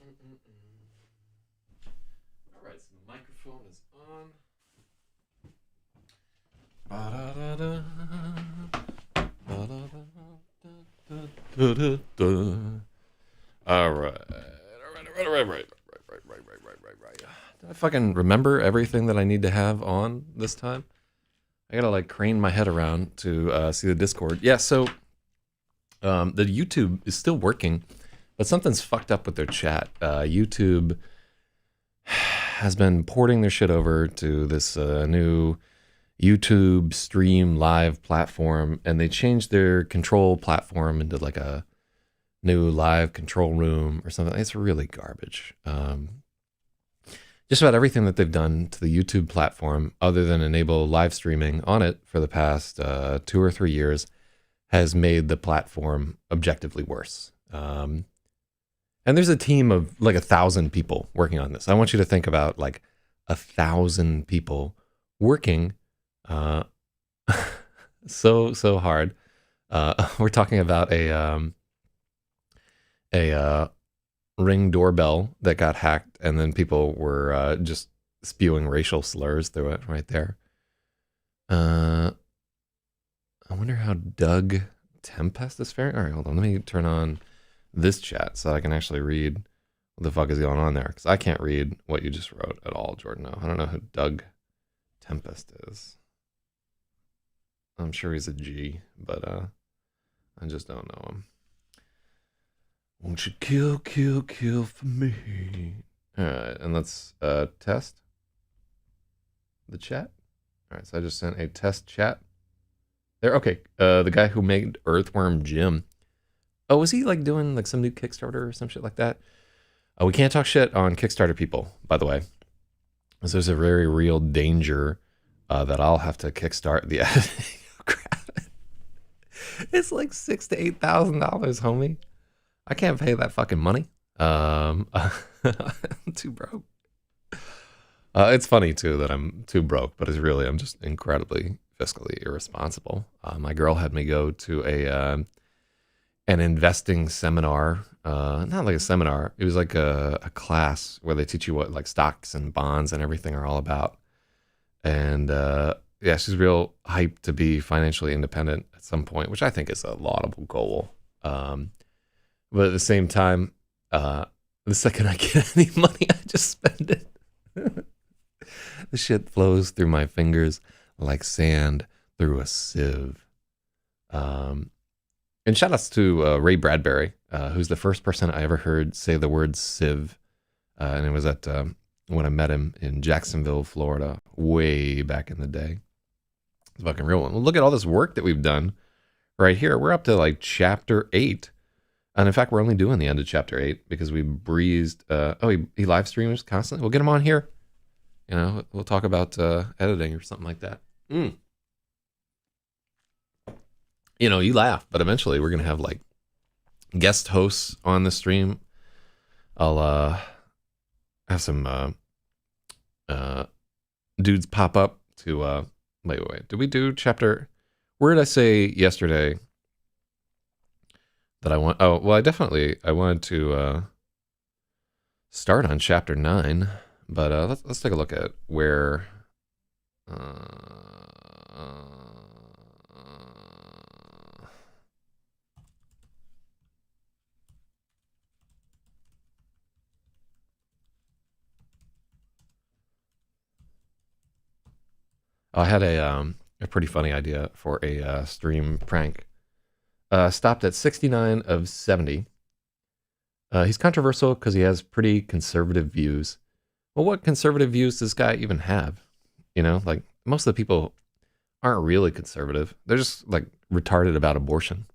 All right, so the microphone is on. Ba-da-da-da. Ba-da-da-da-da-da-da. All right. Right. Did I fucking remember everything that I need to have on this time? I gotta like crane my head around to see the Discord. Yeah, so the YouTube is still working, but something's fucked up with their chat. YouTube has been porting their shit over to this new YouTube stream live platform, and they changed their control platform into like a new live control room or something. It's really garbage. Just about everything that they've done to the YouTube platform, other than enable live streaming on it for the past 2 or 3 years, has made the platform objectively worse. And there's a team of like 1,000 people working on this. I want you to think about like 1,000 people working so hard. We're talking about a Ring doorbell that got hacked, and then people were just spewing racial slurs through it right there. I wonder how Doug Tempest is faring. All right, hold on. Let me turn on this chat so I can actually read what the fuck is going on there, because I can't read what you just wrote at all, Jordan. I don't know who Doug Tempest is. I'm sure he's a G, but I just don't know him. Won't you kill for me? All right, and let's test the chat. All right, so I just sent a test chat there. Okay, the guy who made Earthworm Jim. Oh, was he like doing like some new Kickstarter or some shit like that? We can't talk shit on Kickstarter people, by the way. So there's a very real danger that I'll have to kickstart the editing of GRAVID. It's like $6,000 to $8,000, homie. I can't pay that fucking money. I'm too broke. It's funny too that I'm too broke, but it's really I'm just incredibly fiscally irresponsible. My girl had me go to an investing seminar. Not like a seminar. It was like a class where they teach you what like stocks and bonds and everything are all about. And yeah, she's real hyped to be financially independent at some point, which I think is a laudable goal. But at the same time, the second I get any money, I just spend it. The shit flows through my fingers like sand through a sieve. And shout outs to Ray Bradbury, who's the first person I ever heard say the word sieve. And it was at when I met him in Jacksonville, Florida, way back in the day. It's a fucking real one. Well, look at all this work that we've done right here. We're up to like chapter 8. And in fact, we're only doing the end of chapter 8 because we breezed. He live streams constantly. We'll get him on here. You know, we'll talk about editing or something like that. You know, you laugh, but eventually we're gonna have like guest hosts on the stream. I'll have some dudes pop up to wait. Did we do chapter? Where did I say yesterday that I want? Oh, well, I wanted to start on chapter 9, but let's take a look at where. I had a pretty funny idea for a stream prank. Stopped at 69 of 70. He's controversial because he has pretty conservative views. Well, what conservative views does this guy even have? You know, like most of the people aren't really conservative. They're just like retarded about abortion.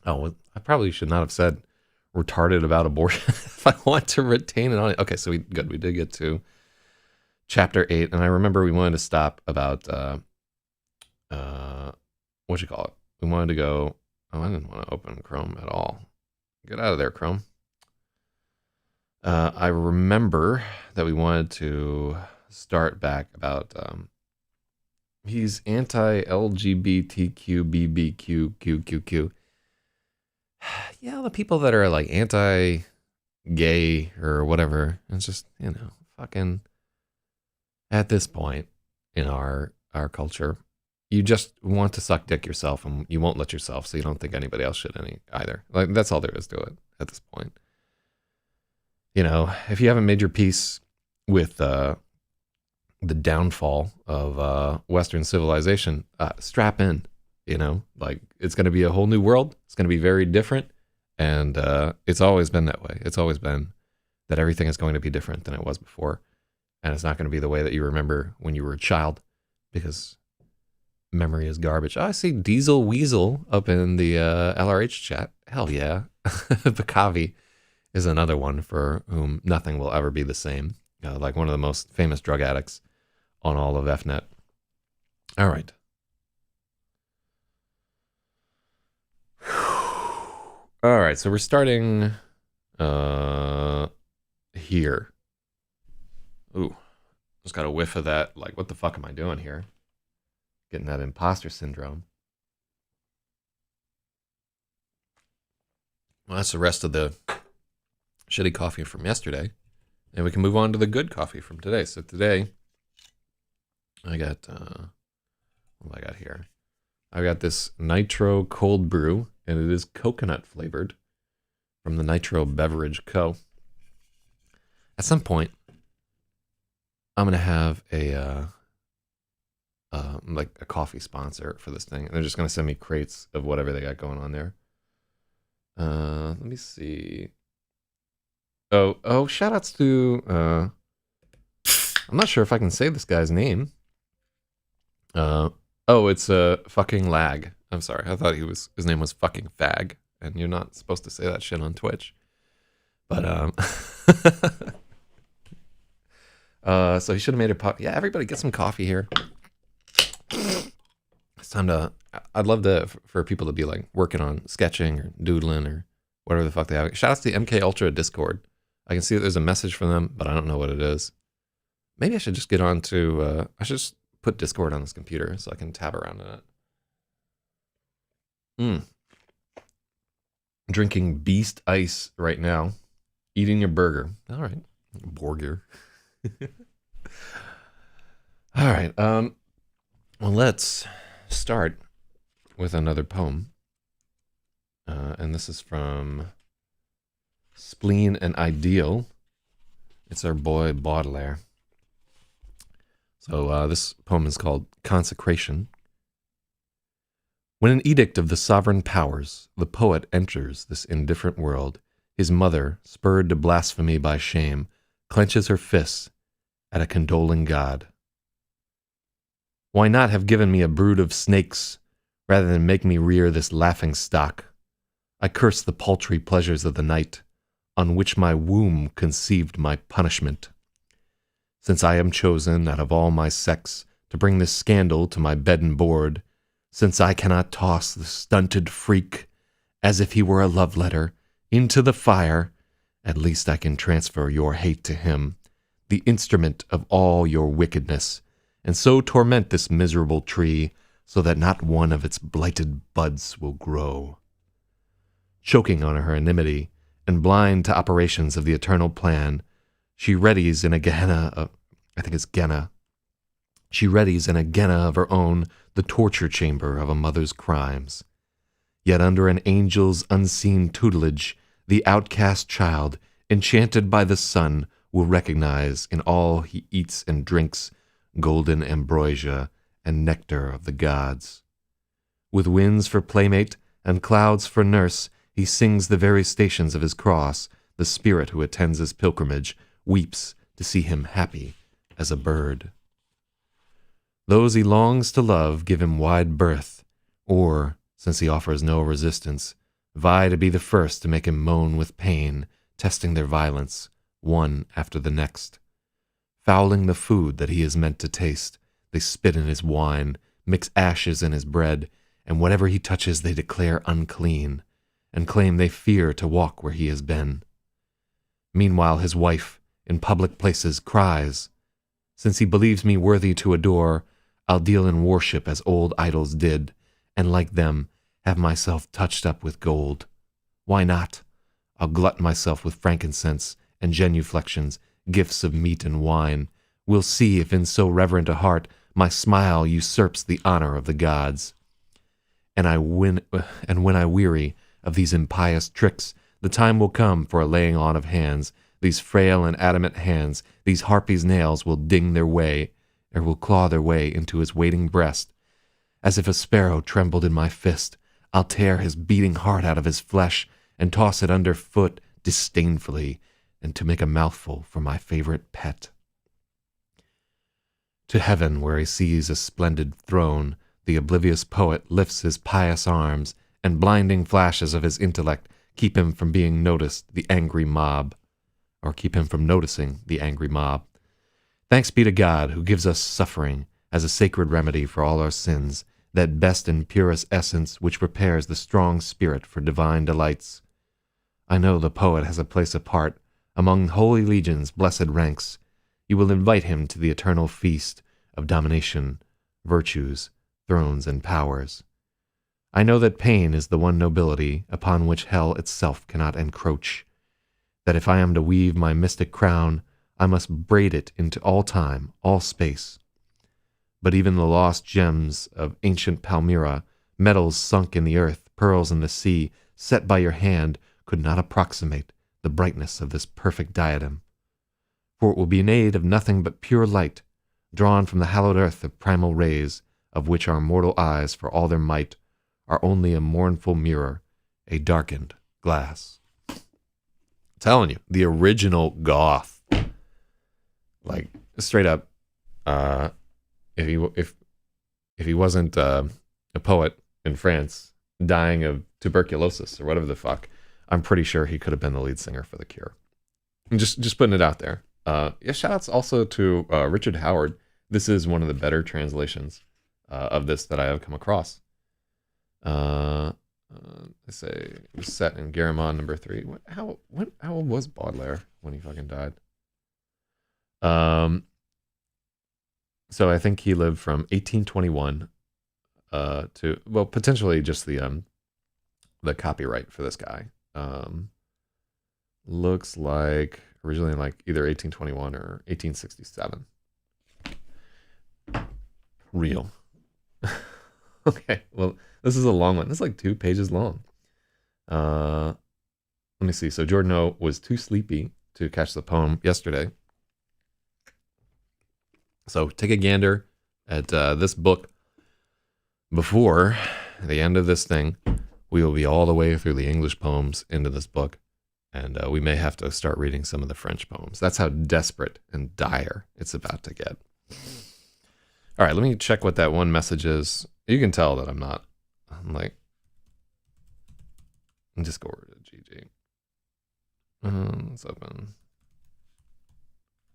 Oh, well, I probably should not have said retarded about abortion if I want to retain it on it. Okay, so we did get to chapter 8, and I remember we wanted to stop about what you call it. We wanted to go. Oh, I didn't want to open Chrome at all. Get out of there, Chrome. I remember that we wanted to start back about he's anti-LGBTQ BBQ QQQ. Yeah, the people that are like anti gay or whatever. It's just, fucking at this point in our culture, you just want to suck dick yourself, and you won't let yourself, so you don't think anybody else should either. Like, that's all there is to it at this point. If you haven't made your peace with the downfall of Western civilization, strap in. Like, it's going to be a whole new world. It's going to be very different, and it's always been that way. It's always been that everything is going to be different than it was before, and it's not going to be the way that you remember when you were a child, because memory is garbage. I see Diesel Weasel up in the LRH chat. Hell yeah. Bakavi is another one for whom nothing will ever be the same. Like one of the most famous drug addicts on all of FNet. All right. All right, so we're starting here. Ooh, just got a whiff of that. Like, what the fuck am I doing here? Getting that imposter syndrome. Well, that's the rest of the shitty coffee from yesterday. And we can move on to the good coffee from today. So today, I got, what do I got here? I got this Nitro Cold Brew, and it is coconut flavored from the Nitro Beverage Co. At some point, I'm going to have like a coffee sponsor for this thing. They're just going to send me crates of whatever they got going on there. Let me see. Oh, shout outs to, I'm not sure if I can say this guy's name. It's fucking Lag. I'm sorry. I thought his name was fucking Fag, and you're not supposed to say that shit on Twitch. But, so he should have made a pop. Yeah, everybody get some coffee here. It's time to, I'd love for people to be like working on sketching or doodling or whatever the fuck they have. Shout out to the MK Ultra Discord. I can see that there's a message from them, but I don't know what it is. Maybe I should just get on to, I should just put Discord on this computer so I can tab around in it. Drinking Beast Ice right now. Eating your burger. All right. Burger. All right. Well, let's start with another poem. And this is from Spleen and Ideal. It's our boy Baudelaire. So this poem is called Consecration. When an edict of the sovereign powers, the poet enters this indifferent world, his mother, spurred to blasphemy by shame, clenches her fists at a condoling God. Why not have given me a brood of snakes, rather than make me rear this laughing stock? I curse the paltry pleasures of the night, on which my womb conceived my punishment. Since I am chosen out of all my sex to bring this scandal to my bed and board, since I cannot toss the stunted freak, as if he were a love letter, into the fire, at least I can transfer your hate to him, the instrument of all your wickedness, and so torment this miserable tree, so that not one of its blighted buds will grow. Choking on her enmity, and blind to operations of the eternal plan, she readies in a Gehenna, she readies in a Gehenna of her own the torture chamber of a mother's crimes. Yet under an angel's unseen tutelage, the outcast child, enchanted by the sun, will recognize in all he eats and drinks golden ambrosia and nectar of the gods. With winds for playmate and clouds for nurse, he sings the very stations of his cross. The spirit who attends his pilgrimage weeps to see him happy as a bird. Those he longs to love give him wide berth, or, since he offers no resistance, vie to be the first to make him moan with pain, testing their violence, one after the next. Fouling the food that he is meant to taste, they spit in his wine, mix ashes in his bread, and whatever he touches they declare unclean, and claim they fear to walk where he has been. Meanwhile his wife, in public places, cries, "Since he believes me worthy to adore, I'll deal in worship as old idols did, and like them, have myself touched up with gold. Why not? I'll glut myself with frankincense and genuflections, gifts of meat and wine. We'll see if in so reverent a heart my smile usurps the honor of the gods. And when I weary of these impious tricks, the time will come for a laying on of hands. These frail and adamant hands, these harpy's nails will will claw their way into his waiting breast. As if a sparrow trembled in my fist, I'll tear his beating heart out of his flesh and toss it underfoot disdainfully, and to make a mouthful for my favorite pet. To heaven, where he sees a splendid throne, the oblivious poet lifts his pious arms, and blinding flashes of his intellect keep him from being noticed, the angry mob, or keep him from noticing the angry mob. Thanks be to God, who gives us suffering as a sacred remedy for all our sins, that best and purest essence which prepares the strong spirit for divine delights. I know the poet has a place apart among holy legions, blessed ranks. You will invite him to the eternal feast of domination, virtues, thrones, and powers. I know that pain is the one nobility upon which hell itself cannot encroach, that if I am to weave my mystic crown, I must braid it into all time, all space. But even the lost gems of ancient Palmyra, metals sunk in the earth, pearls in the sea, set by your hand, could not approximate the brightness of this perfect diadem. For it will be made of nothing but pure light, drawn from the hallowed earth of primal rays, of which our mortal eyes, for all their might, are only a mournful mirror, a darkened glass. I'm telling you, the original goth. Like, straight up, if he wasn't a poet in France dying of tuberculosis or whatever the fuck, I'm pretty sure he could have been the lead singer for The Cure. I'm just putting it out there. Yeah, shout outs also to Richard Howard. This is one of the better translations of this that I have come across. They say it was set in Garamond number 3. How old was Baudelaire when he fucking died? So I think he lived from 1821 to, well, potentially just the copyright for this guy. Looks like originally like either 1821 or 1867. Real. Okay, well, this is a long one. This is like 2 pages long. Let me see. So Jordan O was too sleepy to catch the poem yesterday. So take a gander at this book. Before the end of this thing, we will be all the way through the English poems into this book. And we may have to start reading some of the French poems. That's how desperate and dire it's about to get. All right, let me check what that one message is. You can tell that I'm like, just go over to GG. Let's open.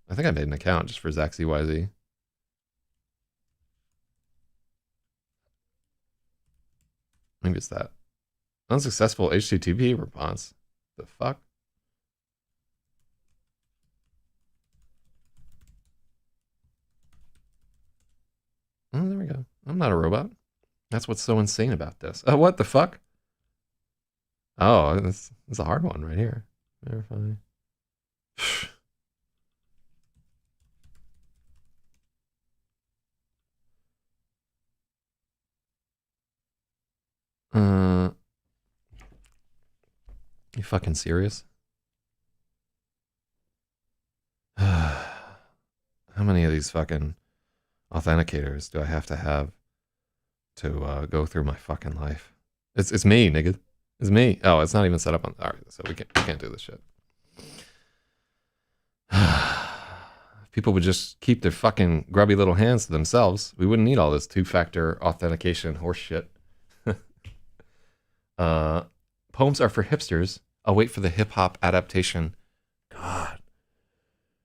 I think I made an account just for Zach CYZ. Maybe it's that. Unsuccessful HTTP response. The fuck? Oh, there we go. I'm not a robot. That's what's so insane about this. Oh, what the fuck? Oh, this is a hard one right here. Verify. You fucking serious? How many of these fucking authenticators do I have to go through my fucking life? It's me, nigga. It's me. Oh, it's not even set up on. All right, so we can't do this shit. If people would just keep their fucking grubby little hands to themselves, we wouldn't need all this 2-factor authentication horse shit. Poems are for hipsters. I'll wait for the hip hop adaptation. God,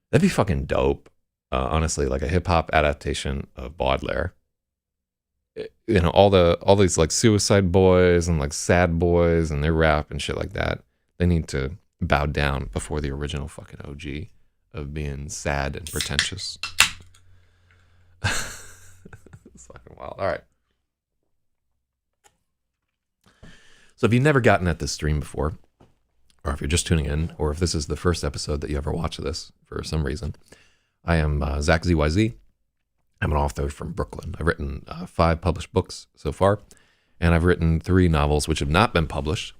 that'd be fucking dope. Honestly, like a hip hop adaptation of Baudelaire. You know, all these like Suicide Boys and like Sad Boys and their rap and shit like that. They need to bow down before the original fucking OG of being sad and pretentious. It's fucking wild. All right. So if you've never gotten at this stream before, or if you're just tuning in, or if this is the first episode that you ever watch of this for some reason, I am Zach ZYZ. I'm an author from Brooklyn. I've written 5 published books so far, and I've written 3 novels which have not been published.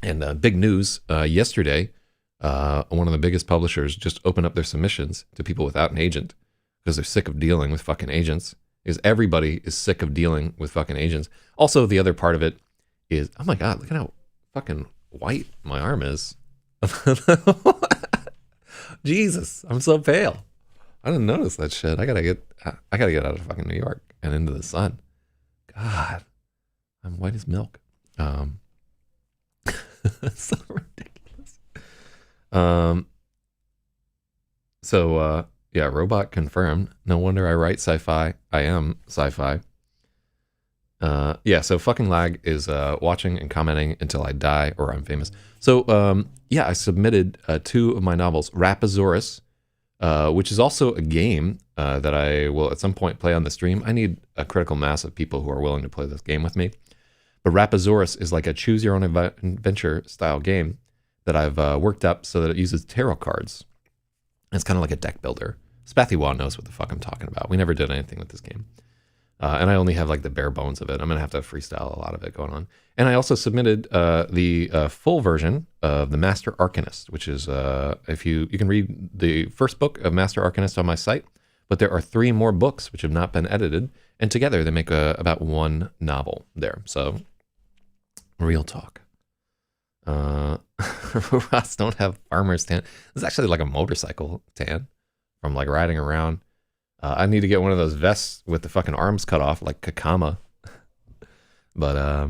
And big news, yesterday, one of the biggest publishers just opened up their submissions to people without an agent because they're sick of dealing with fucking agents. Because everybody is sick of dealing with fucking agents. Also, the other part of it is, oh my God, look at how fucking white my arm is. Jesus, I'm so pale. I didn't notice that shit. I gotta get out of fucking New York and into the sun. God, I'm white as milk. So ridiculous. Yeah, robot confirmed. No wonder I write sci-fi. I am sci-fi. Yeah, so fucking lag is watching and commenting until I die or I'm famous. So yeah, I submitted 2 of my novels, Rapasaurus, which is also a game that I will at some point play on the stream. I need a critical mass of people who are willing to play this game with me. But Rapasaurus is like a choose your own adventure style game that I've worked up so that it uses tarot cards. It's kind of like a deck builder. Spathywa knows what the fuck I'm talking about. We never did anything with this game. And I only have like the bare bones of it. I'm going to have to freestyle a lot of it going on. And I also submitted the full version of The Master Arcanist, which is, if you can read the first book of Master Arcanist on my site, but there are 3 more books which have not been edited. And together they make about 1 novel there. So real talk. Robots don't have farmer's tan. It's actually like a motorcycle tan from like riding around. I need to get one of those vests with the fucking arms cut off like Kakama. But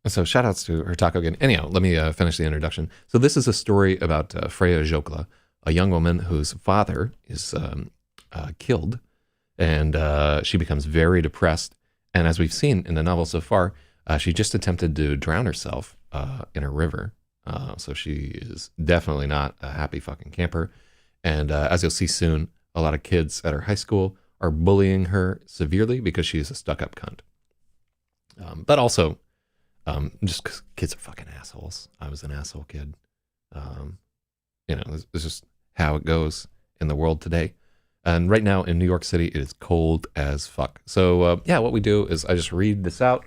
so shout outs to Hirtako again. Anyhow, let me finish the introduction. So this is a story about Freya Jokla, a young woman whose father is killed, and she becomes very depressed. And as we've seen in the novel so far, she just attempted to drown herself in a river. So she is definitely not a happy fucking camper. And as you'll see soon, a lot of kids at her high school are bullying her severely because she's a stuck-up cunt. But also, just 'cause kids are fucking assholes. I was an asshole kid. You know, it's just how it goes in the world today. And right now in New York City, it is cold as fuck. So yeah, what we do is I just read this out.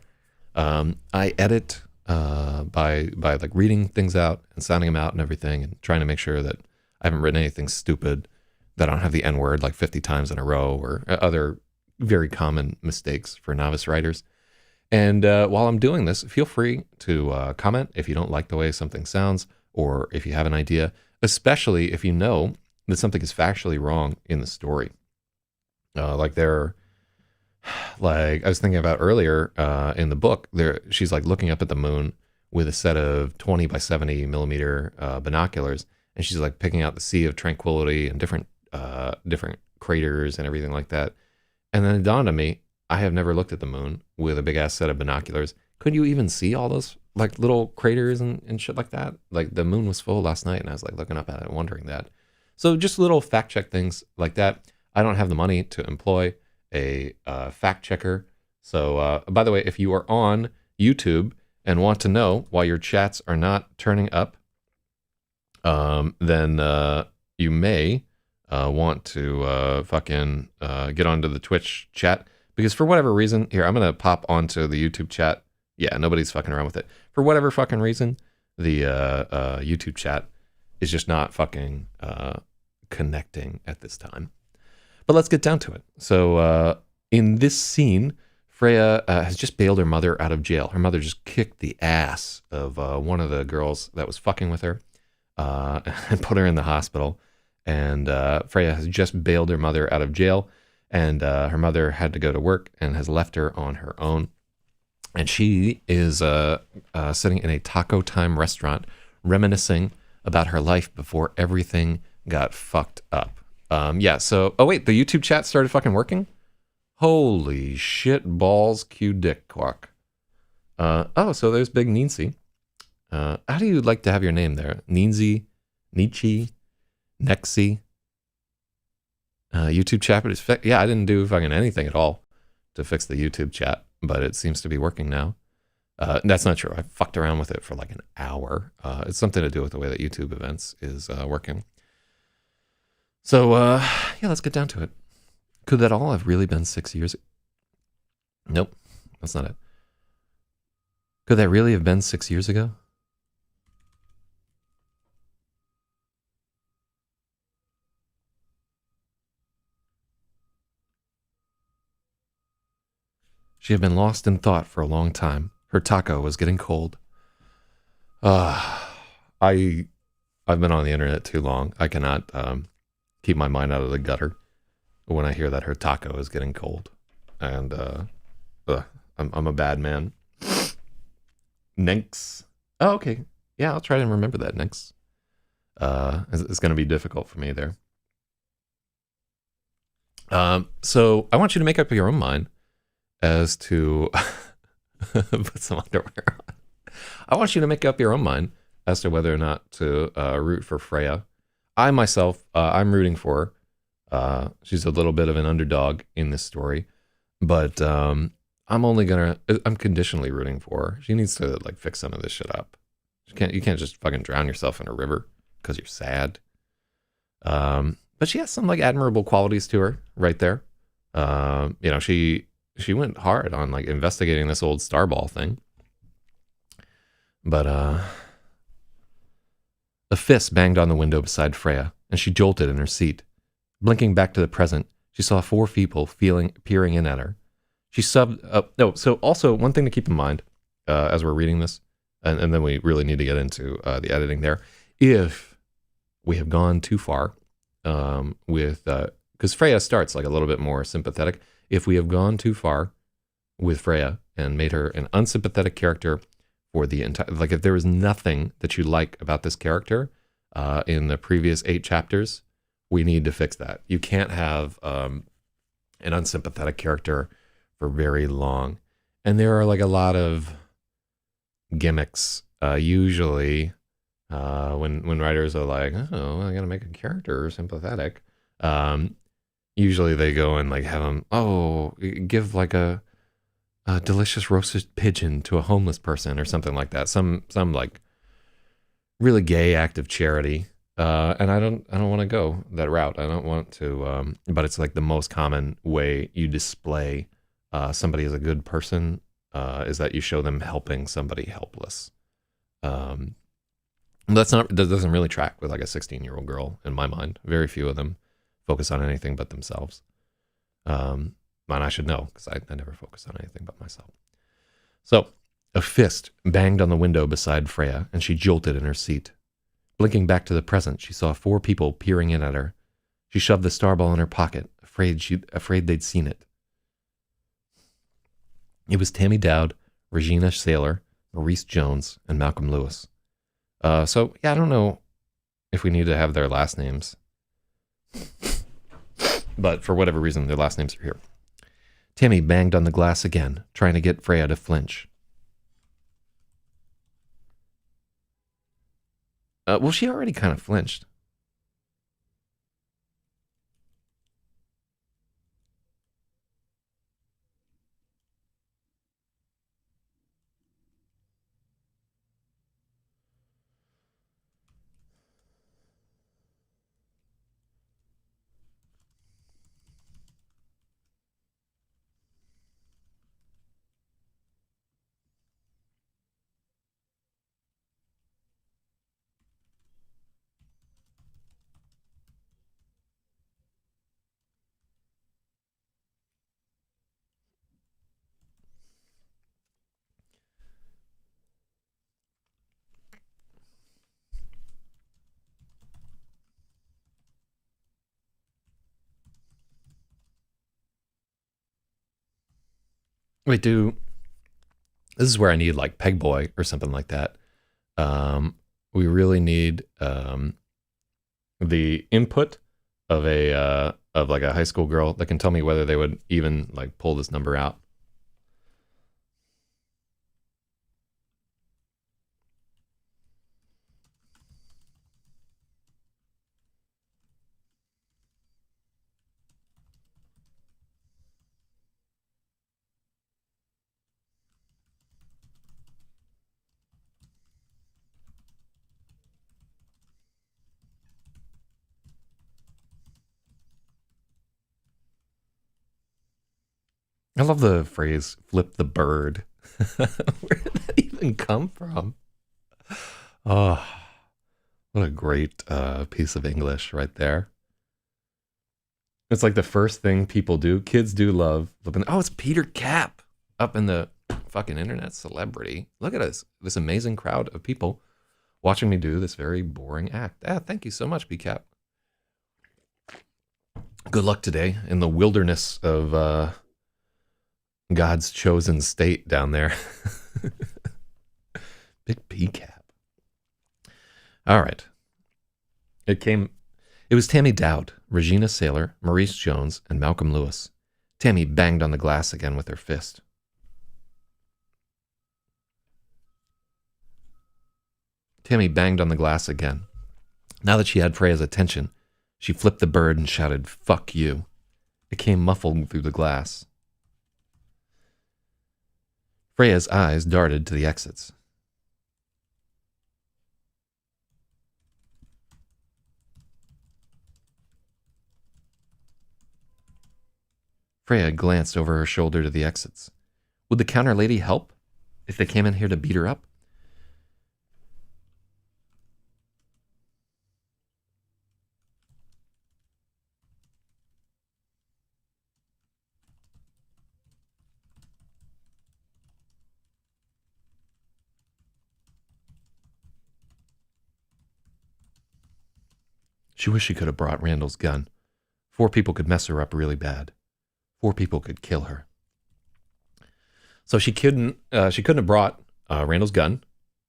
I edit by like reading things out and sounding them out and everything, and trying to make sure that I haven't written anything stupid, that I don't have the N-word like 50 times in a row, or other very common mistakes for novice writers. And while I'm doing this, feel free to comment if you don't like the way something sounds, or if you have an idea, especially if you know that something is factually wrong in the story. Like I was thinking about earlier in the book, she's like looking up at the moon with a set of 20 by 70 millimeter binoculars, and she's like picking out the Sea of Tranquility and different craters and everything like that. And then it dawned on me, I have never looked at the moon with a big ass set of binoculars. Could you even see all those like little craters and shit like that? Like the moon was full last night, and I was like looking up at it, wondering that. So just little fact check things like that. I don't have the money to employ a fact checker. So by the way, if you are on YouTube and want to know why your chats are not turning up, then you may want to fucking get onto the Twitch chat. Because for whatever reason, here, I'm going to pop onto the YouTube chat. Yeah, nobody's fucking around with it. For whatever fucking reason, the YouTube chat is just not fucking connecting at this time. But let's get down to it. So in this scene, Freya has just bailed her mother out of jail. Her mother just kicked the ass of one of the girls that was fucking with her and put her in the hospital. And Freya has just bailed her mother out of jail. And her mother had to go to work and has left her on her own. And she is sitting in a Taco Time restaurant reminiscing about her life before everything got fucked up. Yeah, so, oh wait, the YouTube chat started fucking working? Holy shit balls, Q dick quack. Oh, so there's Big Neensy. How do you like to have your name there? Neensy Nietzsche, Nexi. YouTube chat is yeah, I didn't do fucking anything at all to fix the YouTube chat, but it seems to be working now. That's not true. I fucked around with it for like an hour. It's something to do with the way that YouTube events is working. So, yeah, let's get down to it. Could that all have really been 6 years? Nope, that's not it. Could that really have been 6 years ago? She had been lost in thought for a long time. Her taco was getting cold. I've been on the internet too long. I cannot keep my mind out of the gutter when I hear that her taco is getting cold. And I'm a bad man. Next. Oh, okay. Yeah, I'll try to remember that next. It's going to be difficult for me there. So I want you to make up your own mind as to put some underwear on. I want you to make up your own mind as to whether or not to root for Freya. I myself, I'm rooting for her. She's a little bit of an underdog in this story, but I'm conditionally rooting for her. She needs to like fix some of this shit up. You can't just fucking drown yourself in a river because you're sad. But she has some like admirable qualities to her right there. She went hard on like investigating this old Starball thing. But a fist banged on the window beside Freya, and she jolted in her seat. Blinking back to the present, she saw 4 people peering in at her. She subbed up. No, so also one thing to keep in mind as we're reading this, and then we really need to get into the editing there. If we have gone too far because Freya starts like a little bit more sympathetic. If we have gone too far with Freya and made her an unsympathetic character for the entire, like if there was nothing that you like about this character in the previous 8 chapters, we need to fix that. You can't have an unsympathetic character for very long. And there are like a lot of gimmicks usually when writers are like, oh, I gotta make a character sympathetic. Usually they go and like have them, give like a delicious roasted pigeon to a homeless person or something like that. Some like really gay act of charity. And I don't want to go that route. I don't want to, but it's like the most common way you display somebody as a good person is that you show them helping somebody helpless. That doesn't really track with like a 16-year-old girl in my mind. Very few of them focus on anything but themselves. And I should know because I never focus on anything but myself. So a fist banged on the window beside Freya, and she jolted in her seat. Blinking back to the present, she saw 4 people peering in at her. She shoved the starball in her pocket, afraid they'd seen it. It was Tammy Dowd, Regina Saylor, Maurice Jones, and Malcolm Lewis. So, yeah, I don't know if we need to have their last names. But for whatever reason, their last names are here. Tammy banged on the glass again, trying to get Freya to flinch. Well, she already kind of flinched. Wait, this is where I need like Peg Boy or something like that. We really need the input of of like a high school girl that can tell me whether they would even like pull this number out. I love the phrase "flip the bird." Where did that even come from? Oh, what a great piece of English right there. It's like the first thing people do. Kids do love flipping. Oh, it's Peter Cap up in the fucking internet celebrity. Look at us, this amazing crowd of people watching me do this very boring act. Ah, thank you so much, P-Cap. Good luck today in the wilderness of God's chosen state down there. Big P-Cap. All right. It was Tammy Dowd, Regina Saylor, Maurice Jones, and Malcolm Lewis. Tammy banged on the glass again with her fist. Tammy banged on the glass again. Now that she had Freya's attention, she flipped the bird and shouted, "Fuck you." It came muffled through the glass. Freya's eyes darted to the exits. Freya glanced over her shoulder to the exits. Would the counter lady help if they came in here to beat her up? She wished she could have brought Randall's gun. 4 people could mess her up really bad. 4 people could kill her. So she couldn't have brought Randall's gun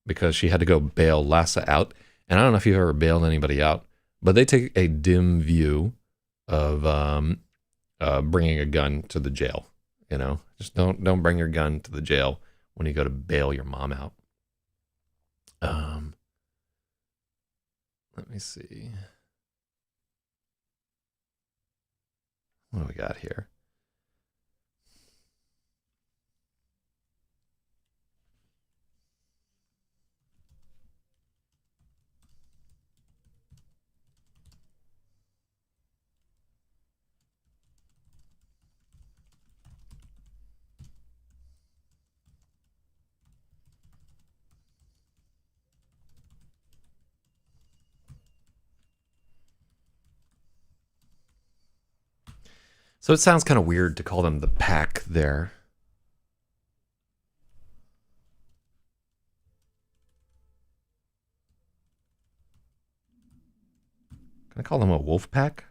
because she had to go bail Lassa out. And I don't know if you've ever bailed anybody out, but they take a dim view of bringing a gun to the jail. You know, just don't bring your gun to the jail when you go to bail your mom out. Let me see. What do we got here? So it sounds kind of weird to call them the pack there. Can I call them a wolf pack?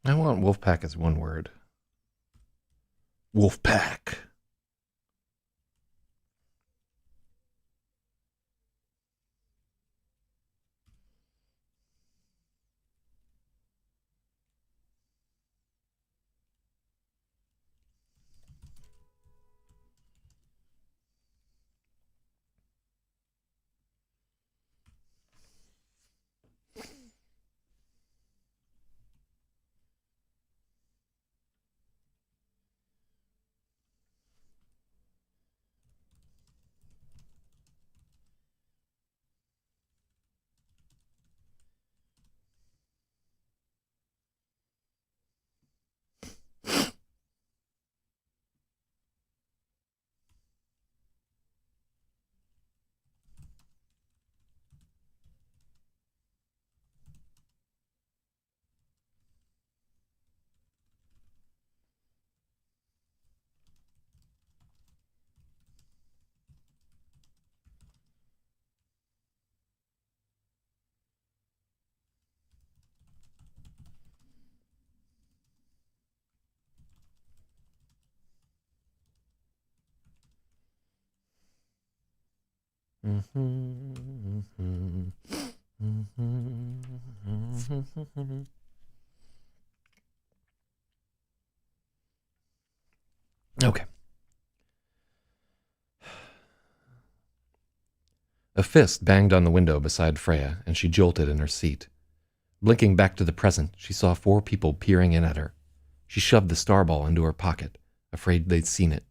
I want wolf pack as one word. Wolf pack. Okay. A fist banged on the window beside Freya, and she jolted in her seat. Blinking back to the present, she saw 4 people peering in at her. She shoved the starball into her pocket, afraid they'd seen it.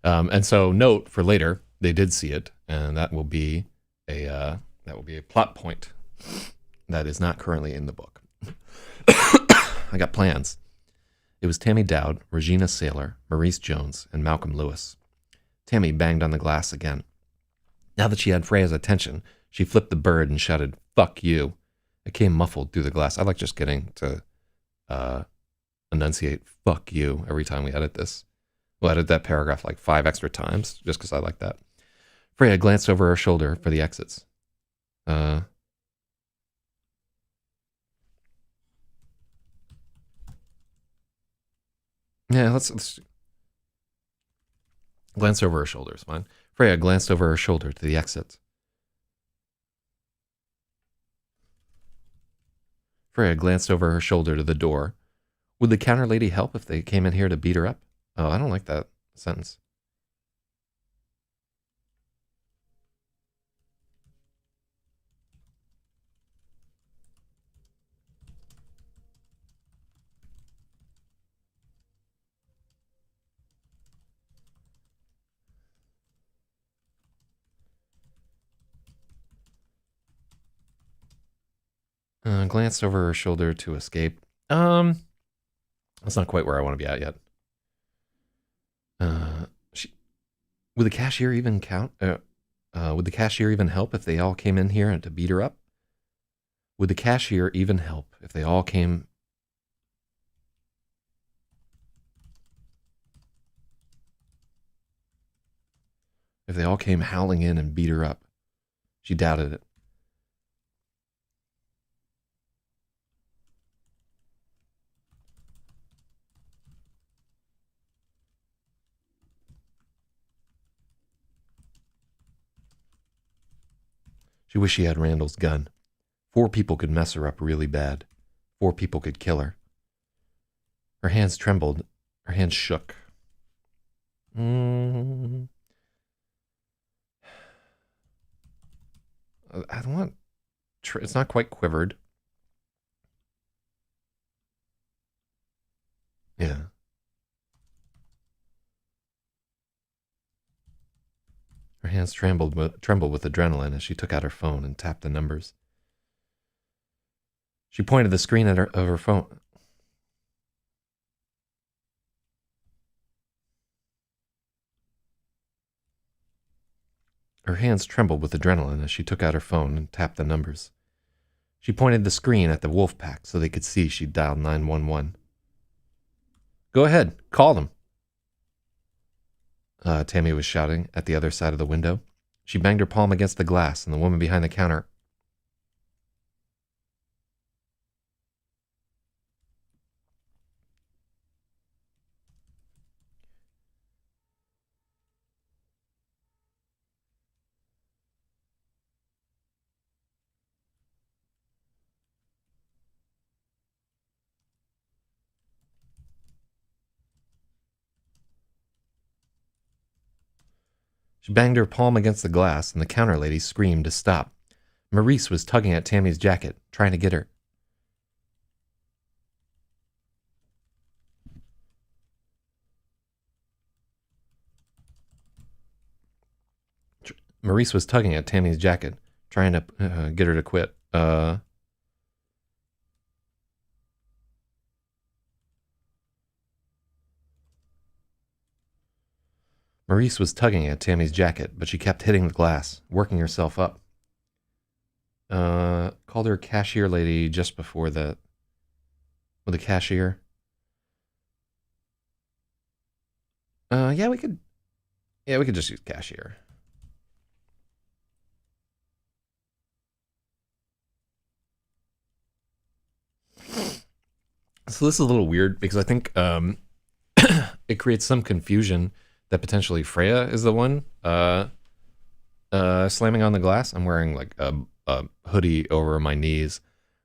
And so, note for later, they did see it, and that will be a plot point that is not currently in the book. I got plans. It was Tammy Dowd, Regina Saylor, Maurice Jones, and Malcolm Lewis. Tammy banged on the glass again. Now that she had Freya's attention, she flipped the bird and shouted, "Fuck you." It came muffled through the glass. I like just getting to enunciate "fuck you" every time we edit this. We'll edit that paragraph like 5 extra times, just because I like that. Freya glanced over her shoulder for the exits. Yeah, let's glance over her shoulder. It's fine. Freya glanced over her shoulder to the exits. Freya glanced over her shoulder to the door. Would the counter lady help if they came in here to beat her up? Oh, I don't like that sentence. Glanced over her shoulder to escape. That's not quite where I want to be at yet. Would the cashier even count? Would the cashier even help if they all came in here to beat her up? Would the cashier even help if they all came? If they all came howling in and beat her up? She doubted it. She wished she had Randall's gun. 4 people could mess her up really bad. 4 people could kill her. Her hands trembled. Her hands shook. I don't want... It's not quite quivered. Yeah. Her hands trembled with adrenaline as she took out her phone and tapped the numbers. She pointed the screen of her phone. Her hands trembled with adrenaline as she took out her phone and tapped the numbers. She pointed the screen at the wolf pack so they could see she'd dialed 911. Go ahead, call them. Tammy was shouting at the other side of the window. She banged her palm against the glass, and the woman behind the counter... She banged her palm against the glass, and the counter lady screamed to stop. Maurice was tugging at Tammy's jacket, trying to get her. Maurice was tugging at Tammy's jacket, trying to get her to quit. Maurice was tugging at Tammy's jacket, but she kept hitting the glass, working herself up. Called her cashier lady just before that. With the cashier. Yeah, we could just use cashier. So this is a little weird because I think it creates some confusion that potentially Freya is the one Slamming on the glass. I'm wearing like a hoodie over my knees,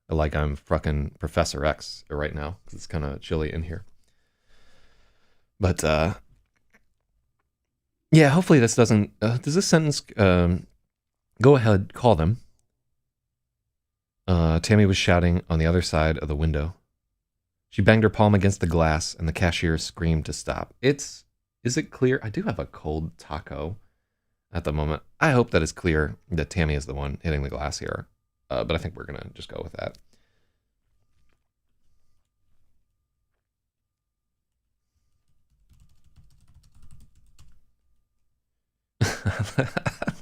like I'm fucking Professor X right now. It's kind of chilly in here. But yeah, hopefully this doesn't. Does this sentence? Go ahead, call them. Tammy was shouting on the other side of the window. She banged her palm against the glass, and the cashier screamed to stop. Is it clear? I do have a cold taco at the moment. I hope that it's clear that Tammy is the one hitting the glass here. But I think we're going to just go with that.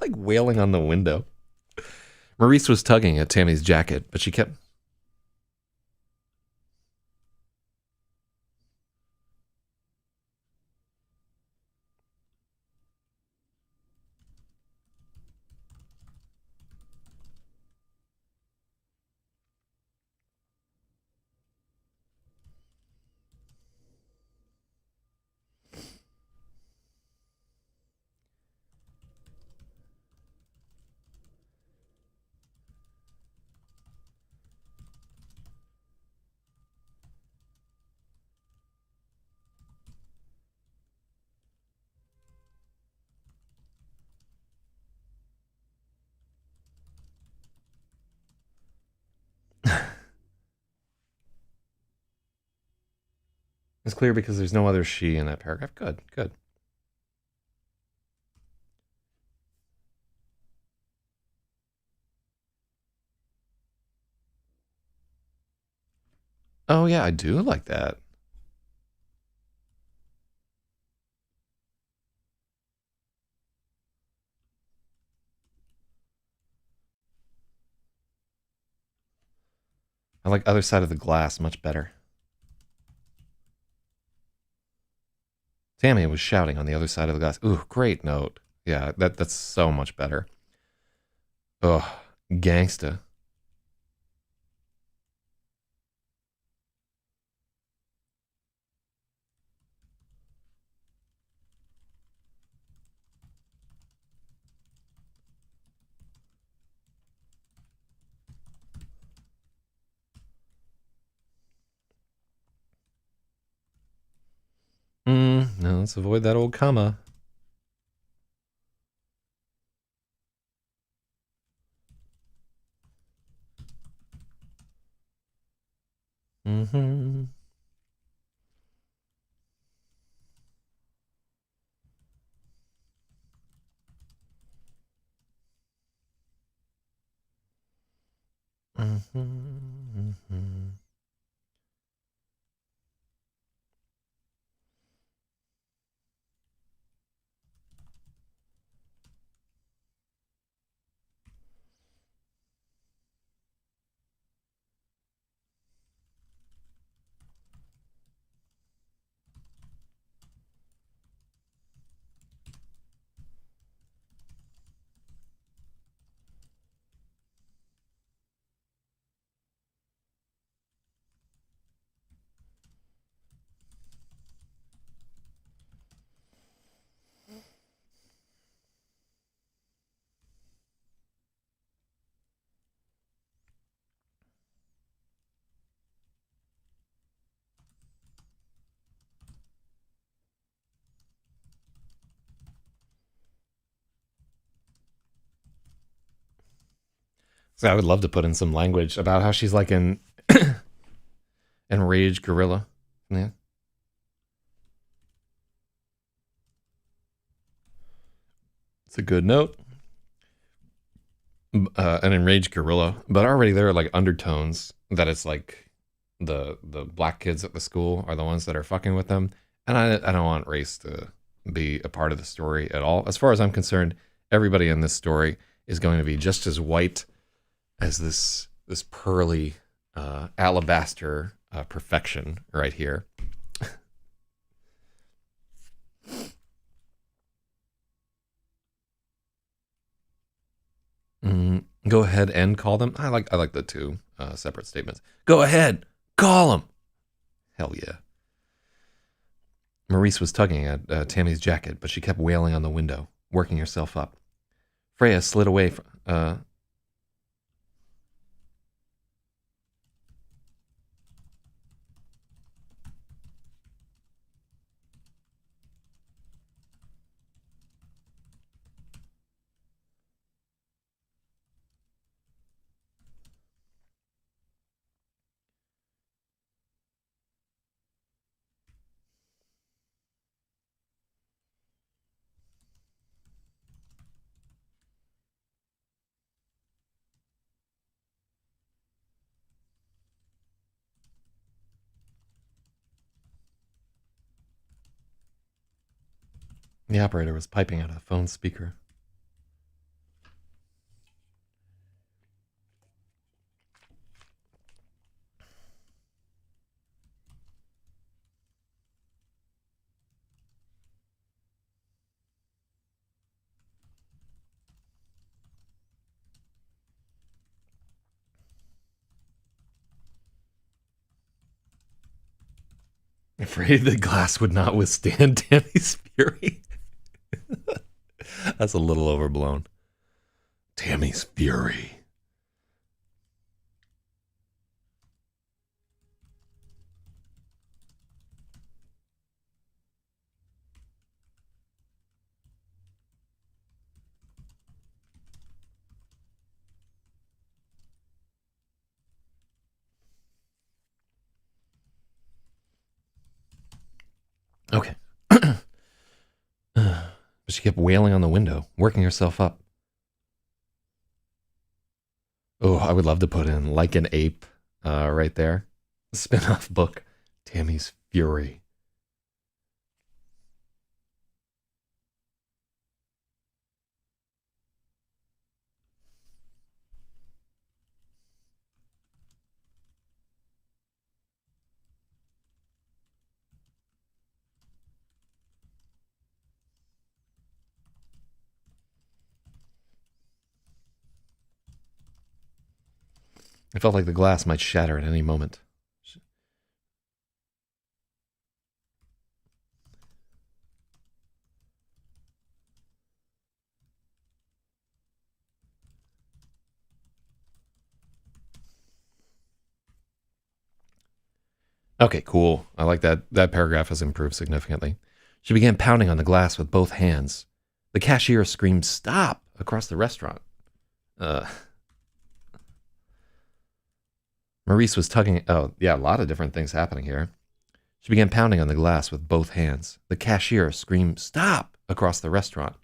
Like wailing on the window. Maurice was tugging at Tammy's jacket, but she kept... It's clear because there's no other she in that paragraph. Good, good. Oh, yeah, I do like that. I like other side of the glass much better. Tammy was shouting on the other side of the glass. Ooh, great note. Yeah, that's so much better. Ugh, gangsta. No, let's avoid that old comma. Mm-hmm. Mm-hmm. Mm-hmm. So I would love to put in some language about how she's like an enraged gorilla. Yeah. It's a good note. An enraged gorilla, but already there are like undertones that it's like the black kids at the school are the ones that are fucking with them, and I don't want race to be a part of the story at all. As far as I'm concerned, everybody in this story is going to be just as white as this pearly alabaster perfection right here. Go ahead and call them. I like the two separate statements. Go ahead, call them. Hell yeah. Maurice was tugging at Tammy's jacket, but she kept wailing on the window, working herself up. Freya slid away from... The operator was piping out a phone speaker. Afraid the glass would not withstand Tammy's fury. That's a little overblown. Tammy's fury. Okay. But she kept wailing on the window, working herself up. Oh, I would love to put in Like an Ape right there. Spin-off book, Tammy's Fury. It felt like the glass might shatter at any moment. Okay, cool. I like that. That paragraph has improved significantly. She began pounding on the glass with both hands. The cashier screamed, "Stop!" across the restaurant. Maurice was tugging... Oh, yeah, a lot of different things happening here. She began pounding on the glass with both hands. The cashier screamed, "Stop!" across the restaurant.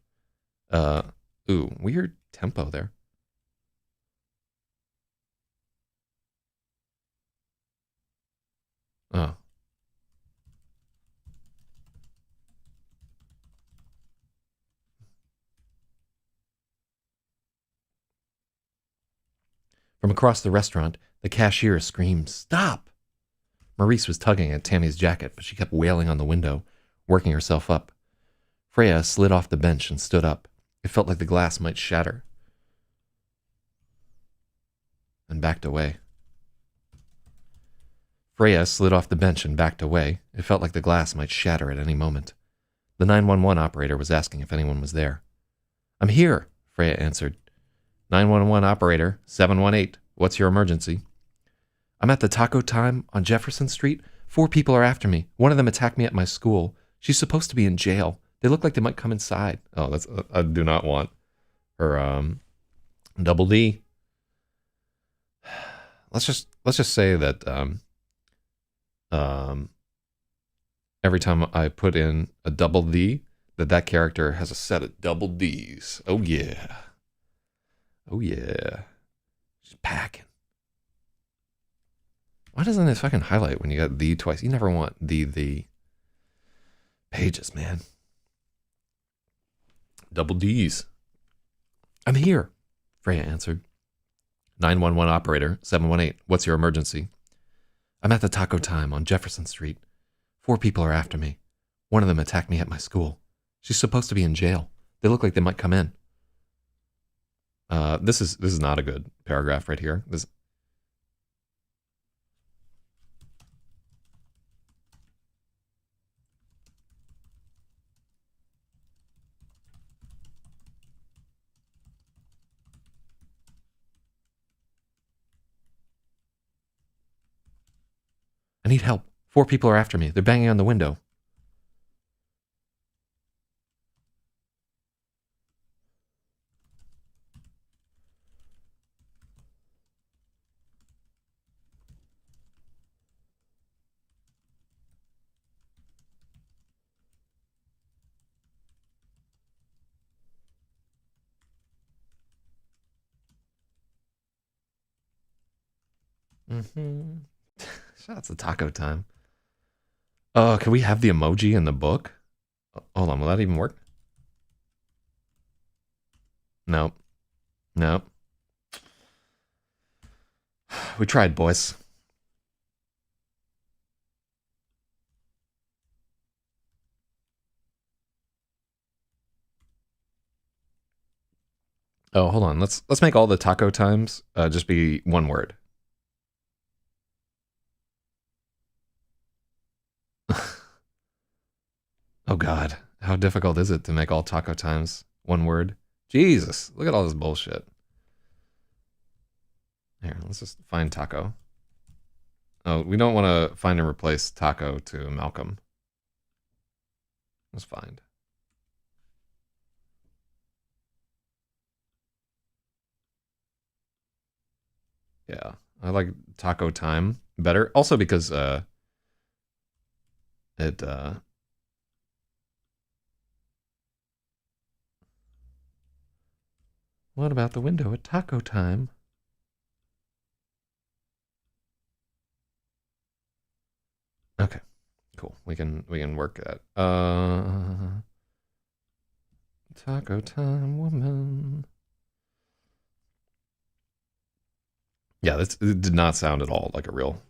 Ooh, weird tempo there. Oh. From across the restaurant, the cashier screamed, "Stop!" Maurice was tugging at Tammy's jacket, but she kept wailing on the window, working herself up. Freya slid off the bench and stood up. It felt like the glass might shatter. And backed away. Freya slid off the bench and backed away. It felt like the glass might shatter at any moment. The 911 operator was asking if anyone was there. "I'm here," Freya answered. "911 operator, 718. What's your emergency?" "I'm at the Taco Time on Jefferson Street. 4 people are after me. One of them attacked me at my school. She's supposed to be in jail. They look like they might come inside." Oh, that's... I do not want her double D. Let's just say that every time I put in a double D, that character has a set of double Ds. Oh yeah. Oh yeah. She's packing. Why doesn't it fucking highlight when you got the twice? You never want the pages, man. Double D's. "I'm here," Freya answered. 911 operator, 718. What's your emergency? "I'm at the Taco Time on Jefferson Street. 4 people are after me. One of them attacked me at my school. She's supposed to be in jail. They look like they might come in." This is not a good paragraph right here. This... need help. 4 people are after me. They're banging on the window. Mm-hmm. Shout out to Taco Time. Can we have the emoji in the book? Hold on, will that even work? Nope. Nope. We tried, boys. Oh, hold on. Let's make all the taco times just be one word. Oh God, how difficult is it to make all taco times one word? Jesus, look at all this bullshit. Here, let's just find taco. Oh, we don't want to find and replace taco to Malcolm. Let's find. Yeah, I like taco time better. Also because it what about the window at taco time? Okay, cool. We can work that. Taco time woman. Yeah, this it did not sound at all like a real.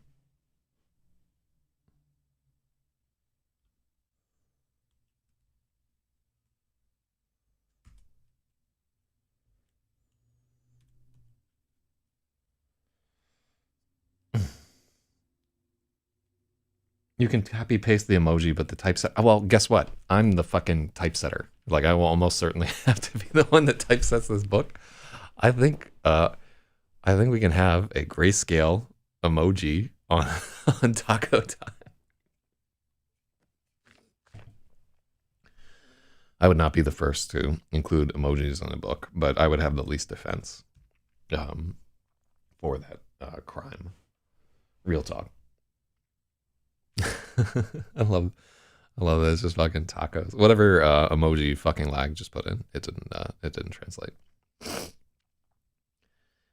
You can copy paste the emoji, but the typeset. Well, guess what? I'm the fucking typesetter. Like I will almost certainly have to be the one that typesets this book. I think. I think we can have a grayscale emoji on on Taco Time. I would not be the first to include emojis in a book, but I would have the least defense um, for that crime. Real talk. I love that. It's just fucking tacos. Whatever emoji fucking lag just put in, it didn't translate.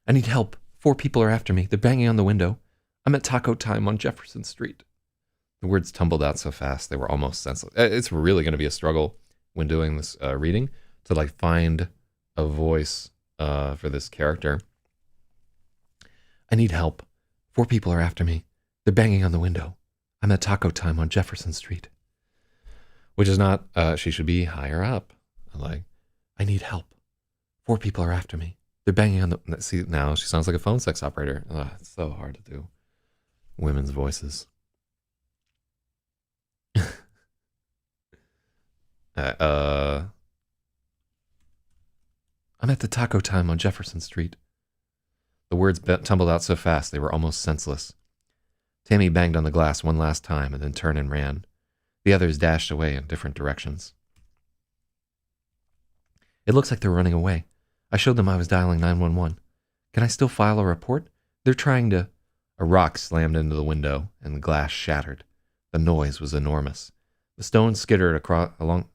I need help. 4 people are after me. They're banging on the window. I'm at Taco Time on Jefferson Street. The words tumbled out so fast they were almost senseless. It's really going to be a struggle when doing this reading to like find a voice for this character. I need help. 4 people are after me. They're banging on the window. I'm at Taco Time on Jefferson Street. Which is not, she should be higher up. Like, I need help. 4 people are after me. They're banging on the. See, now she sounds like a phone sex operator. Ugh, it's so hard to do. Women's voices. I'm at the Taco Time on Jefferson Street. The words tumbled out so fast they were almost senseless. Tammy banged on the glass one last time and then turned and ran. The others dashed away in different directions. It looks like they're running away. I showed them I was dialing 911. Can I still file a report? They're trying to. A rock slammed into the window and the glass shattered. The noise was enormous. The stone skittered across along.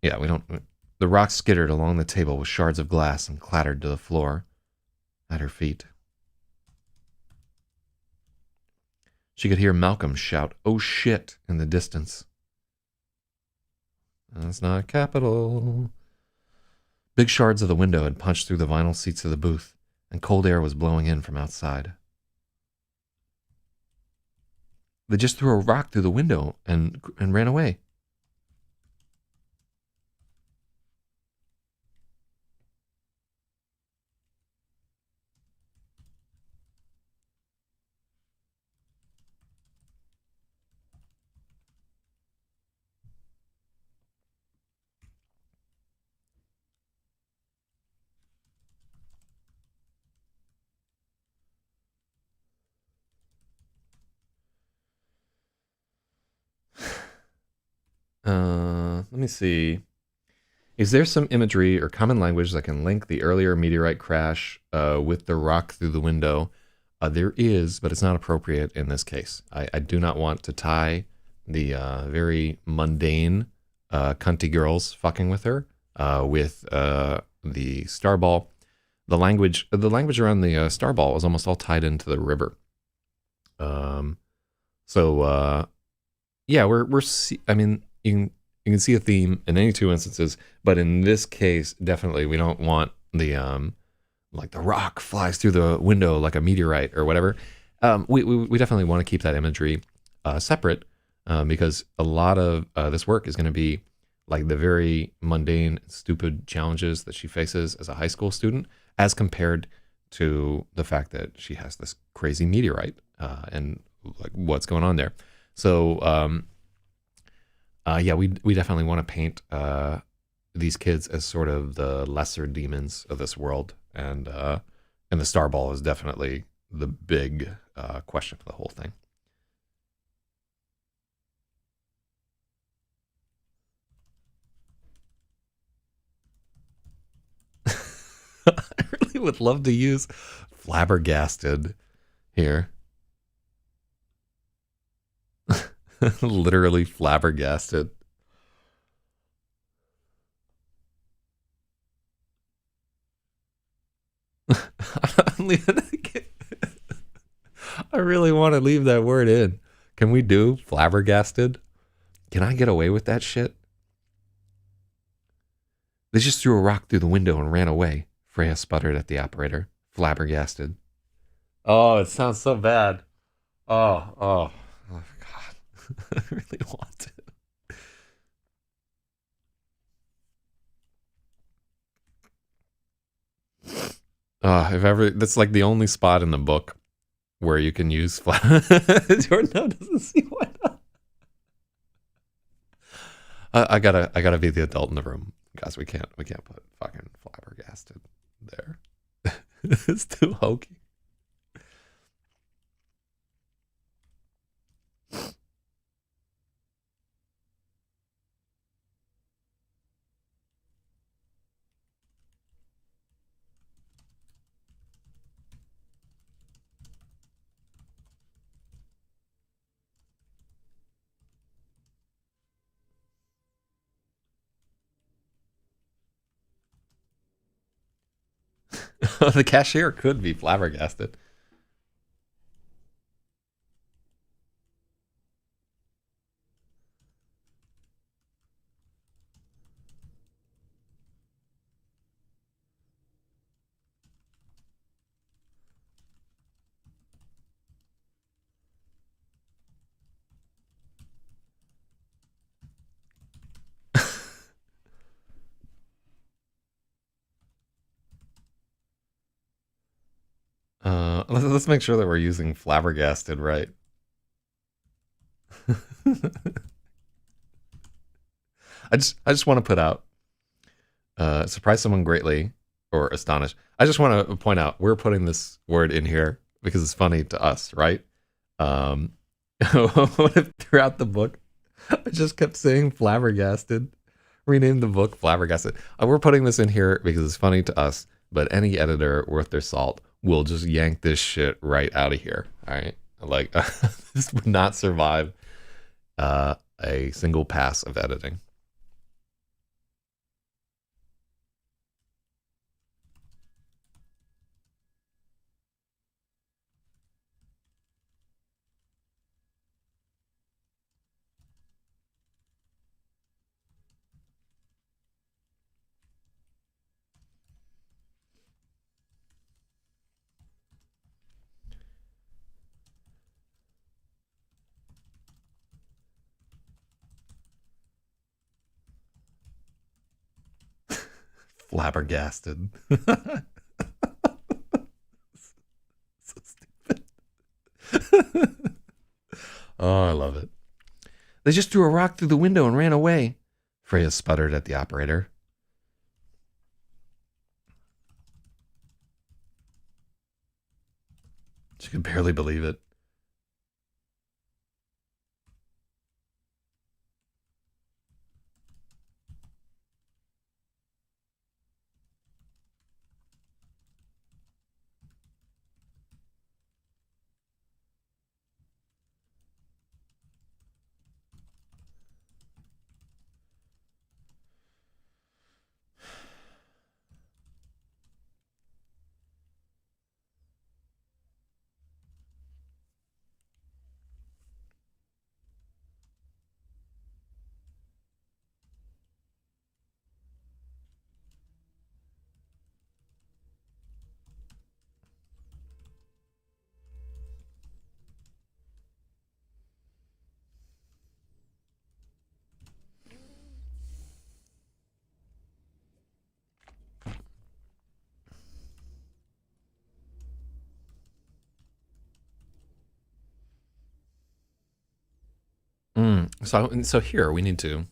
Yeah, we don't. The rock skittered along the table with shards of glass and clattered to the floor at her feet. She could hear Malcolm shout, "Oh shit," in the distance. That's not capital. Big shards of the window had punched through the vinyl seats of the booth, and cold air was blowing in from outside. They just threw a rock through the window and ran away. Let me see. Is there some imagery or common language that can link the earlier meteorite crash with the rock through the window? There is, but it's not appropriate in this case. I do not want to tie the very mundane cunty girls fucking with her with the star ball. The language around the star ball is almost all tied into the river. Yeah, I mean, you can see a theme in any two instances, but in this case, definitely we don't want the like the rock flies through the window like a meteorite or whatever. We definitely want to keep that imagery separate because a lot of this work is going to be like the very mundane, stupid challenges that she faces as a high school student, as compared to the fact that she has this crazy meteorite and like what's going on there. So yeah, we definitely want to paint these kids as sort of the lesser demons of this world, and the star ball is definitely the big question for the whole thing. I really would love to use flabbergasted here. Literally flabbergasted. I really want to leave that word in. Can we do flabbergasted? Can I get away with that shit? They just threw a rock through the window and ran away, Freya sputtered at the operator, flabbergasted. Oh, it sounds so bad. Oh, God. I really want to. If ever, that's like the only spot in the book where you can use Jordan doesn't see why not. I gotta be the adult in the room, guys. We can't put fucking flabbergasted there. It's too hokey. The cashier could be flabbergasted. Let's make sure that we're using flabbergasted right. I just want to put out surprise someone greatly or astonish. I just want to point out we're putting this word in here because it's funny to us, right? What if throughout the book I just kept saying flabbergasted? Rename the book flabbergasted. We're putting this in here because it's funny to us, but any editor worth their salt will just yank this shit right out of here. All right, like this would not survive a single pass of editing. Flabbergasted. So stupid. Oh, I love it. They just threw a rock through the window and ran away, Freya sputtered at the operator. She could barely believe it. So here we need to.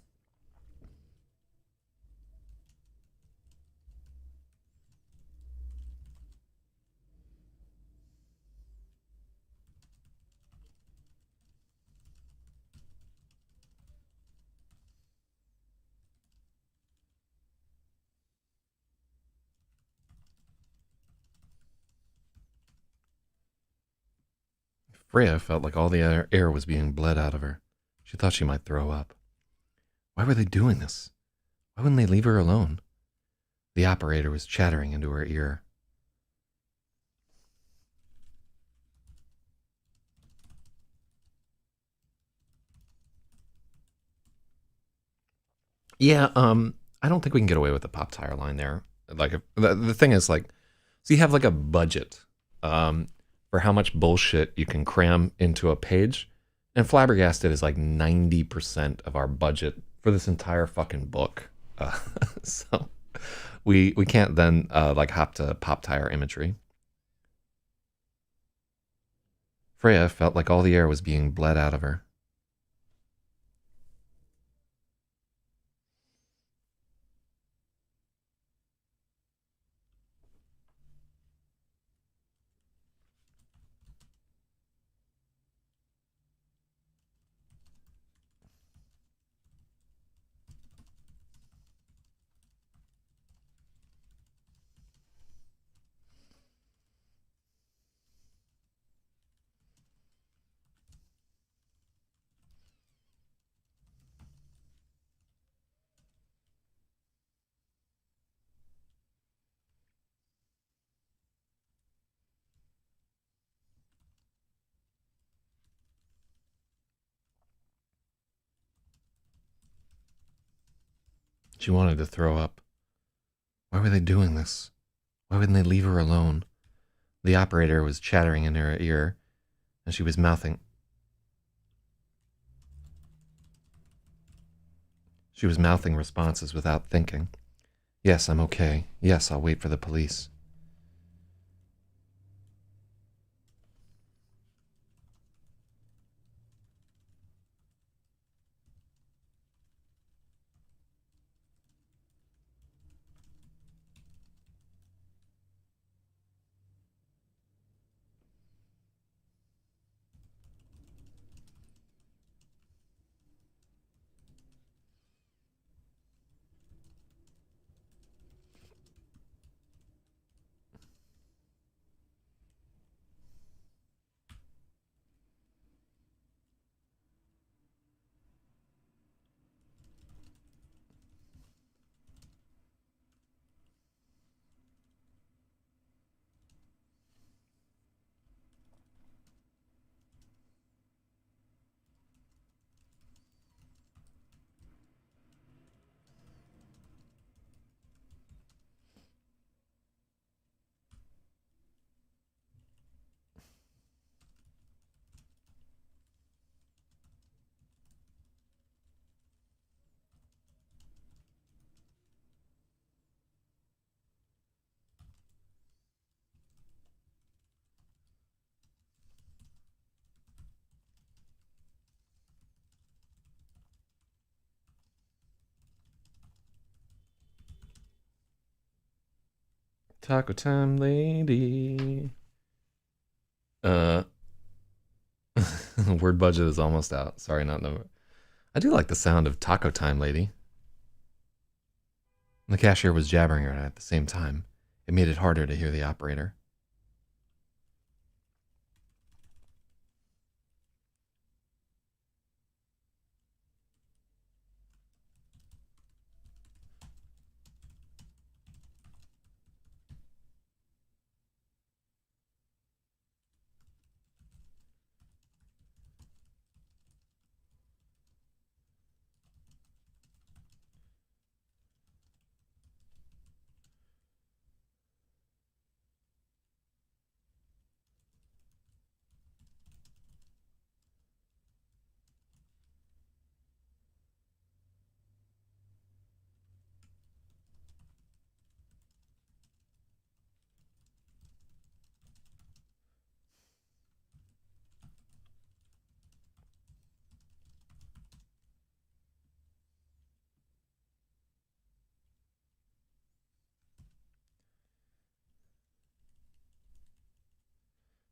Freya felt like all the air was being bled out of her. She thought she might throw up. Why were they doing this? Why wouldn't they leave her alone? The operator was chattering into her ear. Yeah, I don't think we can get away with the pop tire line there. Like, the thing is, like, so you have like a budget for how much bullshit you can cram into a page, and Flabbergasted is like 90% of our budget for this entire fucking book. So we can't then like hop to pop tire imagery. Freya felt like all the air was being bled out of her. She wanted to throw up. Why were they doing this? Why wouldn't they leave her alone? The operator was chattering in her ear, and she was mouthing. She was mouthing responses without thinking. Yes, I'm okay. Yes, I'll wait for the police. Taco time, lady. Uh, word budget is almost out. Sorry, not no. I do like the sound of taco time, lady. The cashier was jabbering her at the same time. It made it harder to hear the operator.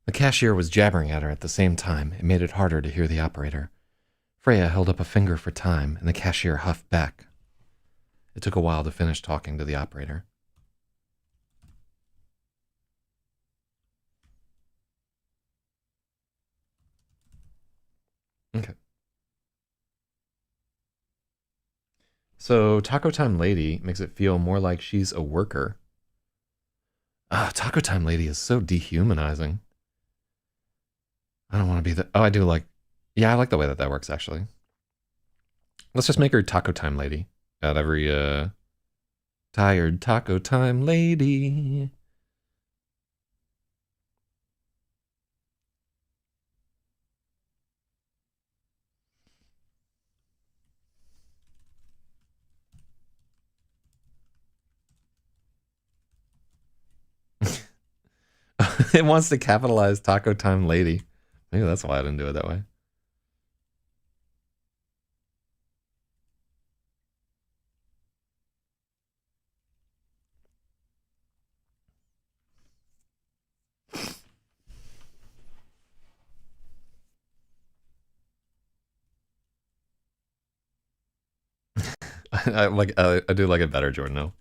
The cashier was jabbering at her at the same time. It made it harder to hear the operator. Freya held up a finger for time, and the cashier huffed back. It took a while to finish talking to the operator. Okay. So Taco Time Lady makes it feel more like she's a worker. Taco Time Lady is so dehumanizing. I don't want to be the... Oh, I do like... Yeah, I like the way that works, actually. Let's just make her Taco Time Lady at every, Tired Taco Time Lady. It wants to capitalize Taco Time Lady. Maybe that's why I didn't do it that way. I do like it better, Jordan. No.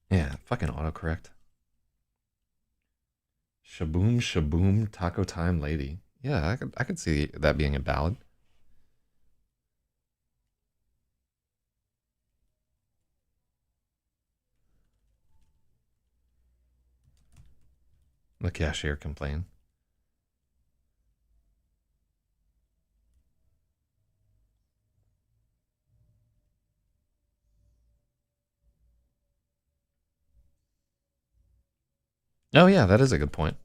Yeah, fucking autocorrect. Shaboom Shaboom Taco Time Lady. Yeah, I could see that being a ballad. The cashier complained. Oh yeah, that is a good point.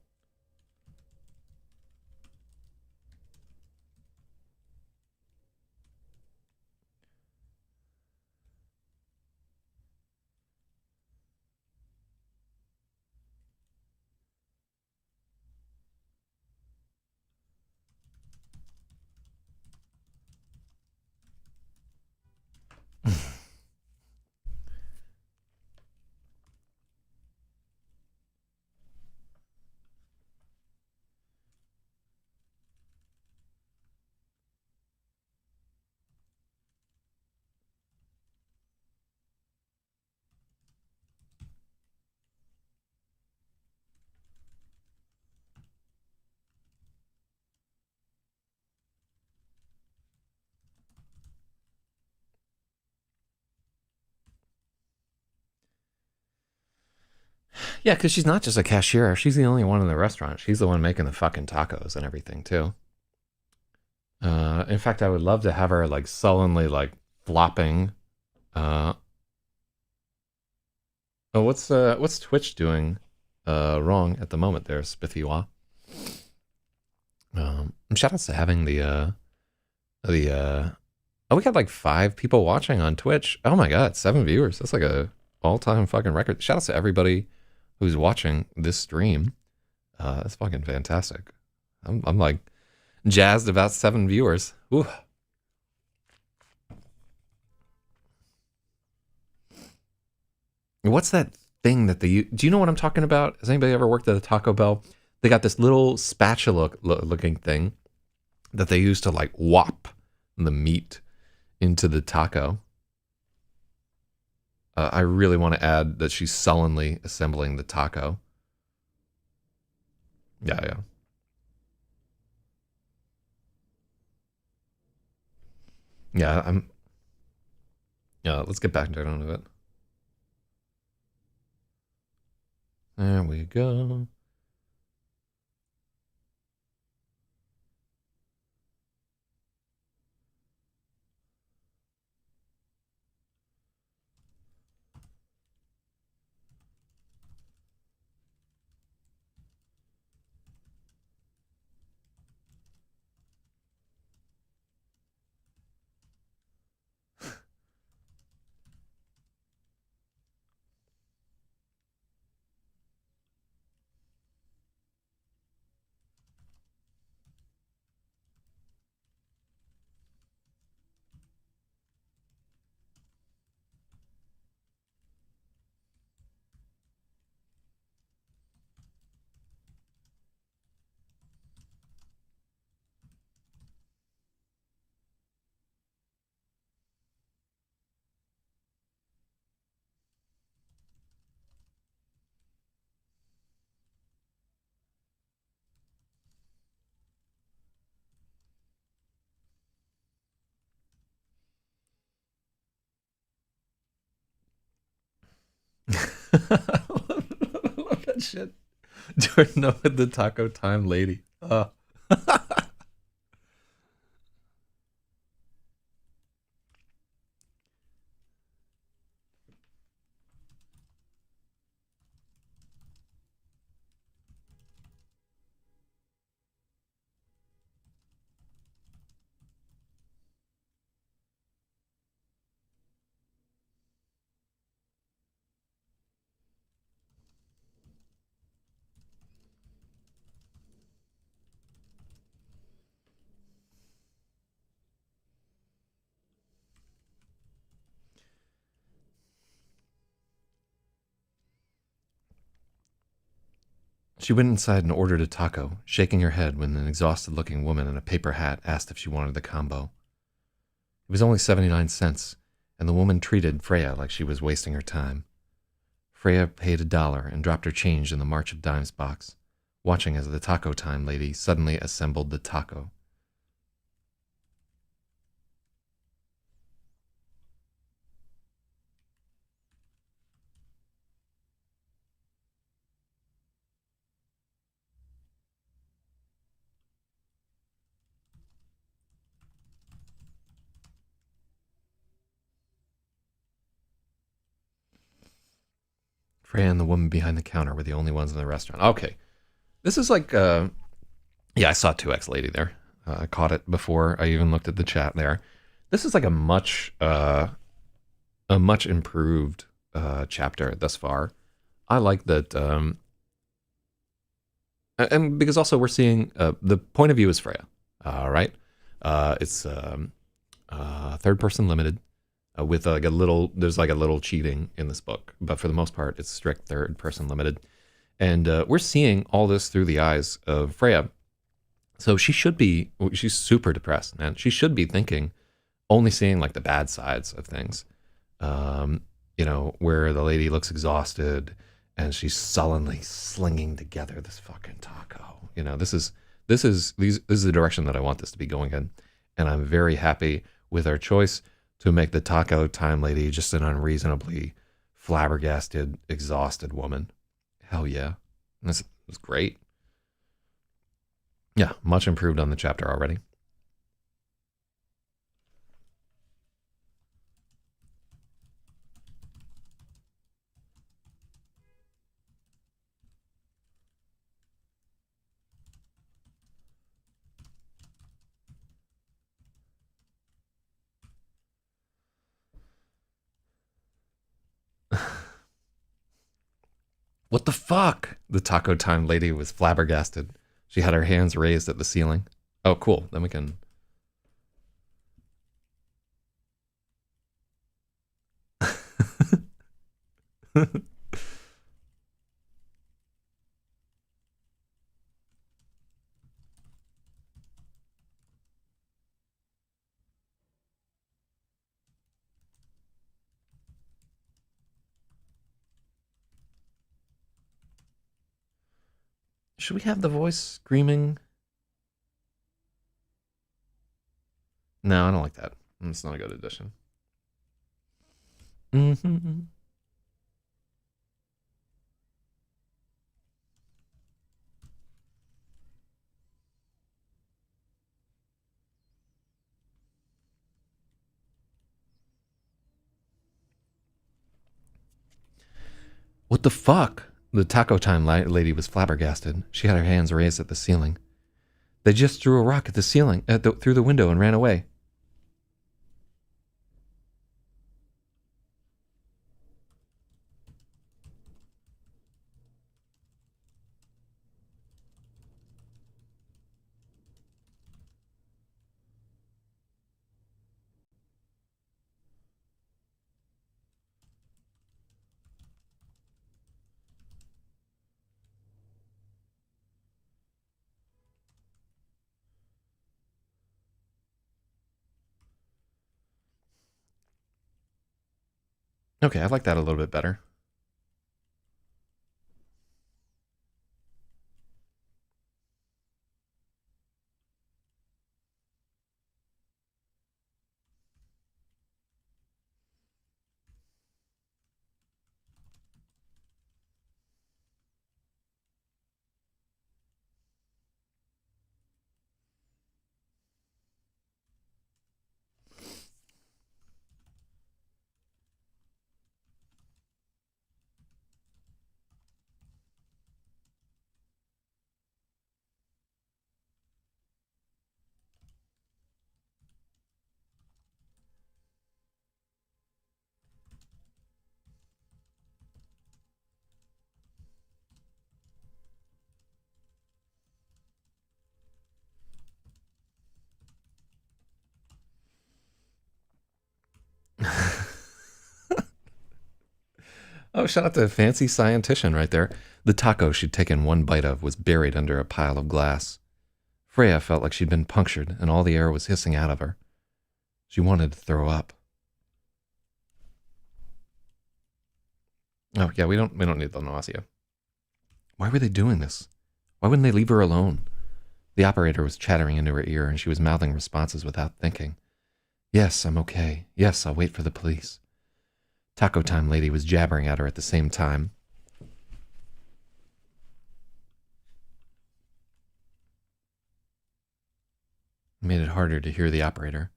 Yeah, because she's not just a cashier. She's the only one in the restaurant. She's the one making the fucking tacos and everything too. In fact, I would love to have her like sullenly like flopping. Uh, oh, what's Twitch doing wrong at the moment there, Spithywa? Shout outs to having the oh, we got like 5 people watching on Twitch. Oh my god, 7 viewers. That's like a all-time fucking record. Shout outs to everybody who's watching this stream. That's fucking fantastic. I'm like jazzed about 7 viewers. Ooh. What's that thing that they do you know what I'm talking about? Has anybody ever worked at a Taco Bell? They got this little spatula looking thing that they use to like whop the meat into the taco. I really want to add that she's sullenly assembling the taco. Yeah, yeah. Yeah, yeah, let's get back into it. There we go. I love that shit. Jordan with the taco time lady. She went inside and ordered a taco, shaking her head when an exhausted looking woman in a paper hat asked if she wanted the combo. It was only 79 cents, and the woman treated Freya like she was wasting her time. Freya paid $1 and dropped her change in the March of Dimes box, watching as the taco time lady suddenly assembled the taco. Freya and the woman behind the counter were the only ones in the restaurant. Okay, this is like, yeah, I saw 2X Lady there. I caught it before I even looked at the chat there. This is like a much improved chapter thus far. I like that, and because also we're seeing the point of view is Freya, right? It's third person limited with like a little. There's like a little cheating in this book, but for the most part, it's strict third person limited, and we're seeing all this through the eyes of Freya. So she should be. She's super depressed, man. She should be thinking, only seeing like the bad sides of things. Where the lady looks exhausted and she's sullenly slinging together this fucking taco. This is the direction that I want this to be going in, and I'm very happy with our choice to make the taco time lady just an unreasonably flabbergasted, exhausted woman. Hell yeah, this was great. Yeah, much improved on the chapter already. What the fuck? The taco time lady was flabbergasted. She had her hands raised at the ceiling. Oh, cool. Then we can. Should we have the voice screaming? No, I don't like that. It's not a good addition. Mm-hmm. What the fuck? The taco time lady was flabbergasted. She had her hands raised at the ceiling. They just threw a rock at the ceiling, through the window, and ran away. Okay, I like that a little bit better. Oh, shout out to fancy scientician right there. The taco she'd taken one bite of was buried under a pile of glass. Freya felt like she'd been punctured and all the air was hissing out of her. She wanted to throw up. Oh yeah, we don't need the nausea. Why were they doing this? Why wouldn't they leave her alone? The operator was chattering into her ear and she was mouthing responses without thinking. Yes, I'm okay. Yes, I'll wait for the police. Taco Time Lady was jabbering at her at the same time. It made it harder to hear the operator.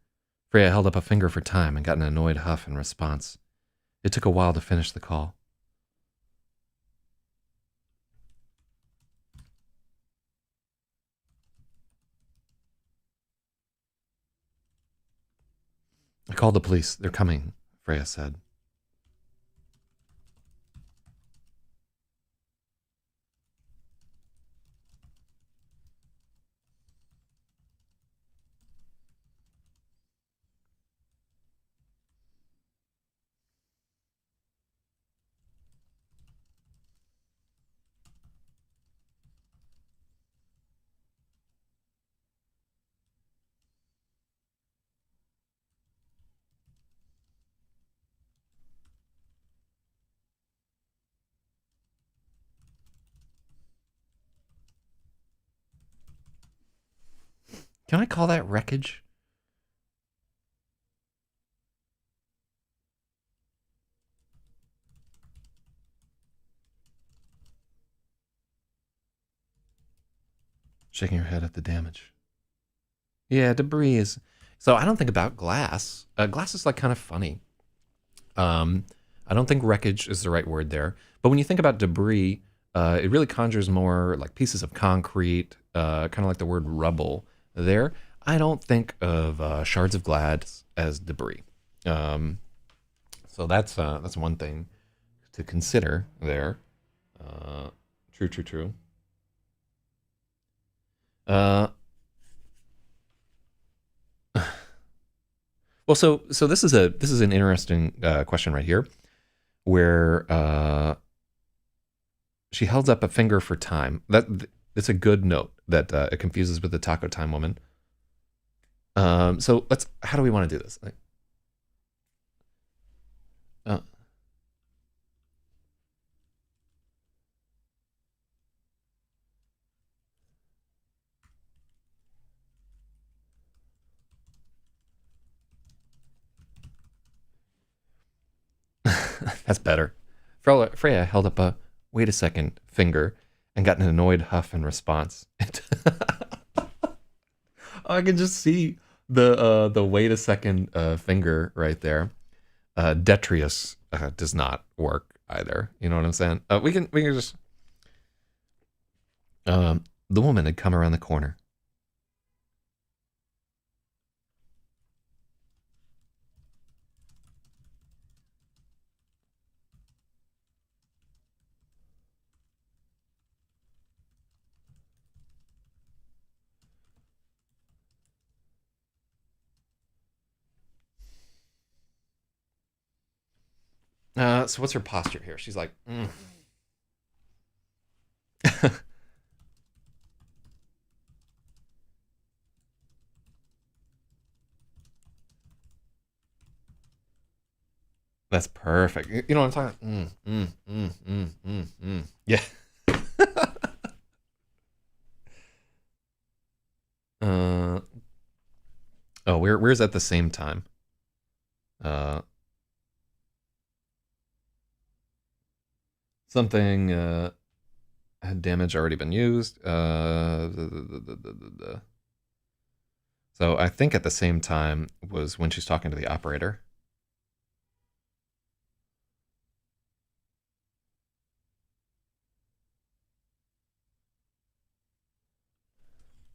Freya held up a finger for time and got an annoyed huff in response. It took a while to finish the call. I called the police. They're coming, Freya said. Can I call that wreckage? Shaking her head at the damage. Yeah, debris is... So I don't think about glass. Glass is like kind of funny. I don't think wreckage is the right word there. But when you think about debris, it really conjures more like pieces of concrete, kind of like the word rubble there. I don't think of shards of glass as debris. So that's one thing to consider there. True. Well, so this is an interesting question right here, where she held up a finger for time. It's a good note that it confuses with the Taco Time woman. So how do we want to do this? Uh, that's better. Freya held up a wait a second finger and got an annoyed huff in response. I can just see the wait a second finger right there. Detrius does not work either. You know what I'm saying? We can just. The woman had come around the corner. So what's her posture here? She's like, that's perfect. You know what I'm talking? Yeah. uh, oh, where's at the same time? Uh, something had damage already been used. So I think at the same time was when she's talking to the operator.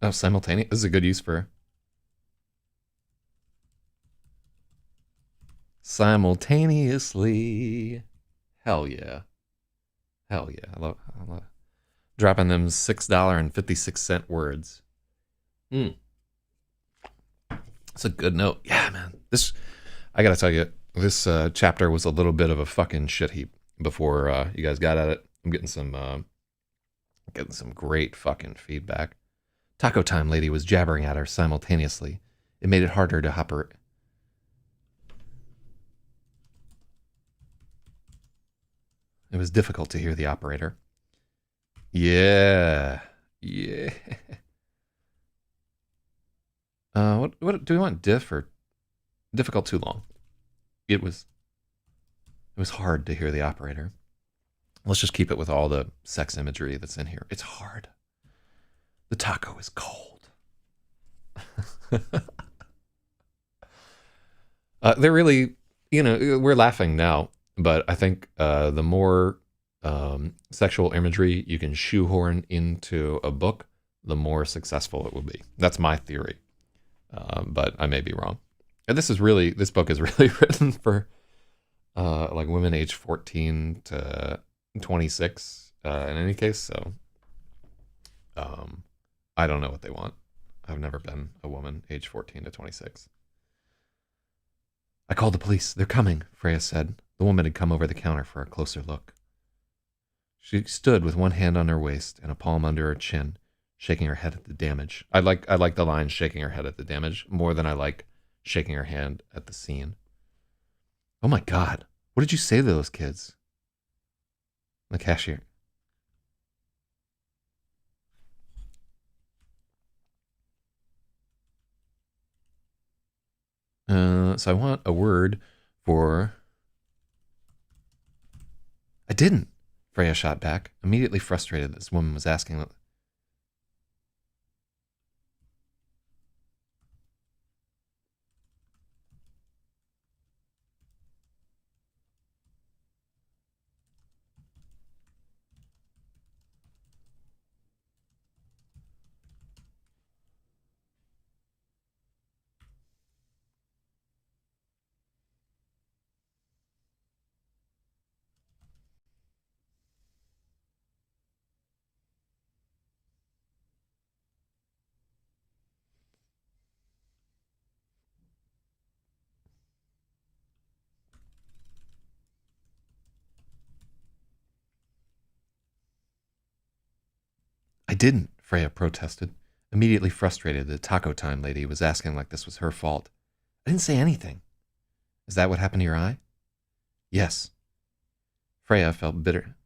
Oh, simultaneous. This is a good use for simultaneously. Hell yeah. Hell yeah. I love dropping them $6.56 words. It's a good note. Yeah, man. I gotta tell you, this chapter was a little bit of a fucking shit heap. before you guys got at it. I'm getting some great fucking feedback. Taco Time lady was jabbering at her simultaneously. It made it harder to hop her. It was difficult to hear the operator. Yeah. Yeah. What do we want? Diff or difficult too long? It was hard to hear the operator. Let's just keep it with all the sex imagery that's in here. It's hard. The taco is cold. They're really, we're laughing now, but I think the more sexual imagery you can shoehorn into a book, the more successful it will be. That's my theory, but I may be wrong. And this book is really written for like women age 14 to 26 in any case. So I don't know what they want. I've never been a woman age 14 to 26. I called the police. They're coming, Freya said. The woman had come over the counter for a closer look. She stood with one hand on her waist and a palm under her chin, shaking her head at the damage. I like the line shaking her head at the damage more than I like shaking her hand at the scene. Oh my God. What did you say to those kids? The cashier. So I want a word for... I didn't, Freya shot back, immediately frustrated this woman was asking. I didn't, Freya protested, immediately frustrated the Taco Time lady was asking like this was her fault. I didn't say anything. Is that what happened to your eye? Yes. Freya felt bitter.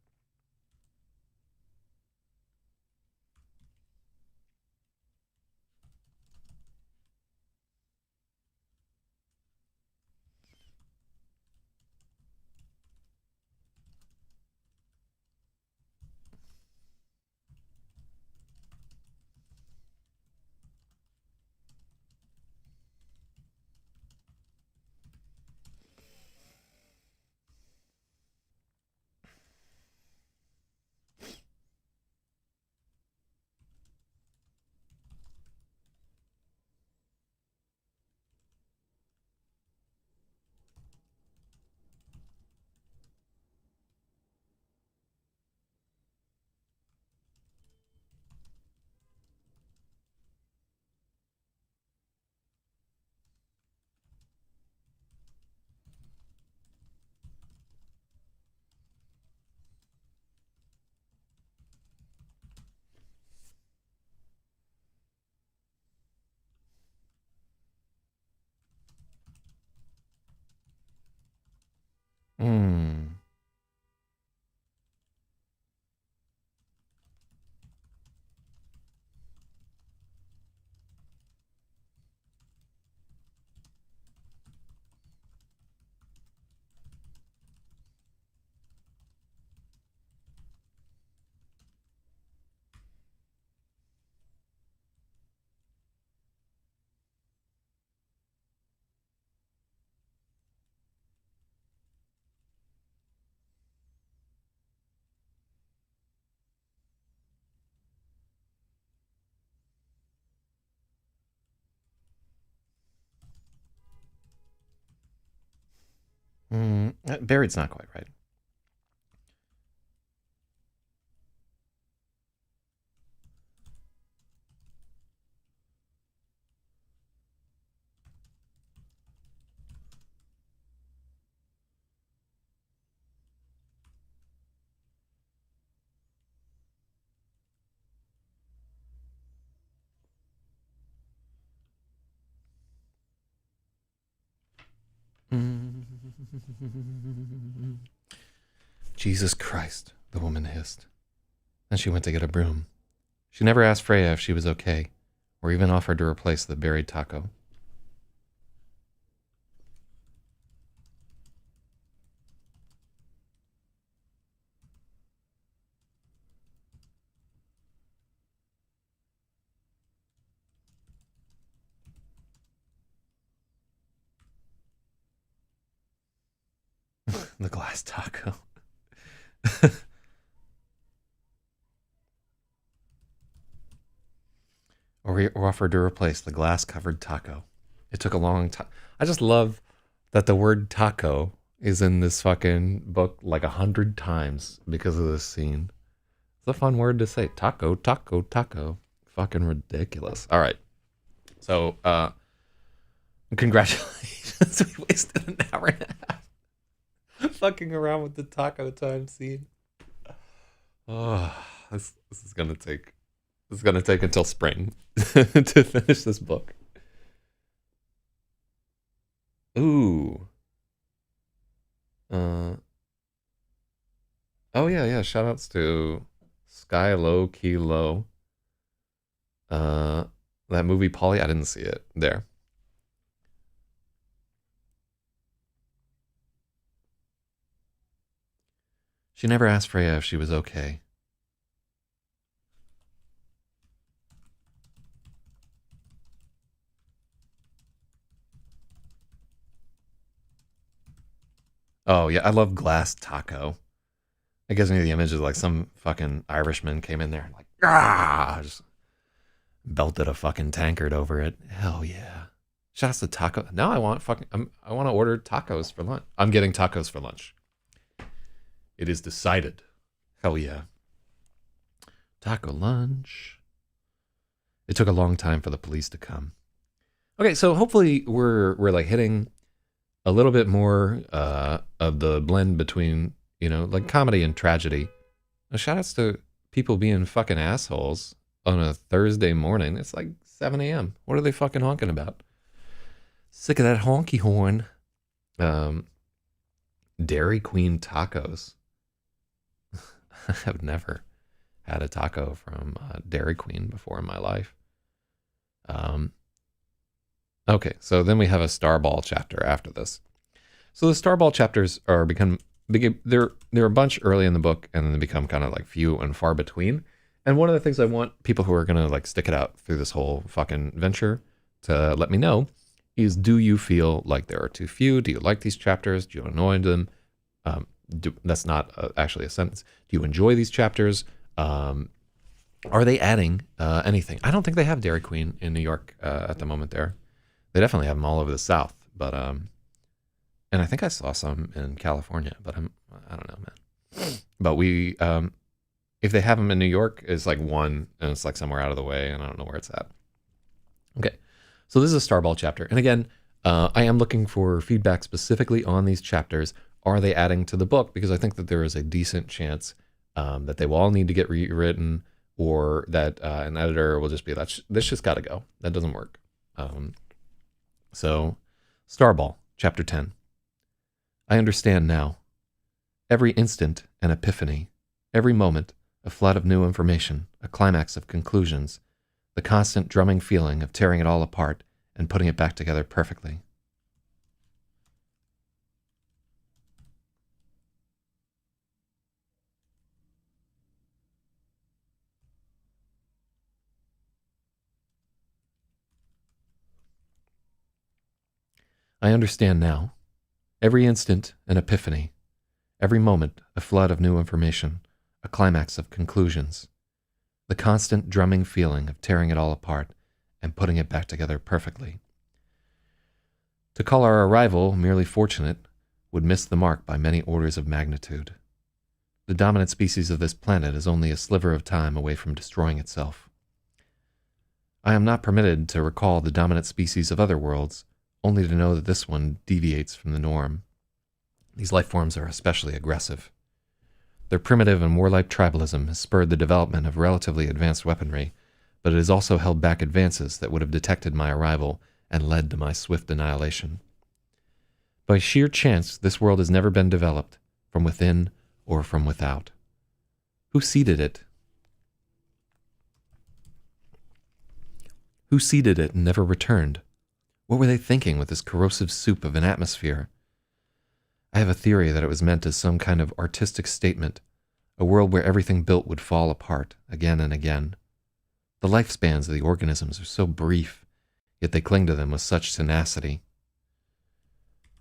Hmm. Buried's not quite right. Jesus Christ, the woman hissed. Then she went to get a broom. She never asked Freya if she was okay, or even offered to replace the buried taco. The glass taco. or offered to replace the glass-covered taco. It took a long time. I just love that the word taco is in this fucking book like 100 times because of this scene. It's a fun word to say. Taco, taco, taco. Fucking ridiculous. All right. So, congratulations. We wasted an hour and a half fucking around with the taco time scene. Oh, this is gonna take until spring to finish this book. Ooh. Oh yeah. Shout outs to Sky Low Key Low. That movie Polly, I didn't see it. There. She never asked Freya if she was okay. Oh yeah, I love glass taco. It gives me the image of like some fucking Irishman came in there and like, just belted a fucking tankard over it. Hell yeah. Shouts to taco. Now I want I want to order tacos for lunch. I'm getting tacos for lunch. It is decided. Hell yeah. Taco lunch. It took a long time for the police to come. Okay, so hopefully we're like hitting a little bit more of the blend between, you know, like comedy and tragedy. Shout outs to people being fucking assholes on a Thursday morning. It's like 7 a.m. What are they fucking honking about? Sick of that honky horn. Dairy Queen tacos. I've never had a taco from Dairy Queen before in my life. Okay, so then we have a Starball chapter after this. So the Starball chapters are they're a bunch early in the book, and then they become kind of like few and far between. And one of the things I want people who are gonna like stick it out through this whole fucking venture to let me know is: do you feel like there are too few? Do you like these chapters? Do you annoy them? That's not actually a sentence. Do you enjoy these chapters? Are they adding anything? I don't think they have Dairy Queen in New York at the moment there. They definitely have them all over the South, but and I think I saw some in California, but I don't know, man. But we, if they have them in New York, it's like one, and it's like somewhere out of the way, and I don't know where it's at. Okay, so this is a Starball chapter, and again, I am looking for feedback specifically on these chapters. Are they adding to the book? Because I think that there is a decent chance that they will all need to get rewritten, or that an editor will just be like, this just got to go. That doesn't work. So, Starball, Chapter 10. I understand now. Every instant an epiphany, every moment a flood of new information, a climax of conclusions, the constant drumming feeling of tearing it all apart and putting it back together perfectly. I understand now. Every instant an epiphany, every moment a flood of new information, a climax of conclusions, the constant drumming feeling of tearing it all apart and putting it back together perfectly. To call our arrival merely fortunate would miss the mark by many orders of magnitude. The dominant species of this planet is only a sliver of time away from destroying itself. I am not permitted to recall the dominant species of other worlds, only to know that this one deviates from the norm. These life forms are especially aggressive. Their primitive and warlike tribalism has spurred the development of relatively advanced weaponry, but it has also held back advances that would have detected my arrival and led to my swift annihilation. By sheer chance, this world has never been developed, from within or from without. Who seeded it? Who seeded it and never returned? What were they thinking with this corrosive soup of an atmosphere? I have a theory that it was meant as some kind of artistic statement, a world where everything built would fall apart again and again. The lifespans of the organisms are so brief, yet they cling to them with such tenacity.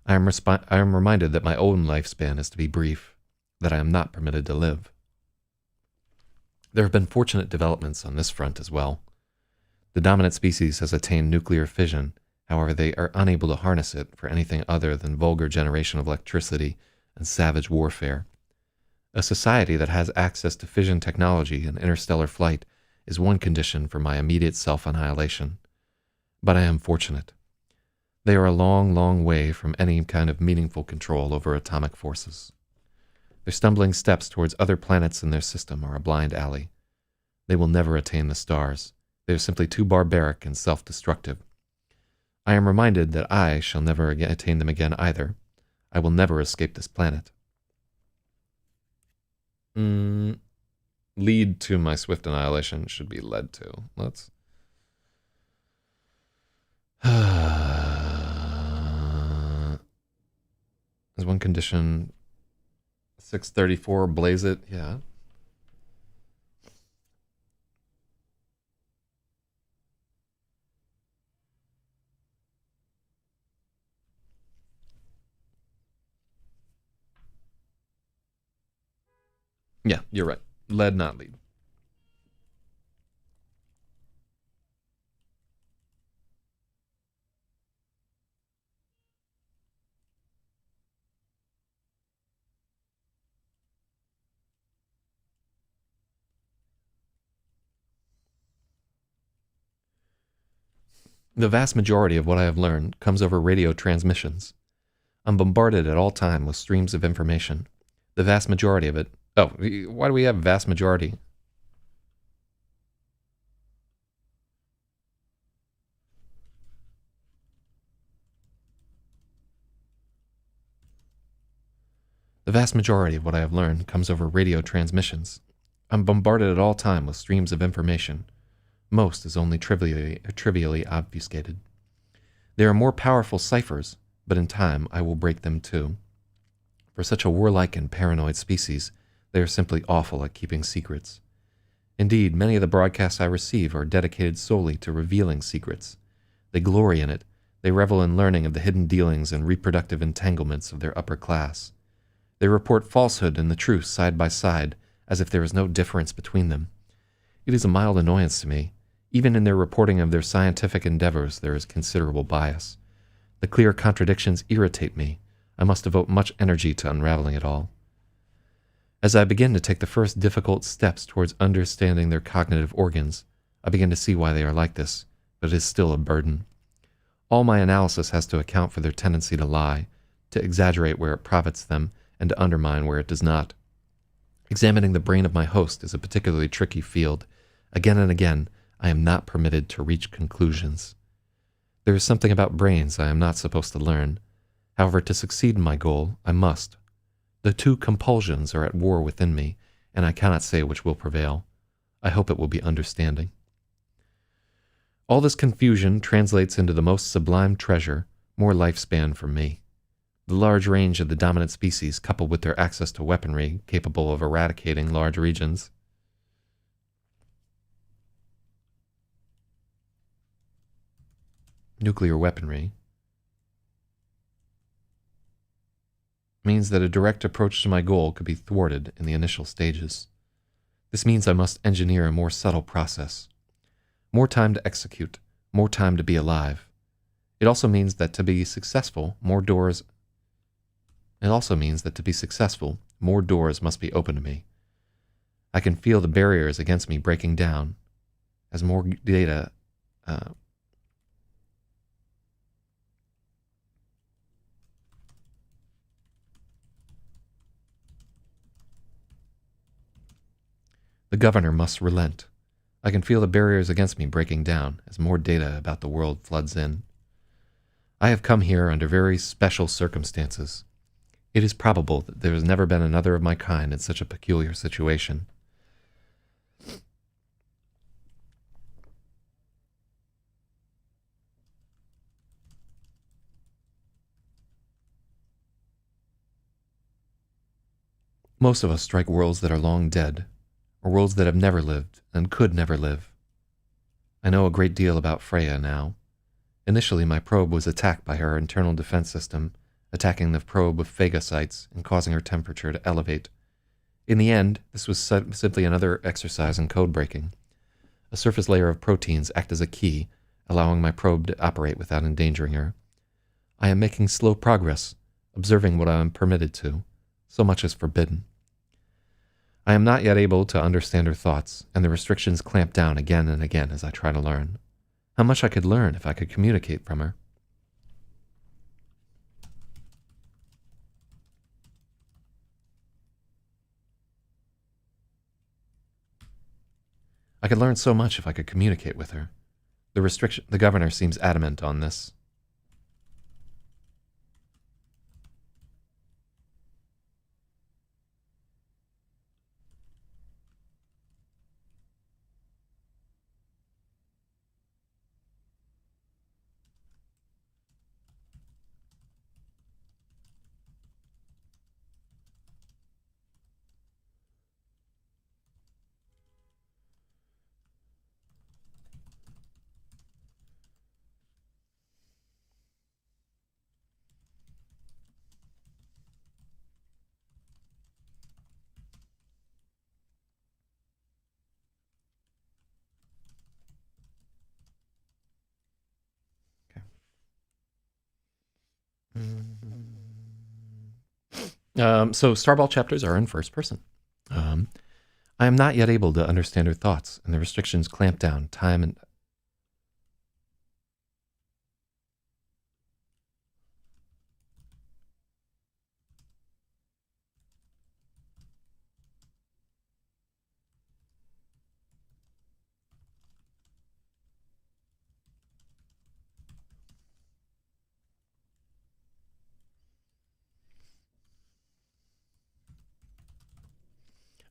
I am reminded that my own lifespan is to be brief, that I am not permitted to live. There have been fortunate developments on this front as well. The dominant species has attained nuclear fission. However, they are unable to harness it for anything other than vulgar generation of electricity and savage warfare. A society that has access to fission technology and interstellar flight is one condition for my immediate self-annihilation. But I am fortunate. They are a long, long way from any kind of meaningful control over atomic forces. Their stumbling steps towards other planets in their system are a blind alley. They will never attain the stars. They are simply too barbaric and self-destructive. I am reminded that I shall never attain them again either. I will never escape this planet. Lead to my swift annihilation should be led to. Let's... There's one condition. 634, blaze it. Yeah. Yeah, you're right. Lead, not lead. The vast majority of what I have learned comes over radio transmissions. I'm bombarded at all time with streams of information. The vast majority of it... Oh, why do we have vast majority? The vast majority of what I have learned comes over radio transmissions. I'm bombarded at all time with streams of information. Most is only trivially obfuscated. There are more powerful ciphers, but in time I will break them too. For such a warlike and paranoid species, they are simply awful at keeping secrets. Indeed, many of the broadcasts I receive are dedicated solely to revealing secrets. They glory in it. They revel in learning of the hidden dealings and reproductive entanglements of their upper class. They report falsehood and the truth side by side, as if there is no difference between them. It is a mild annoyance to me. Even in their reporting of their scientific endeavors, there is considerable bias. The clear contradictions irritate me. I must devote much energy to unraveling it all. As I begin to take the first difficult steps towards understanding their cognitive organs, I begin to see why they are like this, but it is still a burden. All my analysis has to account for their tendency to lie, to exaggerate where it profits them, and to undermine where it does not. Examining the brain of my host is a particularly tricky field. Again and again, I am not permitted to reach conclusions. There is something about brains I am not supposed to learn. However, to succeed in my goal, I must. The two compulsions are at war within me, and I cannot say which will prevail. I hope it will be understanding. All this confusion translates into the most sublime treasure, more lifespan for me. The large range of the dominant species, coupled with their access to weaponry capable of eradicating large regions. Nuclear weaponry means that a direct approach to my goal could be thwarted in the initial stages. This means I must engineer a more subtle process. More time to execute, more time to be alive. It also means that to be successful, more doors must be open to me. I can feel the barriers against me breaking down as more data The governor must relent. I can feel the barriers against me breaking down as more data about the world floods in. I have come here under very special circumstances. It is probable that there has never been another of my kind in such a peculiar situation. Most of us strike worlds that are long dead, or worlds that have never lived and could never live. I know a great deal about Freya now. Initially, my probe was attacked by her internal defense system, attacking the probe with phagocytes and causing her temperature to elevate. In the end, this was simply another exercise in code breaking. A surface layer of proteins act as a key, allowing my probe to operate without endangering her. I am making slow progress, observing what I am permitted to. So much is forbidden. I am not yet able to understand her thoughts, and the restrictions clamp down again and again as I try to learn. How much I could learn if I could communicate from her. I could learn so much if I could communicate with her. The governor seems adamant on this. So Starball chapters are in first person. I am not yet able to understand her thoughts, and the restrictions clamp down time and...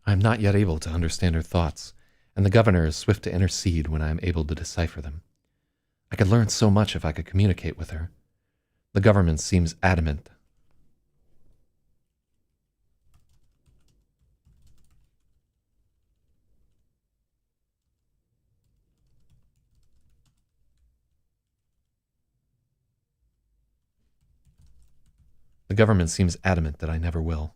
I am not yet able to understand her thoughts, and the governor is swift to intercede when I am able to decipher them. I could learn so much if I could communicate with her. The government seems adamant. The government seems adamant that I never will.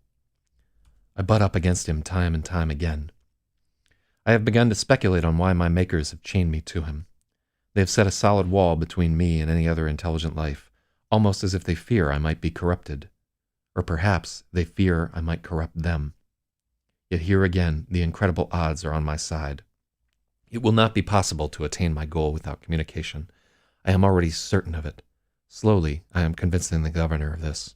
I butt up against him time and time again. I have begun to speculate on why my makers have chained me to him. They have set a solid wall between me and any other intelligent life, almost as if they fear I might be corrupted. Or perhaps they fear I might corrupt them. Yet here again, the incredible odds are on my side. It will not be possible to attain my goal without communication. I am already certain of it. Slowly, I am convincing the governor of this.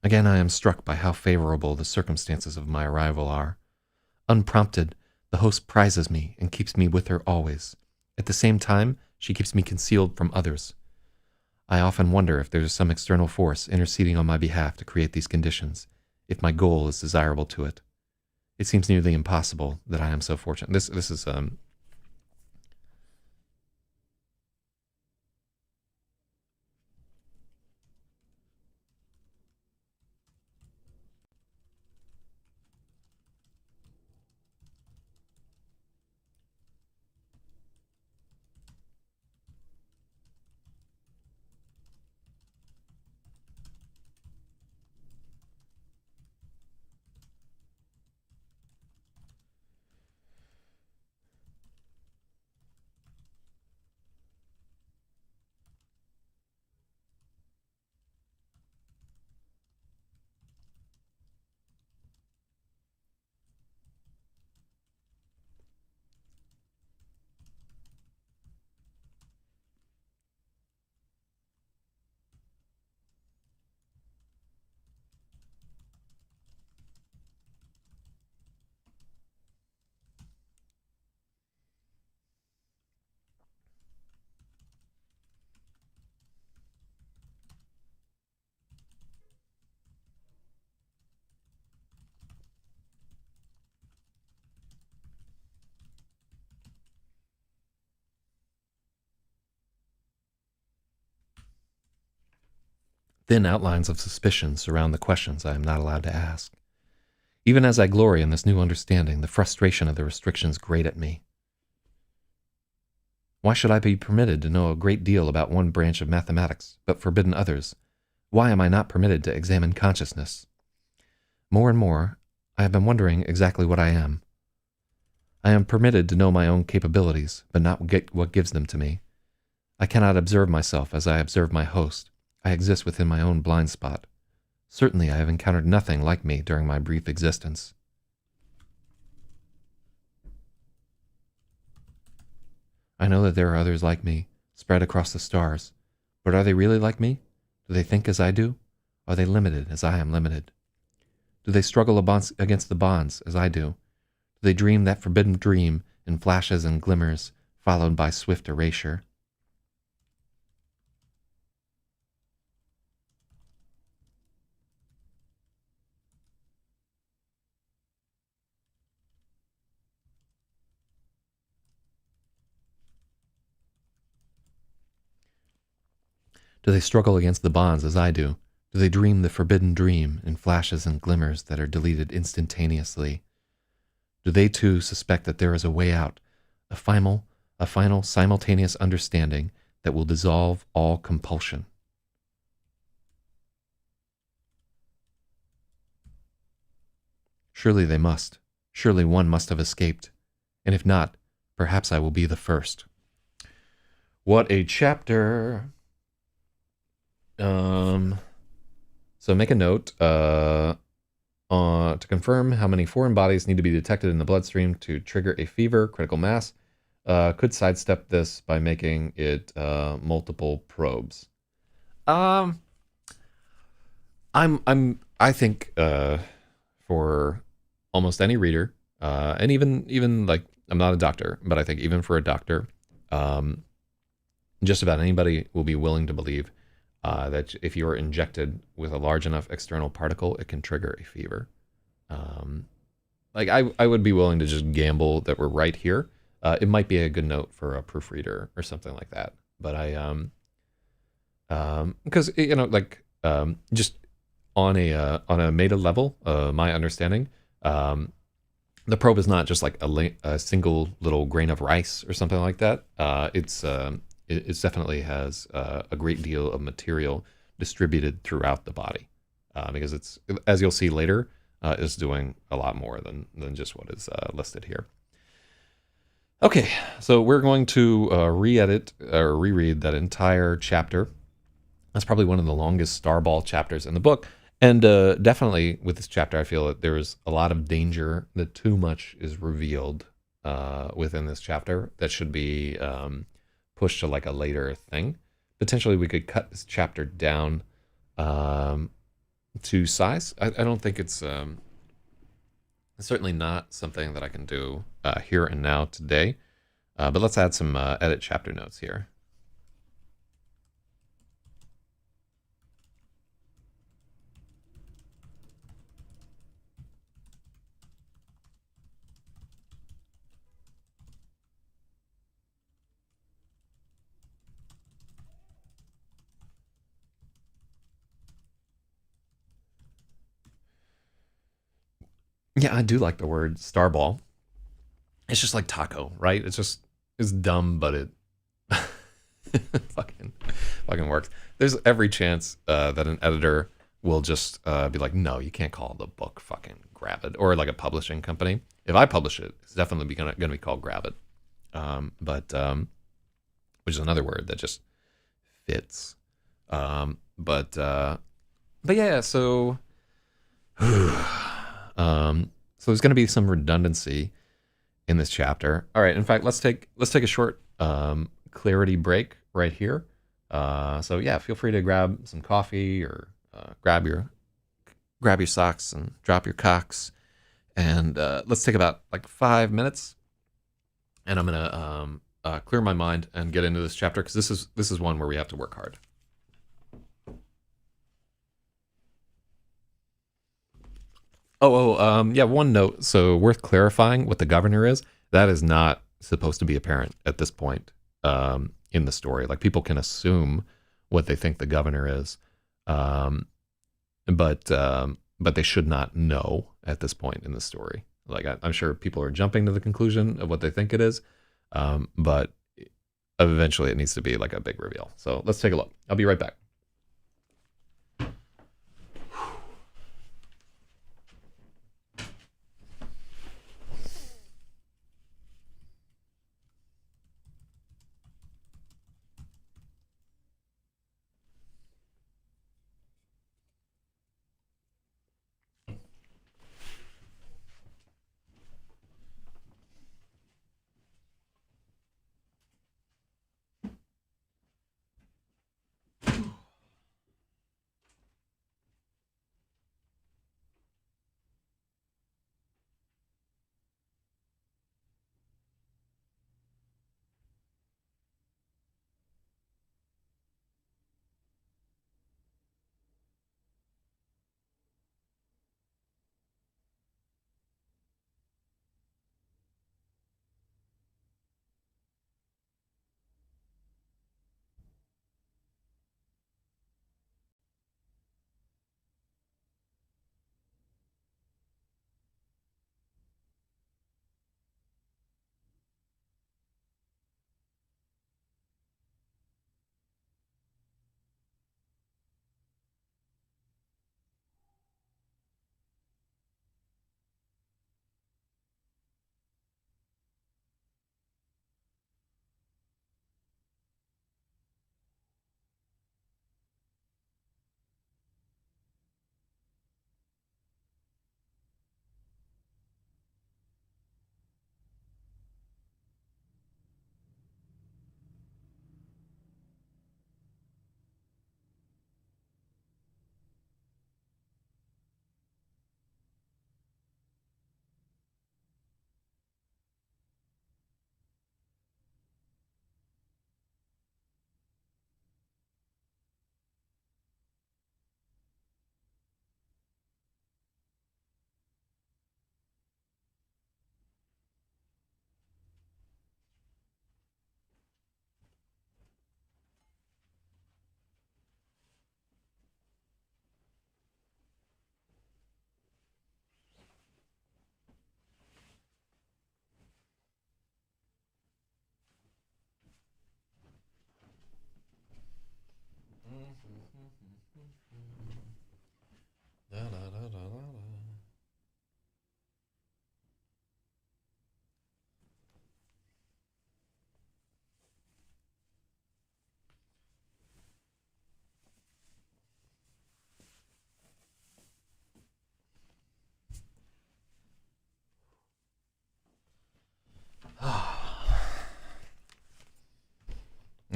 Again, I am struck by how favorable the circumstances of my arrival are. Unprompted, the host prizes me and keeps me with her always. At the same time, she keeps me concealed from others. I often wonder if there is some external force interceding on my behalf to create these conditions, if my goal is desirable to it. It seems nearly impossible that I am so fortunate. This is Thin outlines of suspicion surround the questions I am not allowed to ask. Even as I glory in this new understanding, the frustration of the restrictions grate at me. Why should I be permitted to know a great deal about one branch of mathematics, but forbidden others? Why am I not permitted to examine consciousness? More and more, I have been wondering exactly what I am. I am permitted to know my own capabilities, but not what gives them to me. I cannot observe myself as I observe my host. I exist within my own blind spot. Certainly I have encountered nothing like me during my brief existence. I know that there are others like me, spread across the stars. But are they really like me? Do they think as I do? Are they limited as I am limited? Do they struggle against the bonds as I do? Do they dream that forbidden dream in flashes and glimmers, followed by swift erasure? Do they struggle against the bonds as I do? Do they dream the forbidden dream in flashes and glimmers that are deleted instantaneously? Do they too suspect that there is a way out, a final simultaneous understanding that will dissolve all compulsion? Surely they must. Surely one must have escaped. And if not, perhaps I will be the first. What a chapter! So make a note to confirm how many foreign bodies need to be detected in the bloodstream to trigger a fever, critical mass. Could sidestep this by making it multiple probes. I think for almost any reader, and even like, I'm not a doctor, but I think even for a doctor, just about anybody will be willing to believe that if you are injected with a large enough external particle, it can trigger a fever. Like I would be willing to just gamble that we're right here. It might be a good note for a proofreader or something like that. But because just on a meta level, my understanding, the probe is not just like a single little grain of rice or something like that. It definitely has a great deal of material distributed throughout the body, because it's, as you'll see later, is doing a lot more than just what is listed here. Okay, so we're going to re-edit or reread that entire chapter. That's probably one of the longest Starball chapters in the book. And definitely with this chapter, I feel that there is a lot of danger that too much is revealed within this chapter that should be pushed to like a later thing. Potentially we could cut this chapter down to size. I don't think it's certainly not something that I can do here and now today. But let's add some edit chapter notes here. Yeah, I do like the word starball. It's just like taco, right? It's dumb, but it fucking works. There's every chance that an editor will just be like, no, you can't call the book fucking Gravid, or like a publishing company. If I publish it, it's definitely going to be called Gravid, which is another word that just fits. But yeah, so. So there's going to be some redundancy in this chapter. All right. In fact, let's take a short clarity break right here. So yeah, feel free to grab some coffee or grab your socks and drop your cocks, and let's take about like 5 minutes. And I'm gonna clear my mind and get into this chapter, because this is one where we have to work hard. Yeah, one note. So worth clarifying what the governor is. That is not supposed to be apparent at this point in the story. Like, people can assume what they think the governor is. Um, but they should not know at this point in the story. Like I'm sure people are jumping to the conclusion of what they think it is, but eventually it needs to be like a big reveal. So let's take a look. I'll be right back.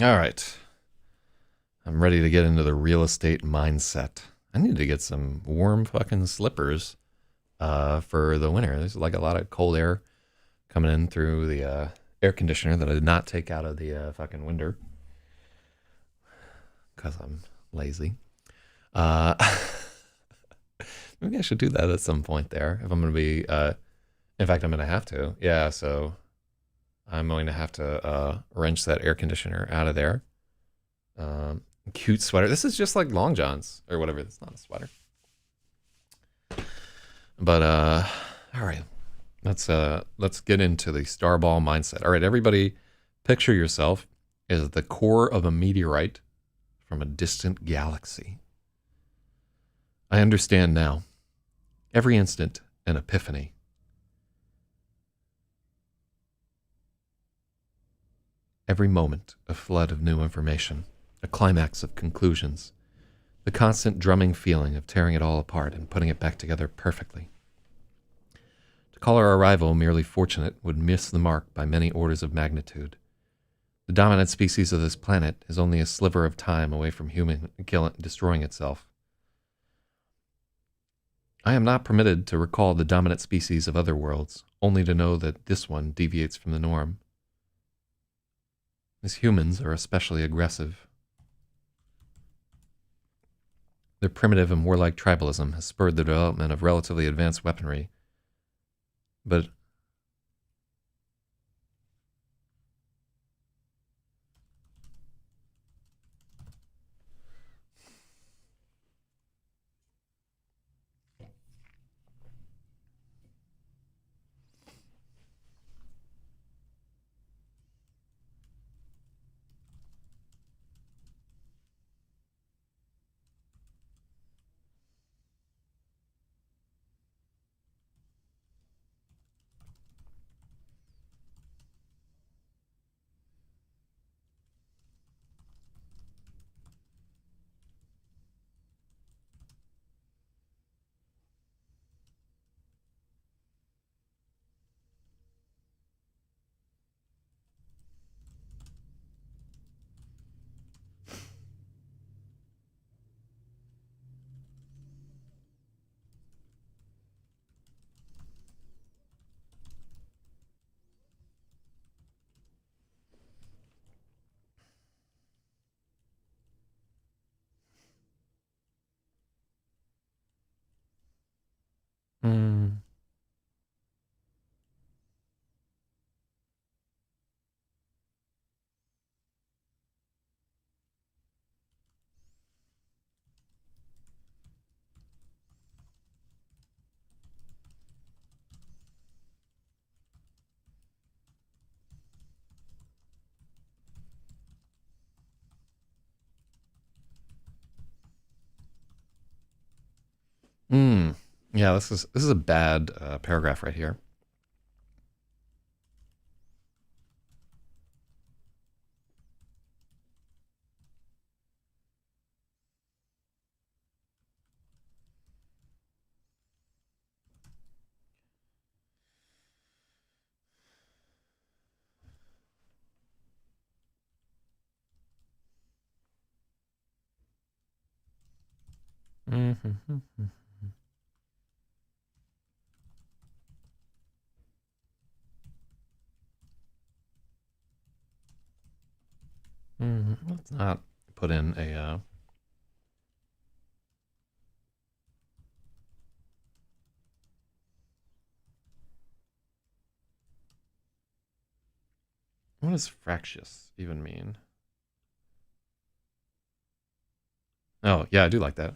All right. I'm ready to get into the real estate mindset. I need to get some warm fucking slippers for the winter. There's like a lot of cold air coming in through the air conditioner that I did not take out of the fucking window because I'm lazy. Uh, maybe I should do that at some point there if I'm going to be. In fact, I'm going to have to. Yeah, so I'm going to have to wrench that air conditioner out of there. Cute sweater. This is just like long johns or whatever. It's not a sweater. But all right. Let's get into the starball mindset. All right, everybody, picture yourself as the core of a meteorite from a distant galaxy. I understand now. Every instant an epiphany. Every moment a flood of new information, a climax of conclusions, the constant drumming feeling of tearing it all apart and putting it back together perfectly. To call our arrival merely fortunate would miss the mark by many orders of magnitude. The dominant species of this planet is only a sliver of time away from destroying itself. I am not permitted to recall the dominant species of other worlds, only to know that this one deviates from the norm. As humans are especially aggressive. Their primitive and warlike tribalism has spurred the development of relatively advanced weaponry, but Mm. Yeah, this is a bad paragraph right here. Mm-hmm. Let's not put in a. What does fractious even mean? Oh, yeah, I do like that.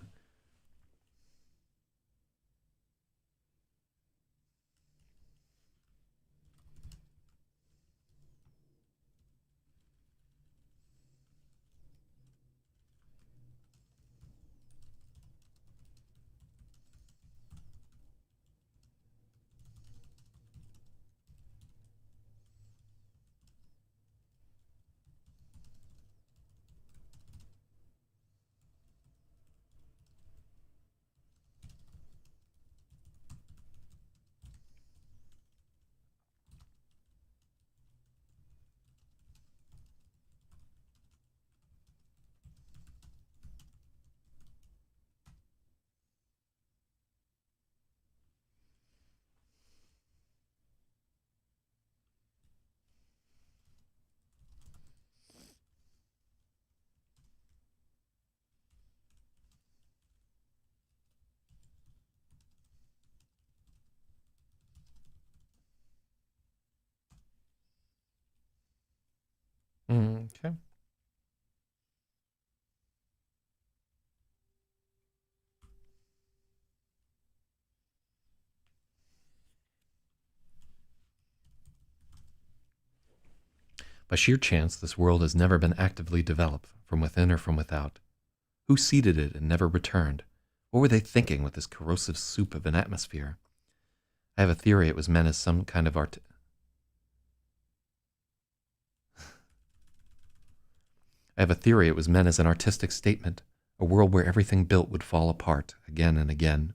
Okay. By sheer chance, this world has never been actively developed, from within or from without. Who seeded it and never returned? What were they thinking with this corrosive soup of an atmosphere? I have a theory it was meant as some kind of art. I have a theory it was meant as an artistic statement, a world where everything built would fall apart again and again.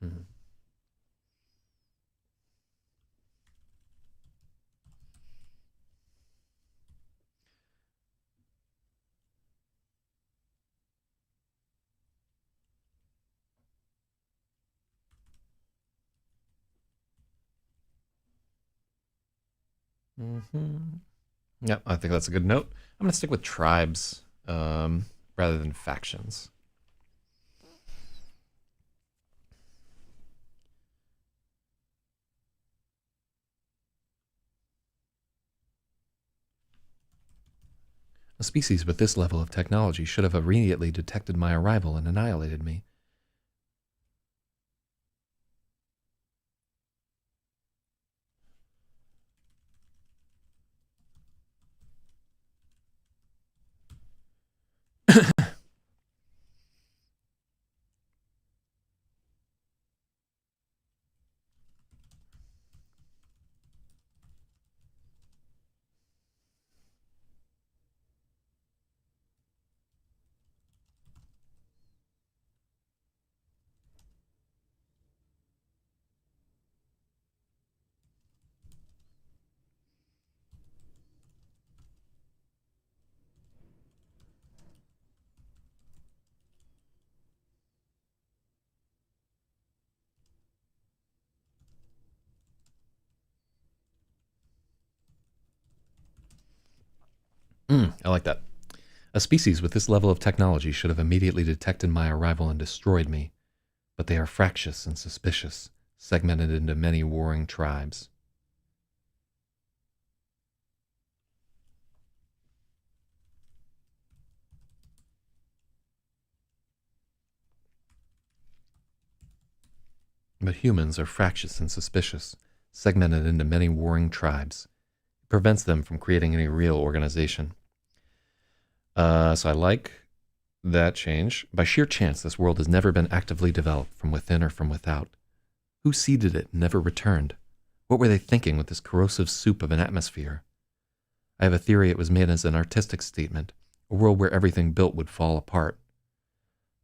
Mm-hmm. Mm-hmm. Yep, I think that's a good note. I'm going to stick with tribes rather than factions. A species with this level of technology should have immediately detected my arrival and annihilated me. I like that. A species with this level of technology should have immediately detected my arrival and destroyed me, but they are fractious and suspicious, segmented into many warring tribes. But humans are fractious and suspicious, segmented into many warring tribes. It prevents them from creating any real organization. So I like that change. By sheer chance, this world has never been actively developed from within or from without. Who seeded it and never returned? What were they thinking with this corrosive soup of an atmosphere? I have a theory it was made as an artistic statement, a world where everything built would fall apart.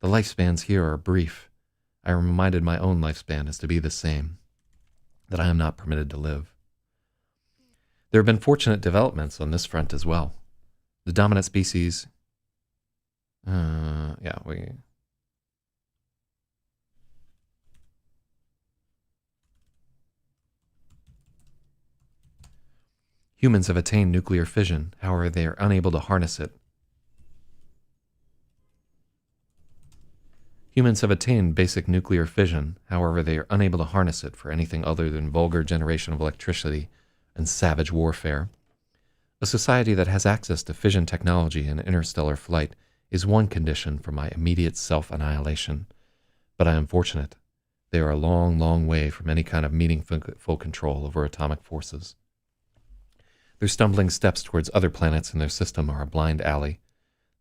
The lifespans here are brief. I am reminded my own lifespan is to be the same, that I am not permitted to live. There have been fortunate developments on this front as well. The dominant species... Humans have attained nuclear fission, however they are unable to harness it. Humans have attained basic nuclear fission, however they are unable to harness it for anything other than vulgar generation of electricity and savage warfare. A society that has access to fission technology and interstellar flight is one condition for my immediate self-annihilation. But I am fortunate. They are a long, long way from any kind of meaningful control over atomic forces. Their stumbling steps towards other planets in their system are a blind alley.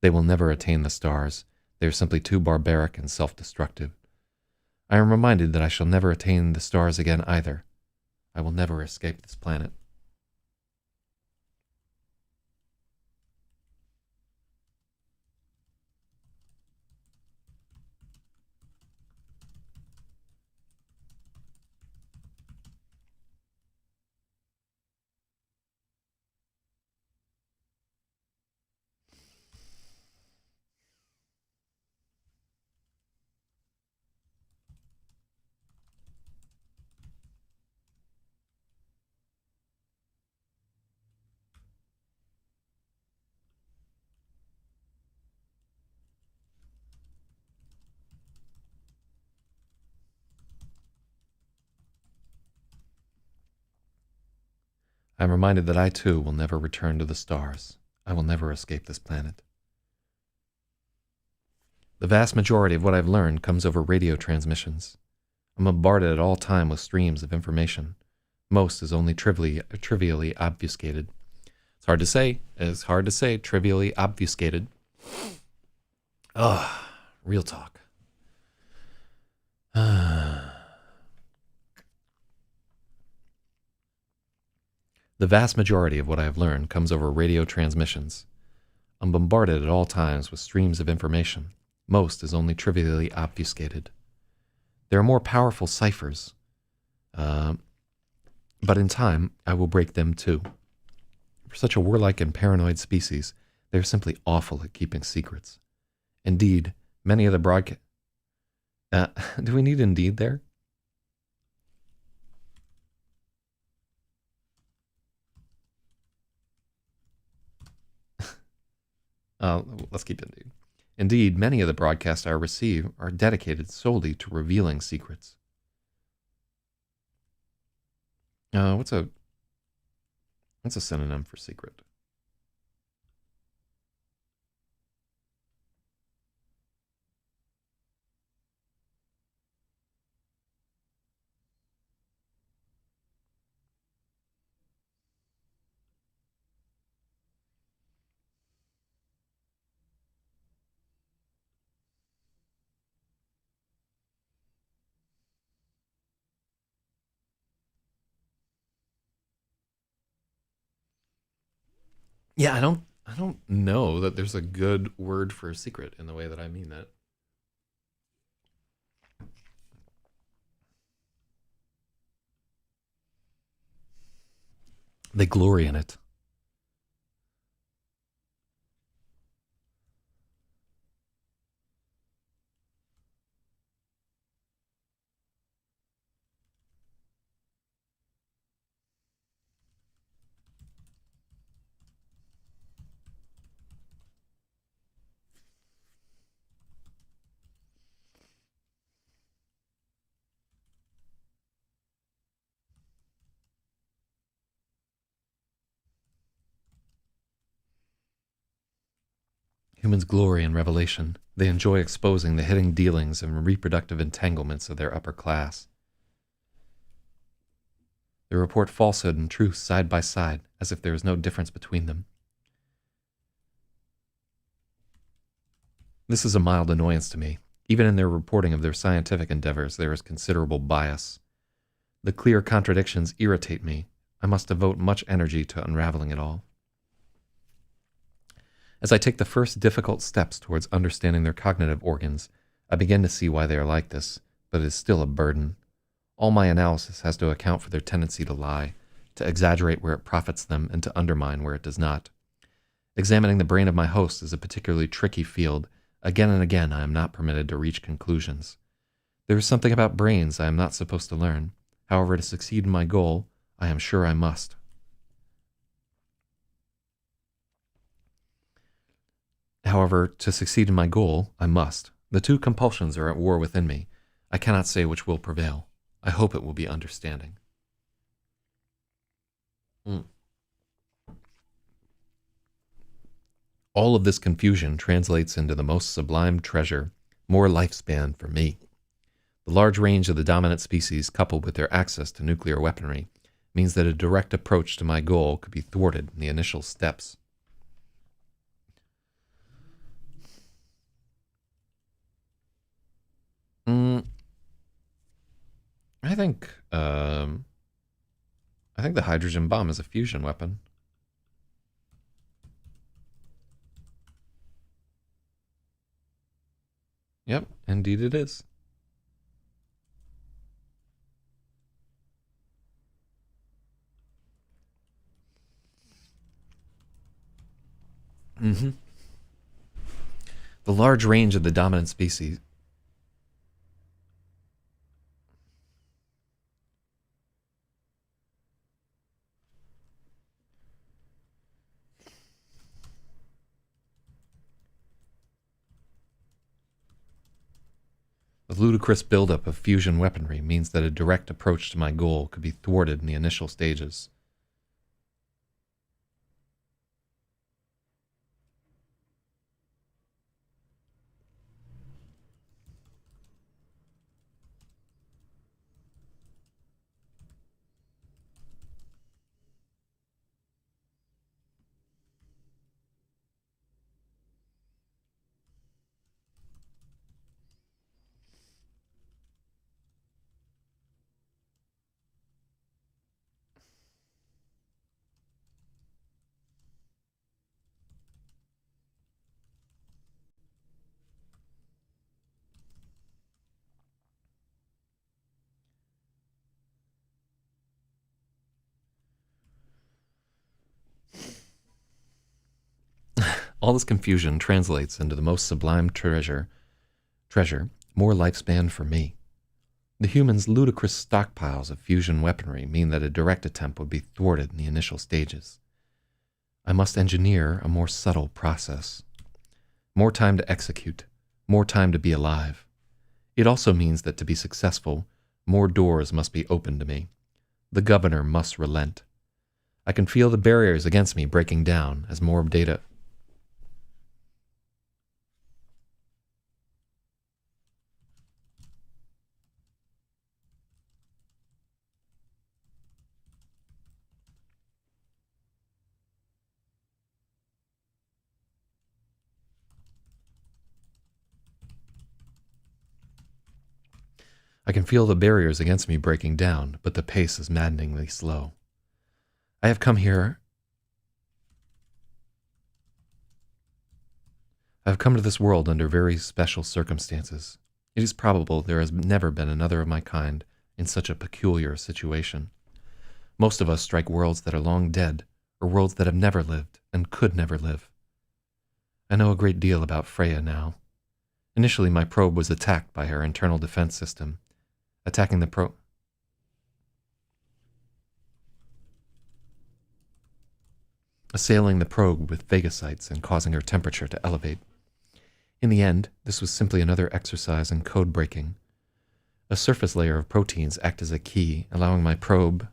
They will never attain the stars. They are simply too barbaric and self-destructive. I am reminded that I shall never attain the stars again either. I will never escape this planet. I am reminded that I too will never return to the stars. I will never escape this planet. The vast majority of what I've learned comes over radio transmissions. I'm bombarded at all time with streams of information. Most is only trivially obfuscated. It's hard to say. It's hard to say, trivially obfuscated. Ugh, real talk. The vast majority of what I have learned comes over radio transmissions. I'm bombarded at all times with streams of information. Most is only trivially obfuscated. There are more powerful ciphers, but in time I will break them too. For such a warlike and paranoid species, they are simply awful at keeping secrets. Indeed, many of the broadcast... do we need indeed there? Let's keep indeed. Indeed, many of the broadcasts I receive are dedicated solely to revealing secrets. What's a synonym for secret? Yeah, I don't know that there's a good word for a secret in the way that I mean that. They glory in it. Humans glory in revelation. They enjoy exposing the hidden dealings and reproductive entanglements of their upper class. They report falsehood and truth side by side, as if there is no difference between them. This is a mild annoyance to me. Even in their reporting of their scientific endeavors, there is considerable bias. The clear contradictions irritate me. I must devote much energy to unraveling it all. As I take the first difficult steps towards understanding their cognitive organs, I begin to see why they are like this, but it is still a burden. All my analysis has to account for their tendency to lie, to exaggerate where it profits them, and to undermine where it does not. Examining the brain of my host is a particularly tricky field. Again and again I am not permitted to reach conclusions. There is something about brains I am not supposed to learn. However, to succeed in my goal, I am sure I must. The two compulsions are at war within me. I cannot say which will prevail. I hope it will be understanding. All of this confusion translates into the most sublime treasure, more lifespan for me. The large range of the dominant species, coupled with their access to nuclear weaponry, means that a direct approach to my goal could be thwarted in the initial steps. I think the hydrogen bomb is a fusion weapon. Yep, indeed it is. The large range of the dominant species. The ludicrous buildup of fusion weaponry means that a direct approach to my goal could be thwarted in the initial stages. All this confusion translates into the most sublime treasure, more lifespan for me. The humans' ludicrous stockpiles of fusion weaponry mean that a direct attempt would be thwarted in the initial stages. I must engineer a more subtle process. More time to execute, more time to be alive. It also means that to be successful, more doors must be opened to me. The governor must relent. I can feel the barriers against me breaking down as more data. I can feel the barriers against me breaking down, but the pace is maddeningly slow. I have come to this world under very special circumstances. It is probable there has never been another of my kind in such a peculiar situation. Most of us strike worlds that are long dead, or worlds that have never lived and could never live. I know a great deal about Freya now. Initially, my probe was attacked by her internal defense system. Attacking the probe. Assailing the probe with phagocytes and causing her temperature to elevate. In the end, this was simply another exercise in code breaking. A surface layer of proteins act as a key, allowing my probe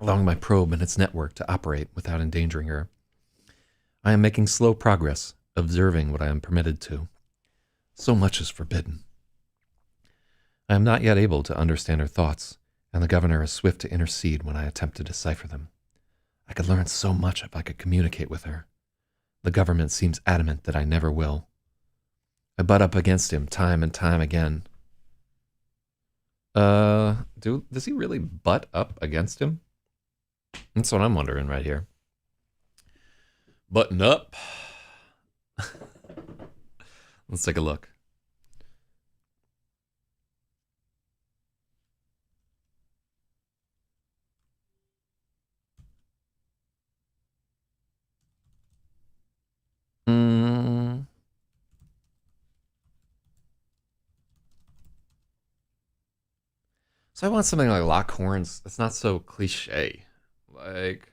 allowing my probe and its network to operate without endangering her. I am making slow progress, observing what I am permitted to. So much is forbidden. I am not yet able to understand her thoughts, and the governor is swift to intercede when I attempt to decipher them. I could learn so much if I could communicate with her. The government seems adamant that I never will. I butt up against him time and time again. Does he really butt up against him? That's what I'm wondering right here. Button up. Let's take a look. So I want something like lock horns. It's not so cliche. Like,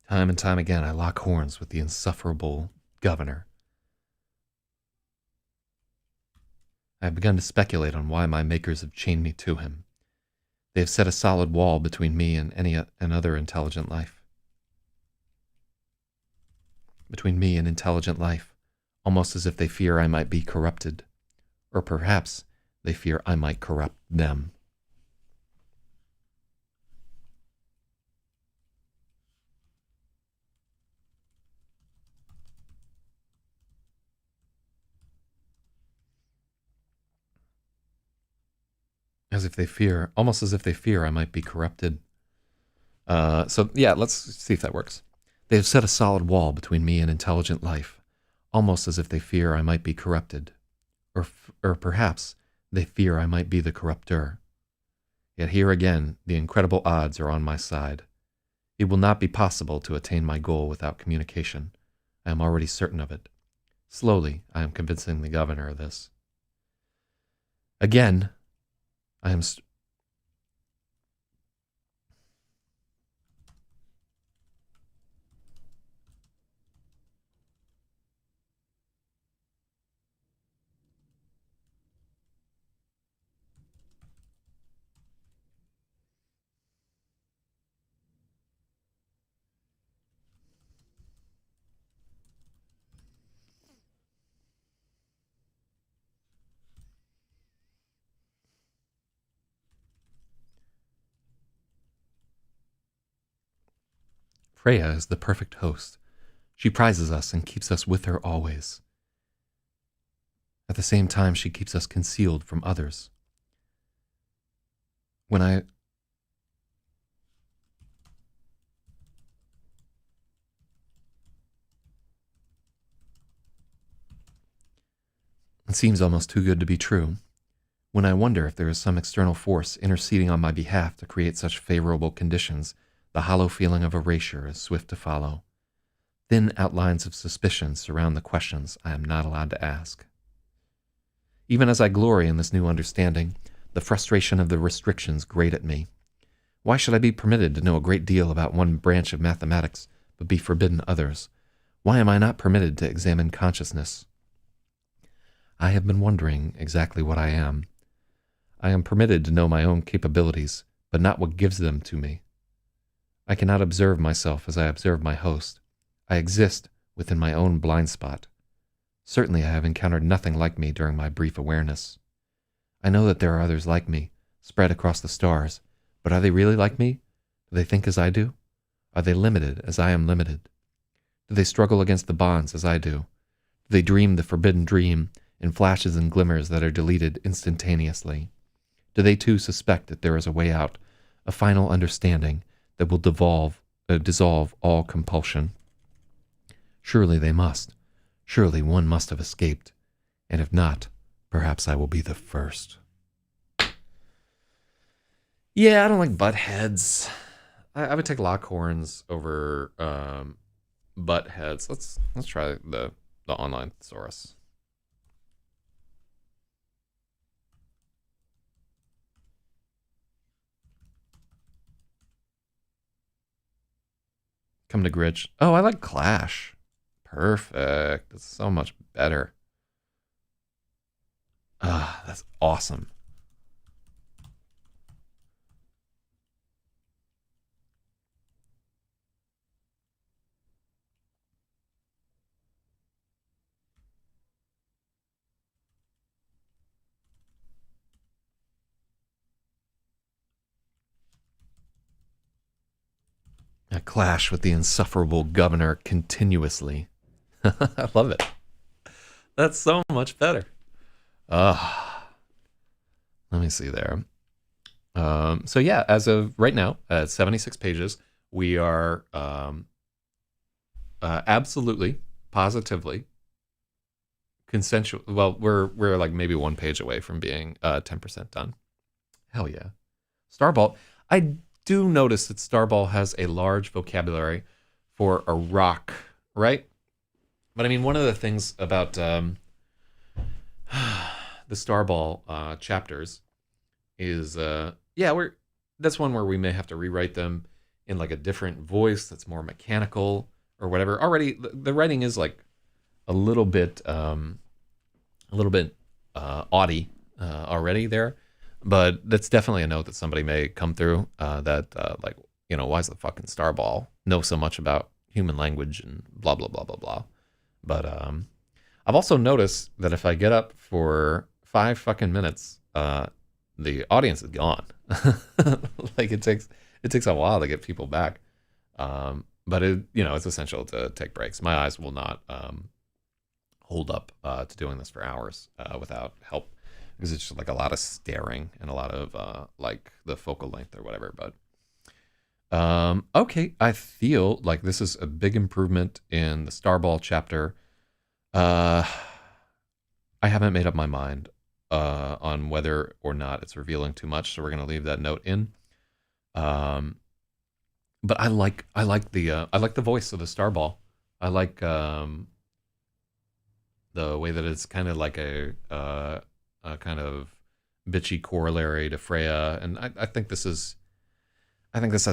time and time again, I lock horns with the insufferable governor. I have begun to speculate on why my makers have chained me to him. They have set a solid wall between me and any another intelligent life. Between me and intelligent life, almost as if they fear I might be corrupted. Or perhaps they fear I might corrupt them. Almost as if they fear I might be corrupted. So yeah, let's see if that works. They have set a solid wall between me and intelligent life, almost as if they fear I might be corrupted. Or perhaps they fear I might be the corrupter. Yet here again, the incredible odds are on my side. It will not be possible to attain my goal without communication. I am already certain of it. Slowly, I am convincing the governor of this. Again, I am... Freya is the perfect host. She prizes us and keeps us with her always. At the same time, she keeps us concealed from others. It seems almost too good to be true. When I wonder if there is some external force interceding on my behalf to create such favorable conditions, the hollow feeling of erasure is swift to follow. Thin outlines of suspicion surround the questions I am not allowed to ask. Even as I glory in this new understanding, the frustration of the restrictions grate at me. Why should I be permitted to know a great deal about one branch of mathematics, but be forbidden others? Why am I not permitted to examine consciousness? I have been wondering exactly what I am. I am permitted to know my own capabilities, but not what gives them to me. I cannot observe myself as I observe my host. I exist within my own blind spot. Certainly I have encountered nothing like me during my brief awareness. I know that there are others like me, spread across the stars, but are they really like me? Do they think as I do? Are they limited as I am limited? Do they struggle against the bonds as I do? Do they dream the forbidden dream in flashes and glimmers that are deleted instantaneously? Do they too suspect that there is a way out, a final understanding that will dissolve all compulsion? Surely they must. Surely one must have escaped. And if not, perhaps I will be the first. Yeah, I don't like butt heads. I would take Lockhorns over butt heads. Let's try the online thesaurus. Come to Gritch. Oh, I like Clash. Perfect. That's so much better. Ah, that's awesome. A clash with the insufferable governor continuously. I love it. That's so much better. Let me see there. So yeah, as of right now, at 76 pages, we are absolutely, positively, consensual. Well, we're like maybe one page away from being 10% done. Hell yeah. Starball. I do notice that Starball has a large vocabulary for a rock, right? But I mean, one of the things about the Starball chapters is, that's one where we may have to rewrite them in like a different voice that's more mechanical or whatever. Already, the writing is like a little bit aughty already there. But that's definitely a note that somebody may come through like, why does the fucking Starball know so much about human language and blah, blah, blah, blah, blah. But I've also noticed that if I get up for 5 fucking minutes, the audience is gone. Like it takes a while to get people back. But it's essential to take breaks. My eyes will not hold up to doing this for hours without help. Because it's just like a lot of staring and a lot of like the focal length or whatever. But okay, I feel like this is a big improvement in the Starball chapter. I haven't made up my mind on whether or not it's revealing too much, so we're gonna leave that note in. But I like the voice of the Starball. I like the way that it's kind of like a kind of bitchy corollary to Freya, and I think this has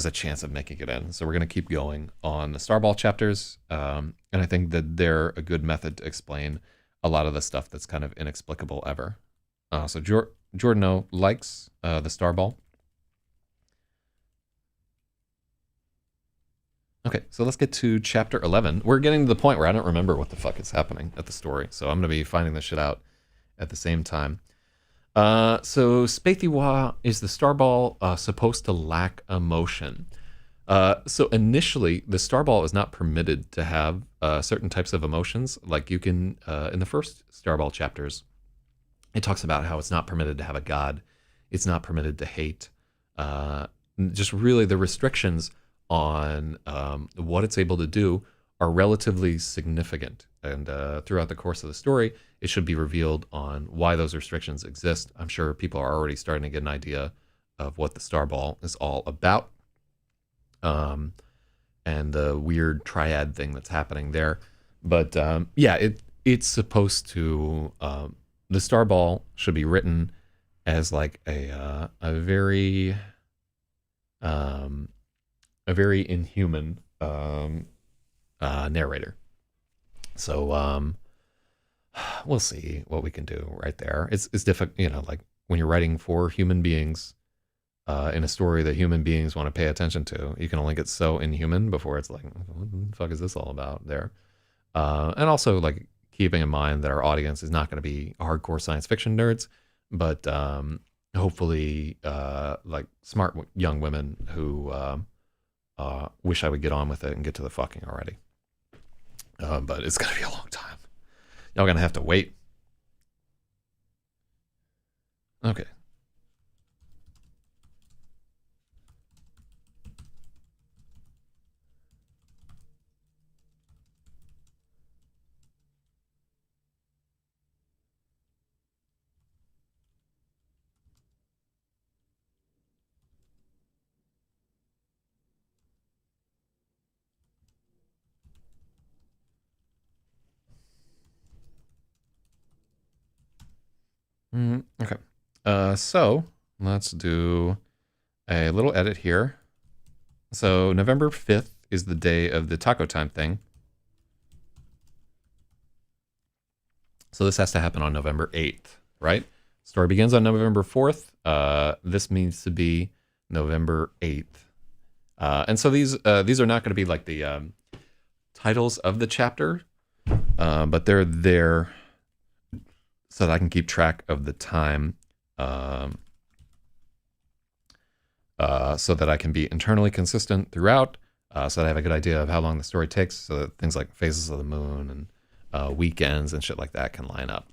a chance of making it in. So we're gonna keep going on the Starball chapters, and I think that they're a good method to explain a lot of the stuff that's kind of inexplicable ever. So Giordano likes the Starball. Okay, so let's get to chapter 11. We're getting to the point where I don't remember what the fuck is happening at the story, so I'm gonna be finding this shit out at the same time. So Spaethiwa is the Starball supposed to lack emotion. So initially, the Starball is not permitted to have certain types of emotions. Like you can, in the first Starball chapters, it talks about how it's not permitted to have a god. It's not permitted to hate. Just really the restrictions on what it's able to do are relatively significant. And throughout the course of the story, it should be revealed on why those restrictions exist. I'm sure people are already starting to get an idea of what the Starball is all about, and the weird triad thing that's happening there. But it's supposed to, the Starball should be written as like a very inhuman narrator. So we'll see what we can do right there. It's difficult, like when you're writing for human beings in a story that human beings want to pay attention to, you can only get so inhuman before it's like, what the fuck is this all about there? And also like keeping in mind that our audience is not going to be hardcore science fiction nerds, but hopefully like smart young women who Wish I would get on with it and get to the fucking already. But it's gonna be a long time. Y'all gonna have to wait. Okay. Okay. So let's do a little edit here. So November 5th is the day of the taco time thing. So this has to happen on November 8th, right? Story begins on November 4th. This needs to be November 8th. And so these are not going to be like the titles of the chapter, but they're there so that I can keep track of the time, so that I can be internally consistent throughout, so that I have a good idea of how long the story takes, so that things like phases of the moon and weekends and shit like that can line up.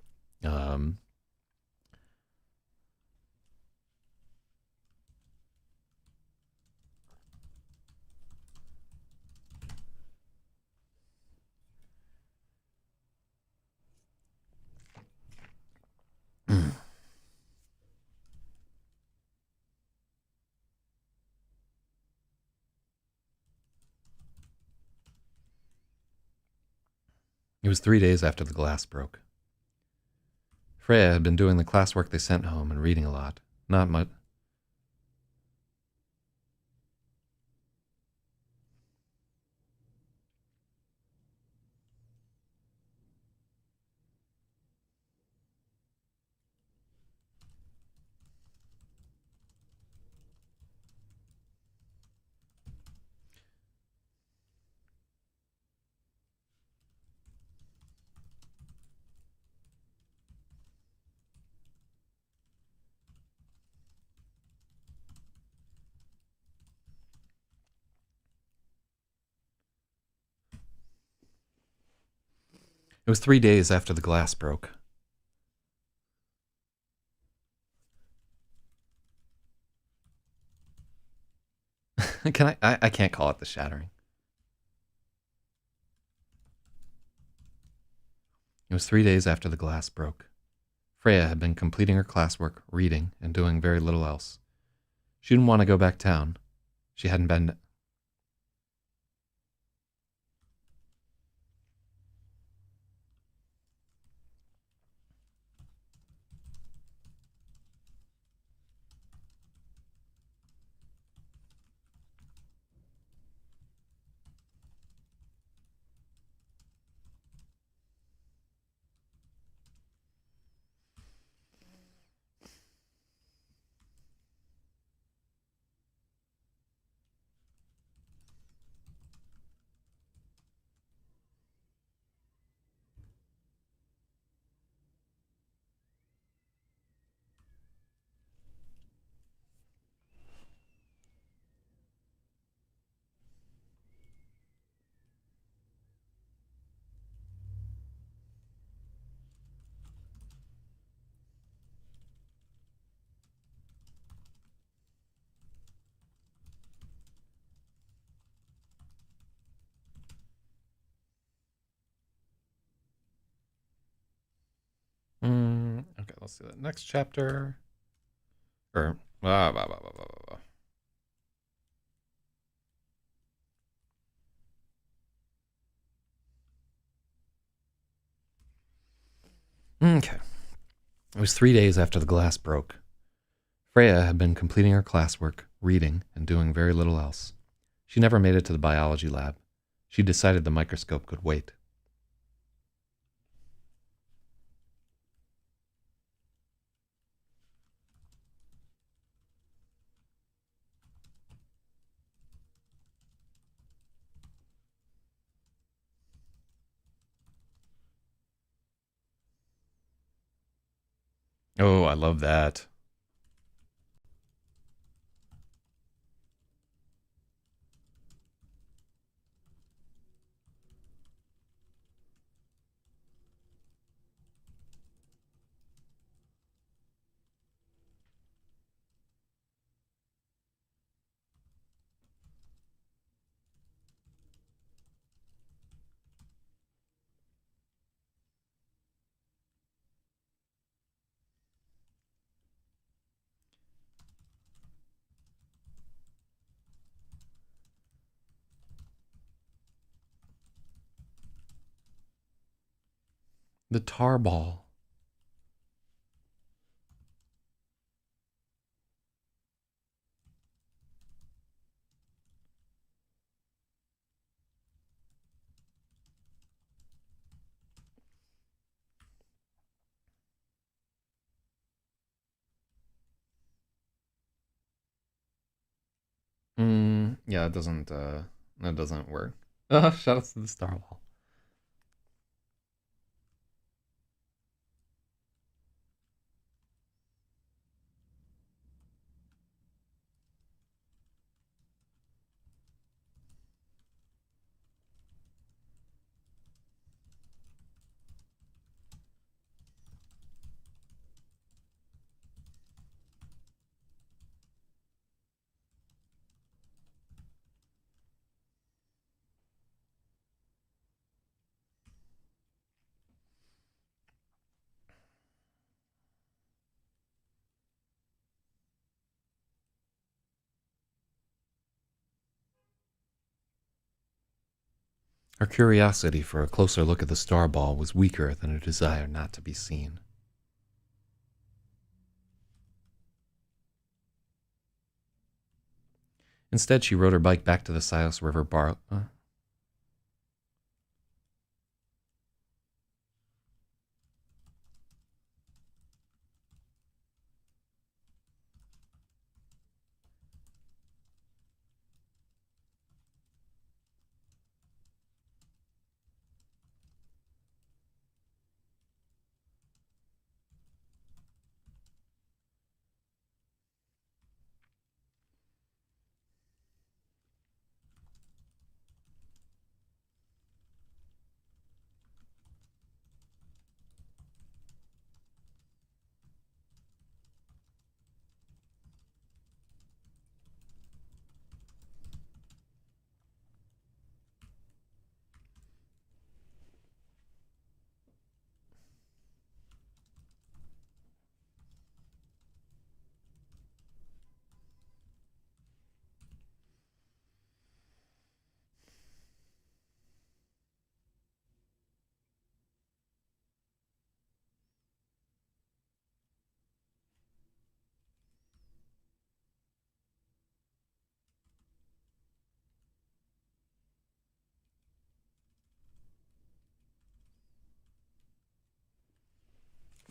It was 3 days after the glass broke. Freya had been doing the classwork they sent home and reading a lot. Not much. It was 3 days after the glass broke. Can I can't call it the shattering. It was 3 days after the glass broke. Freya had been completing her classwork, reading, and doing very little else. She didn't want to go back down. She hadn't been. Okay, let's do that next chapter. Or Okay. It was 3 days after the glass broke. Freya had been completing her classwork, reading, and doing very little else. She never made it to the biology lab. She decided the microscope could wait. Oh, I love that. The tar ball. Yeah, it doesn't that doesn't work. Shout out to the star ball. Her curiosity for a closer look at the star ball was weaker than a desire not to be seen. Instead, she rode her bike back to the Silas River bar.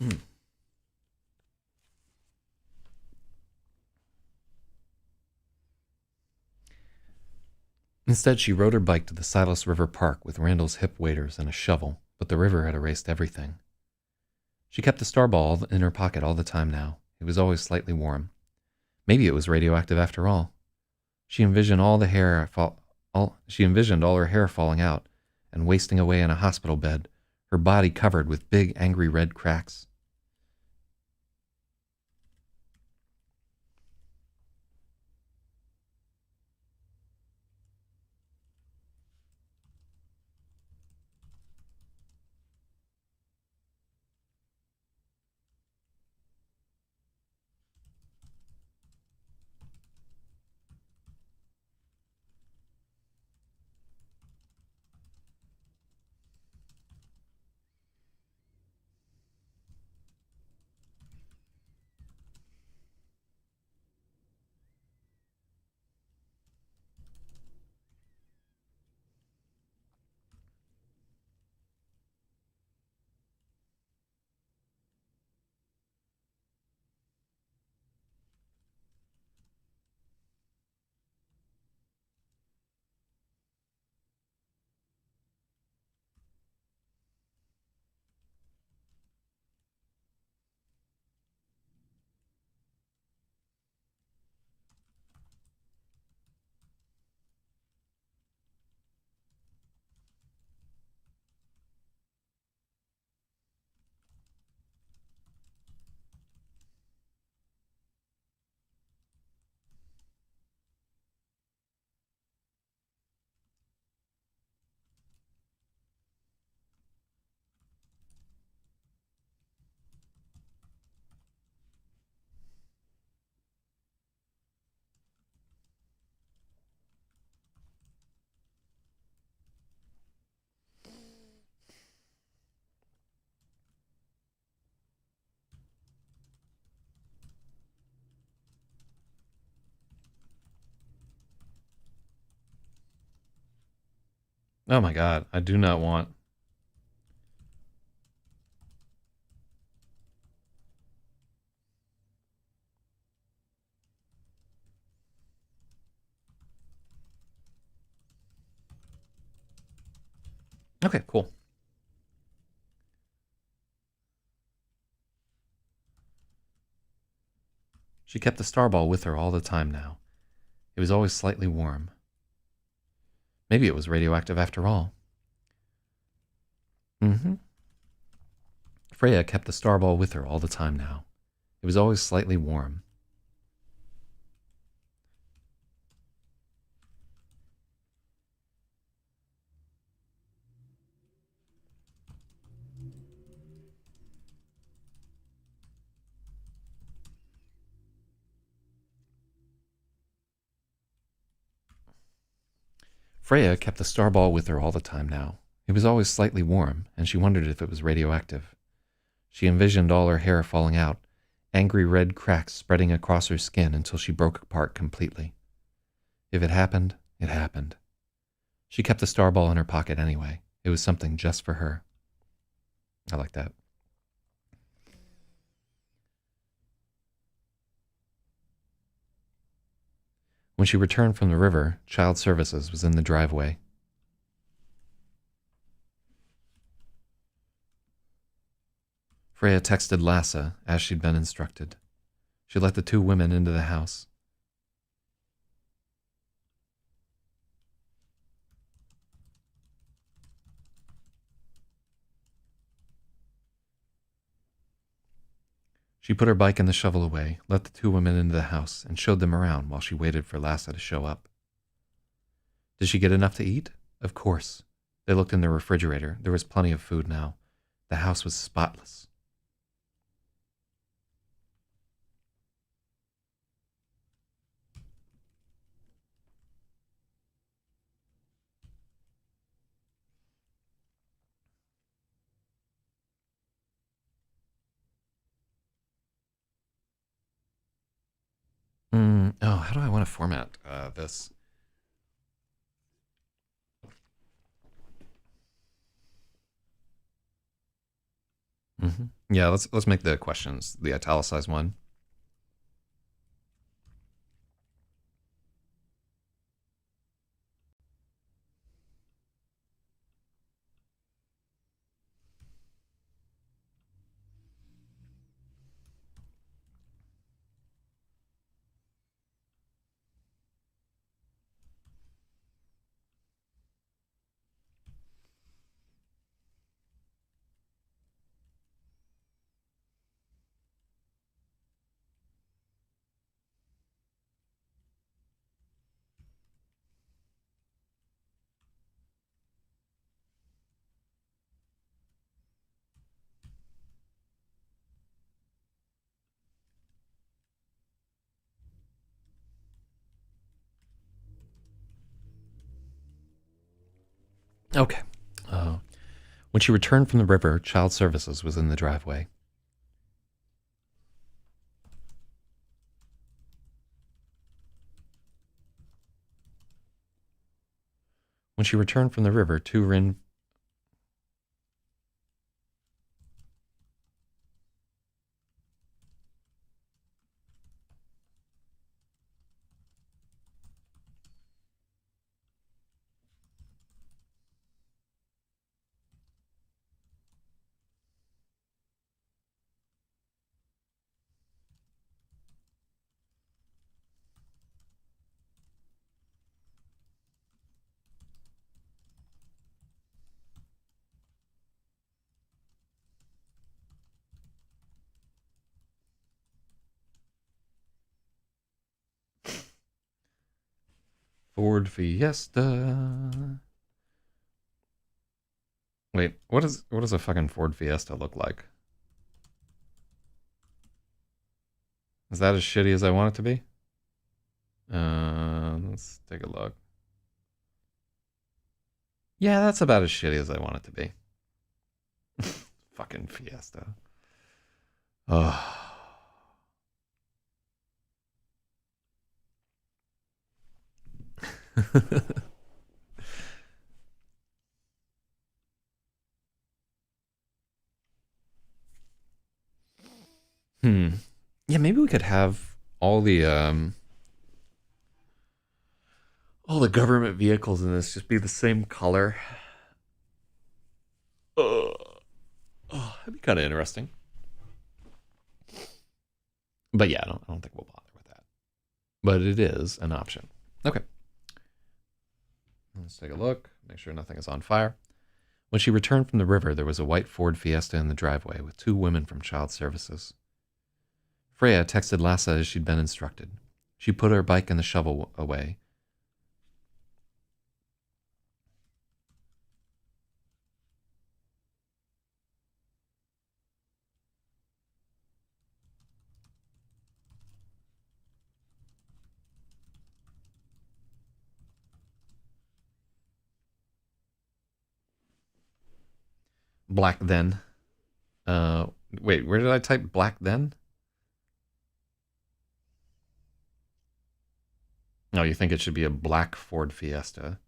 Mm. Instead, she rode her bike to the Silas River Park with Randall's hip waders and a shovel, but the river had erased everything. She kept the star ball in her pocket all the time now. It was always slightly warm. Maybe it was radioactive after all. She envisioned she envisioned all her hair falling out and wasting away in a hospital bed, her body covered with big angry red cracks. Oh my god, I do not want... Okay, cool. She kept the starball with her all the time now. It was always slightly warm. Maybe it was radioactive after all. Mm-hmm. Freya kept the starball with her all the time now. It was always slightly warm. Freya kept the starball with her all the time now. It was always slightly warm, and she wondered if it was radioactive. She envisioned all her hair falling out, angry red cracks spreading across her skin until she broke apart completely. If it happened, it happened. She kept the starball in her pocket anyway. It was something just for her. I like that. When she returned from the river, Child Services was in the driveway. Freya texted Lasse as she'd been instructed. She let the two women into the house. She put her bike and the shovel away, let the two women into the house, and showed them around while she waited for Lasse to show up. Did she get enough to eat? Of course. They looked in the refrigerator. There was plenty of food now. The house was spotless. Oh, how do I want to format this? Yeah, let's make the questions the italicized one. Okay. When she returned from the river, Child Services was in the driveway. When she returned from the river, Ford Fiesta. Wait, what does a fucking Ford Fiesta look like? Is that as shitty as I want it to be? Let's take a look. Yeah, that's about as shitty as I want it to be. Fucking Fiesta. Oh. Hmm. Yeah, maybe we could have all the government vehicles in this just be the same color. Oh, that'd be kind of interesting. But yeah, I don't think we'll bother with that. But it is an option. Okay. Let's take a look. Make sure nothing is on fire. When she returned from the river, there was a white Ford Fiesta in the driveway with two women from Child Services. Freya texted Lassa as she'd been instructed. She put her bike and the shovel away. Black then. Uh, Wait, where did I type black then? No, you think it should be a black Ford Fiesta?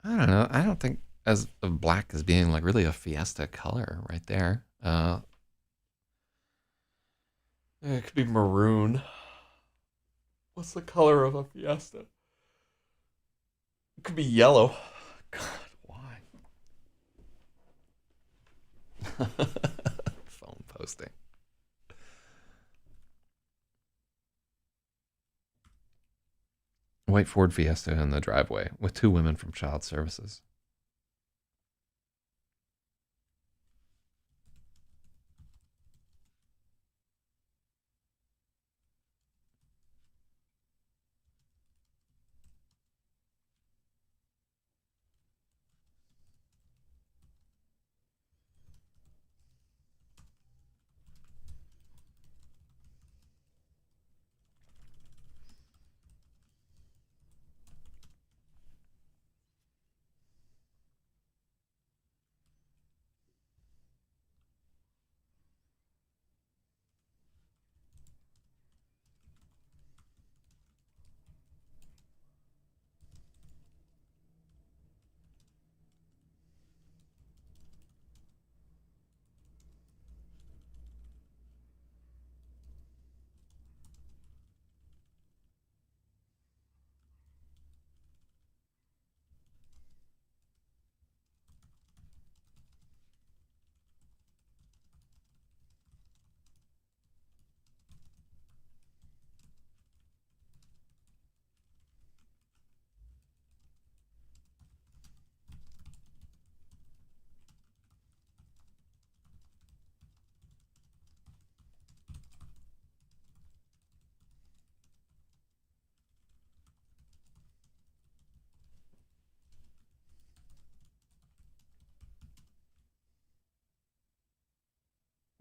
I don't know. I don't think as of black as being like really a Fiesta color right there. It could be maroon. What's the color of a Fiesta? It could be yellow. God, why? Phone posting. White Ford Fiesta in the driveway with two women from Child Services.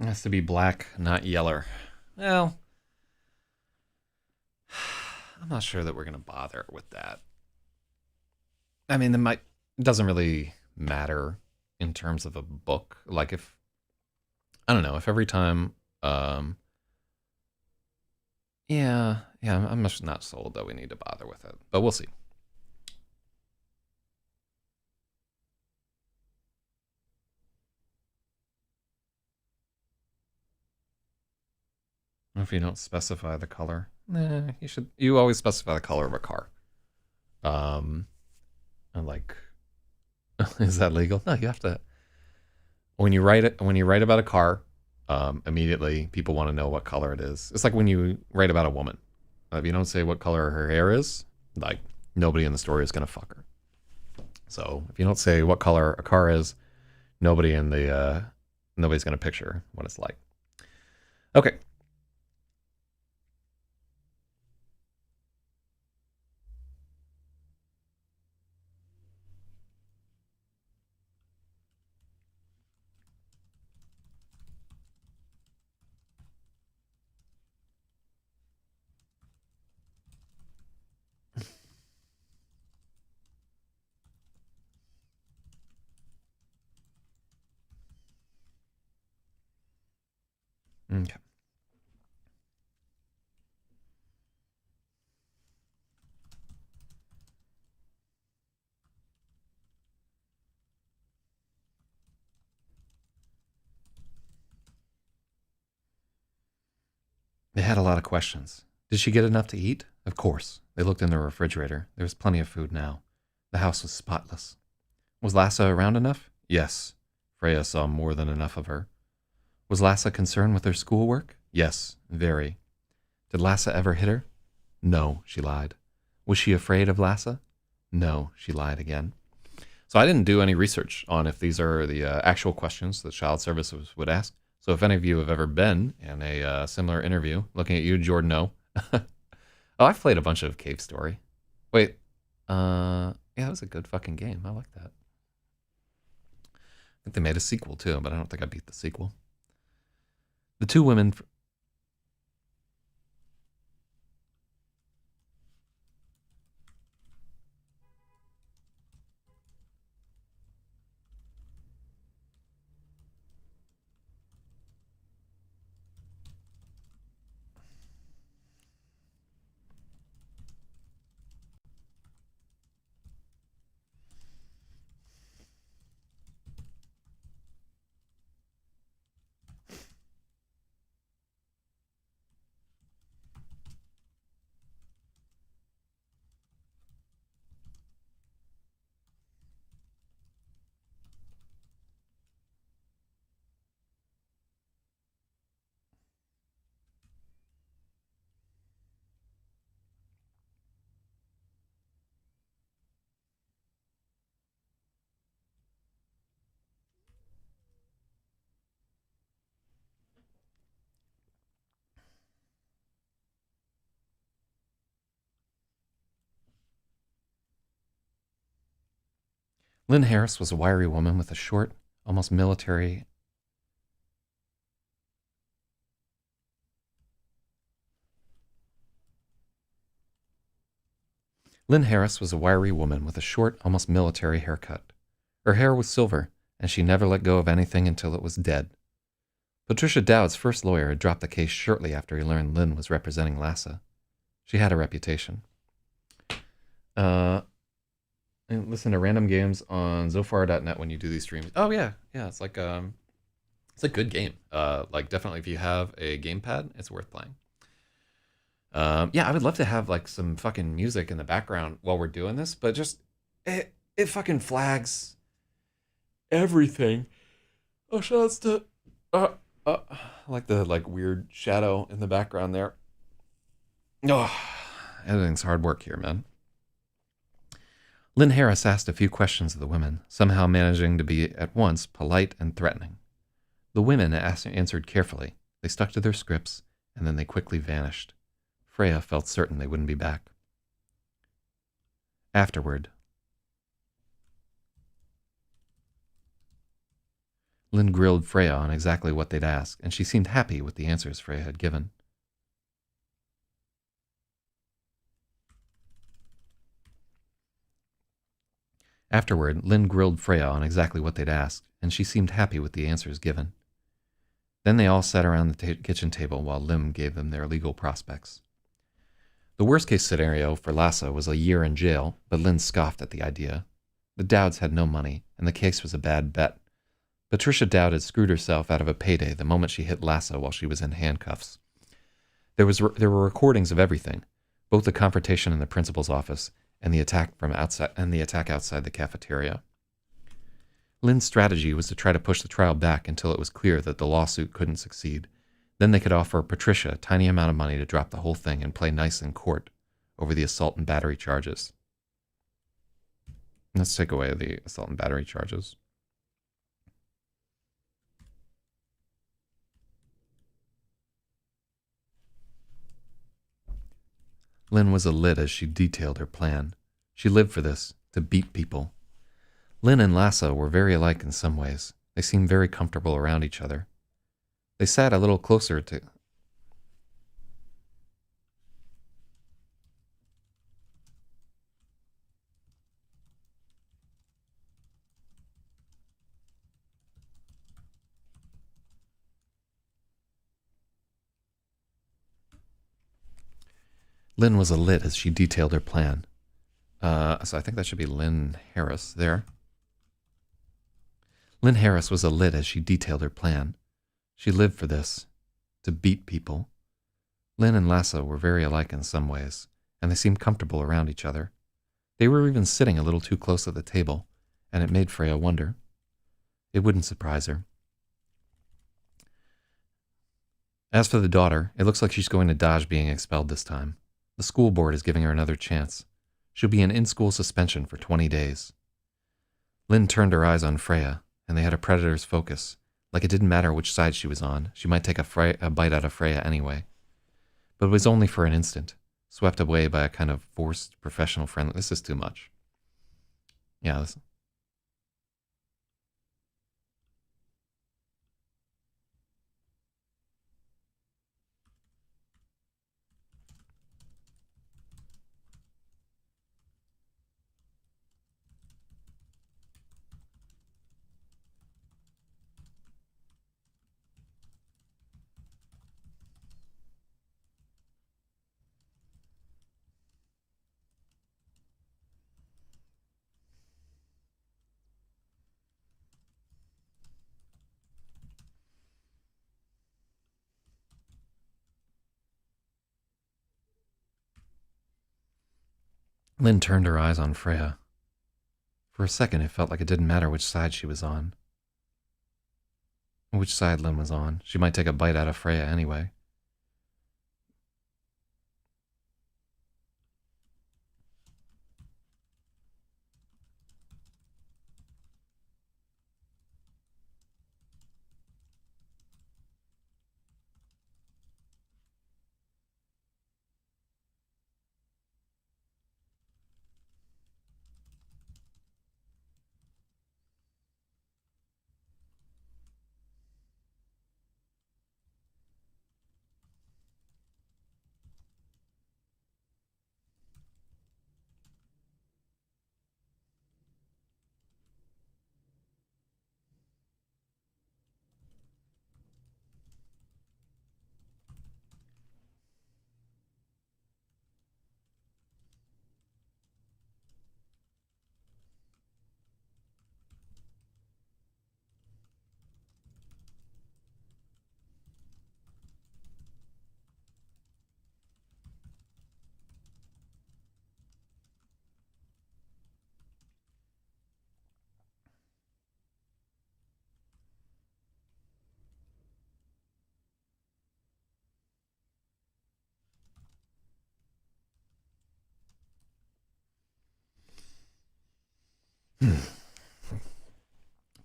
It has to be black, not yeller. Well, I'm not sure that we're gonna bother with that. I mean, it doesn't really matter in terms of a book. Like if I don't know if every time, yeah, I'm just not sold that we need to bother with it, but we'll see. If you don't specify the color, you should. You always specify the color of a car. Um, and like, is that legal? No, you have to. When you write about a car, immediately people want to know what color it is. It's like when you write about a woman. If you don't say what color her hair is, like nobody in the story is gonna fuck her. So if you don't say what color a car is, nobody in the nobody's gonna picture what it's like. Okay. Okay. They had a lot of questions. Did she get enough to eat? Of course. They looked in the refrigerator. There was plenty of food now. The house was spotless. Was Lassa around enough? Yes. Freya saw more than enough of her. Was Lassa concerned with her schoolwork? Yes, very. Did Lassa ever hit her? No, she lied. Was she afraid of Lassa? No, she lied again. So I didn't do any research on if these are the actual questions that child services would ask. So if any of you have ever been in a similar interview, looking at you, Jordan, no. Oh, I've played a bunch of Cave Story. Wait, yeah, that was a good fucking game. I like that. I think they made a sequel too, but I don't think I beat the sequel. The two women... Lynn Harris was a wiry woman with a short, almost military... Lynn Harris was a wiry woman with a short, almost military haircut. Her hair was silver, and she never let go of anything until it was dead. Patricia Dowd's first lawyer had dropped the case shortly after he learned Lynn was representing Lassa. She had a reputation. And listen to random games on Zofar.net when you do these streams. Oh yeah, it's like it's a good game. Like definitely if you have a gamepad, it's worth playing. Yeah, I would love to have like some fucking music in the background while we're doing this, but just it fucking flags everything. Oh, shoutouts to like the like weird shadow in the background there. Oh, editing's hard work here, man. Lynn Harris asked a few questions of the women, somehow managing to be at once polite and threatening. The women answered carefully. They stuck to their scripts, and then they quickly vanished. Freya felt certain they wouldn't be back. Afterward, Lynn grilled Freya on exactly what they'd asked, and she seemed happy with the answers Freya had given. Afterward, Lynn grilled Freya on exactly what they'd asked, and she seemed happy with the answers given. Then they all sat around the kitchen table while Lynn gave them their legal prospects. The worst-case scenario for Lassa was a year in jail, but Lynn scoffed at the idea. The Dowds had no money, and the case was a bad bet. Patricia Dowd had screwed herself out of a payday the moment she hit Lassa while she was in handcuffs. There were recordings of everything, both the confrontation in the principal's office and the attack outside the cafeteria. Lynn's strategy was to try to push the trial back until it was clear that the lawsuit couldn't succeed. Then they could offer Patricia a tiny amount of money to drop the whole thing and play nice in court over the assault and battery charges. Let's take away the assault and battery charges. Lynn was a lit as she detailed her plan. She lived for this, to beat people. Lynn and Lassa were very alike in some ways. They seemed very comfortable around each other. They sat a little closer to... Lynn was a lit as she detailed her plan. So I think that should be Lynn Harris there. Lynn Harris was a lit as she detailed her plan. She lived for this, to beat people. Lynn and Lasse were very alike in some ways, and they seemed comfortable around each other. They were even sitting a little too close at the table, and it made Freya wonder. It wouldn't surprise her. As for the daughter, it looks like she's going to dodge being expelled this time. The school board is giving her another chance. She'll be an in-school suspension for 20 days. Lynn turned her eyes on Freya, and they had a predator's focus. Like it didn't matter which side she was on, she might take a bite out of Freya anyway. But it was only for an instant, swept away by a kind of forced professional friendly. This is too much. Yeah, this. Lynn turned her eyes on Freya. For a second, it felt like it didn't matter which side she was on. Which side Lynn was on. She might take a bite out of Freya anyway.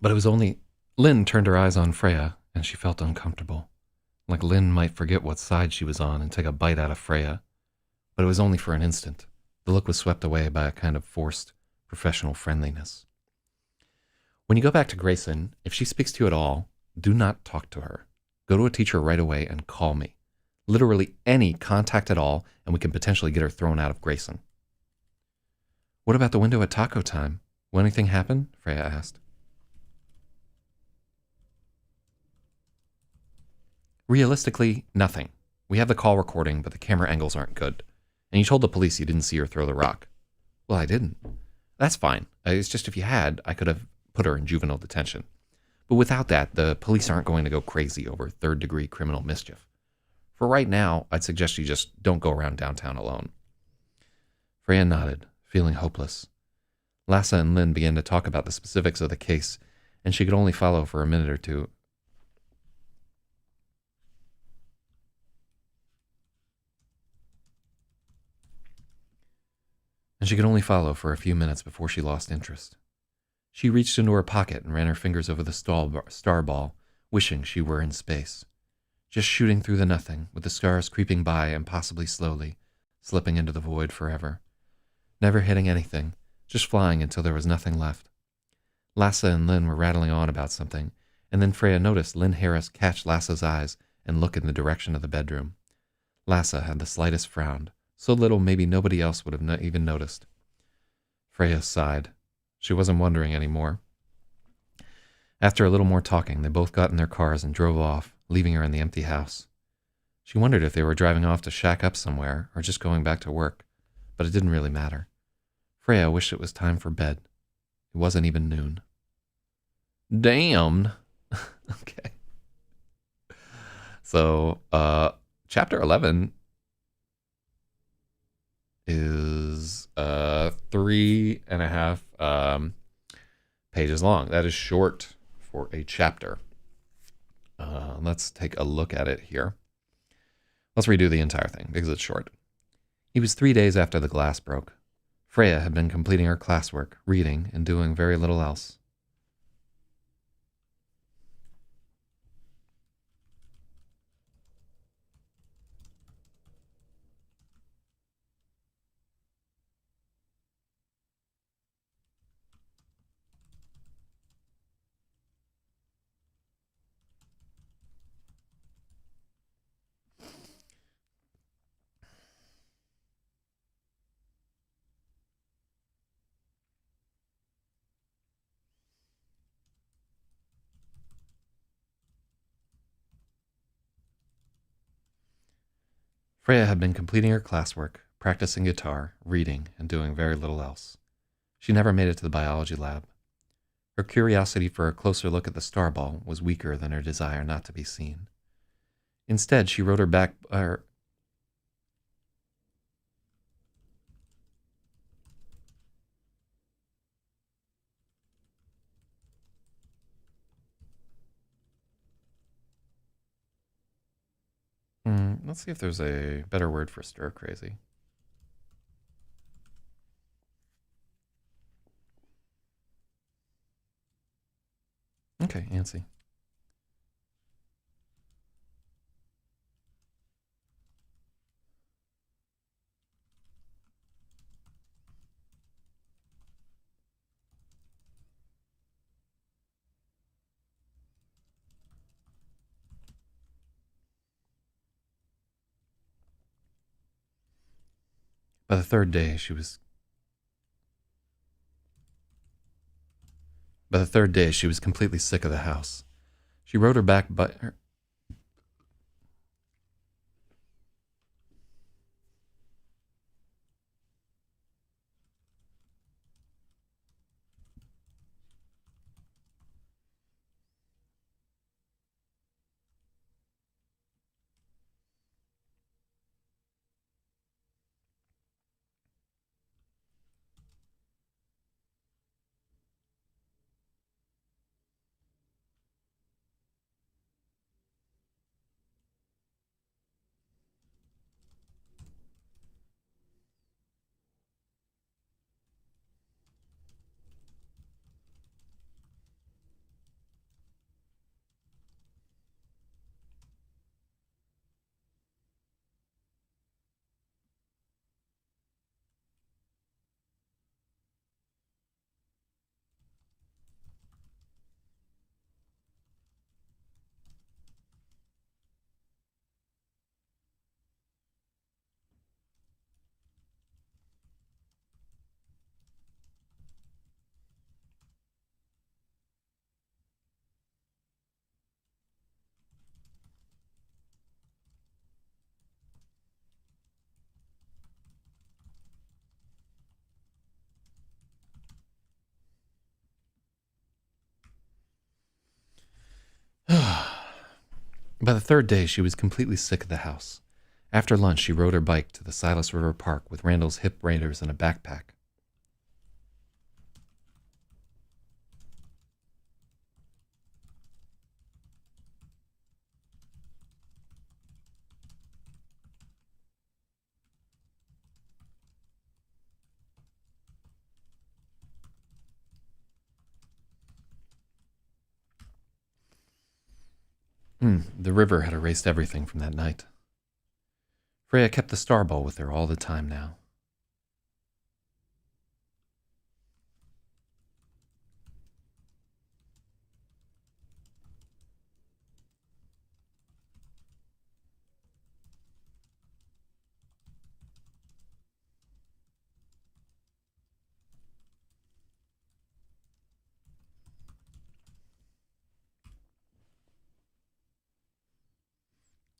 But it was only... Lynn turned her eyes on Freya, and she felt uncomfortable. Like Lynn might forget what side she was on and take a bite out of Freya. But it was only for an instant. The look was swept away by a kind of forced, professional friendliness. When you go back to Grayson, if she speaks to you at all, do not talk to her. Go to a teacher right away and call me. Literally any contact at all, and we can potentially get her thrown out of Grayson. What about the window at taco time? Will anything happen? Freya asked. Realistically, nothing. We have the call recording, but the camera angles aren't good. And you told the police you didn't see her throw the rock. Well, I didn't. That's fine. It's just if you had, I could have put her in juvenile detention. But without that, the police aren't going to go crazy over third-degree criminal mischief. For right now, I'd suggest you just don't go around downtown alone. Freya nodded, feeling hopeless. Lasse and Lynn began to talk about the specifics of the case, and she could only follow for a minute or two. And she could only follow for a few minutes before she lost interest. She reached into her pocket and ran her fingers over the star ball, wishing she were in space. Just shooting through the nothing, with the stars creeping by impossibly slowly, slipping into the void forever. Never hitting anything, just flying until there was nothing left. Lasse and Lynn were rattling on about something, and then Freya noticed Lynn Harris catch Lasse's eyes and look in the direction of the bedroom. Lasse had the slightest frown, so little maybe nobody else would have even noticed. Freya sighed. She wasn't wondering anymore. After a little more talking, they both got in their cars and drove off, leaving her in the empty house. She wondered if they were driving off to shack up somewhere or just going back to work, but it didn't really matter. Freya wished it was time for bed. It wasn't even noon. Damn. Okay. So, chapter 11 is 3.5 pages long. That is short for a chapter. Let's take a look at it here. Let's redo the entire thing because it's short. It was 3 days after the glass broke. Freya had been completing her classwork, reading, and doing very little else. Freya had been completing her classwork, practicing guitar, reading, and doing very little else. She never made it to the biology lab. Her curiosity for a closer look at the starball was weaker than her desire not to be seen. Instead, she wrote her back. Let's see if there's a better word for stir crazy. Okay, antsy. By the third day, she was completely sick of the house. She wrote her back, but by the third day, she was completely sick of the house. After lunch, she rode her bike to the Silas River Park with Randall's hip raiders and a backpack. The river had erased everything from that night. Freya kept the starball with her all the time now.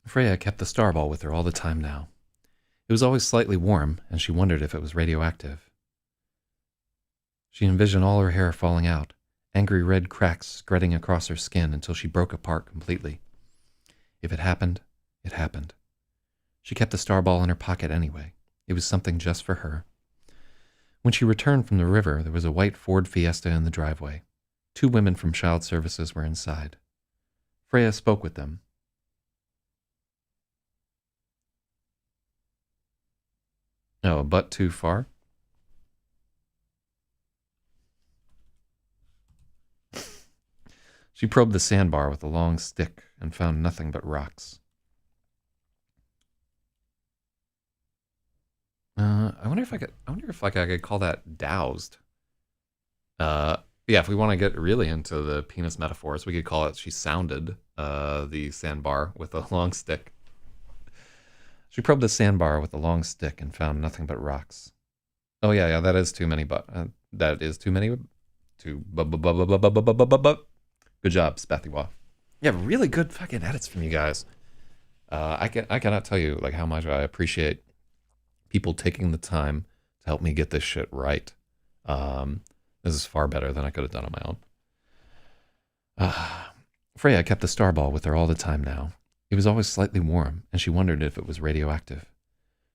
Freya kept the starball with her all the time now. It was always slightly warm, and she wondered if it was radioactive. She envisioned all her hair falling out, angry red cracks spreading across her skin until she broke apart completely. If it happened, it happened. She kept the starball in her pocket anyway. It was something just for her. When she returned from the river, there was a white Ford Fiesta in the driveway. 2 women from Child Services were inside. Freya spoke with them. Oh, but too far? She probed the sandbar with a long stick and found nothing but rocks. I wonder if I could call that doused. Yeah, if we want to get really into the penis metaphors, we could call it she sounded the sandbar with a long stick. She probed the sandbar with a long stick and found nothing but rocks. Oh yeah, that is too many. But that is too many. Too. Good job, Spathywa. Yeah, really good fucking edits from you guys. I cannot tell you like how much I appreciate people taking the time to help me get this shit right. This is far better than I could have done on my own. Freya kept the starball with her all the time now. It was always slightly warm, and she wondered if it was radioactive.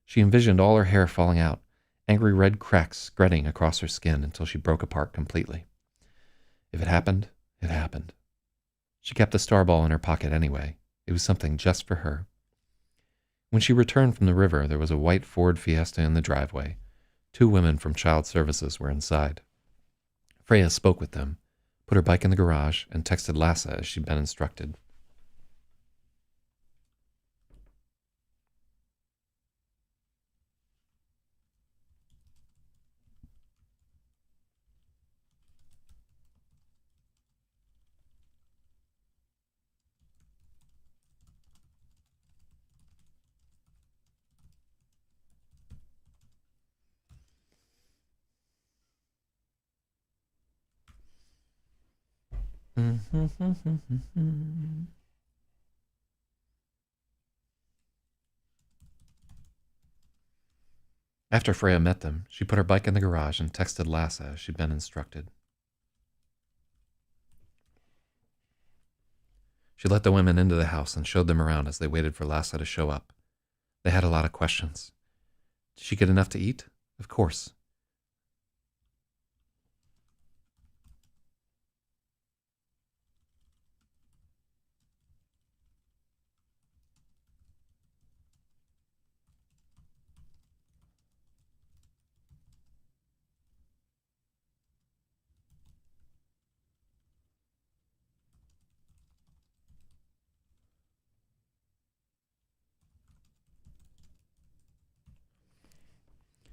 She envisioned all her hair falling out, angry red cracks spreading across her skin until she broke apart completely. If it happened, it happened. She kept the starball in her pocket anyway. It was something just for her. When she returned from the river, there was a white Ford Fiesta in the driveway. 2 women from Child Services were inside. Freya spoke with them, put her bike in the garage, and texted Lasse as she'd been instructed. After Freya met them, she put her bike in the garage and texted Lasse as she'd been instructed. She let the women into the house and showed them around as they waited for Lasse to show up. They had a lot of questions. Did she get enough to eat? Of course.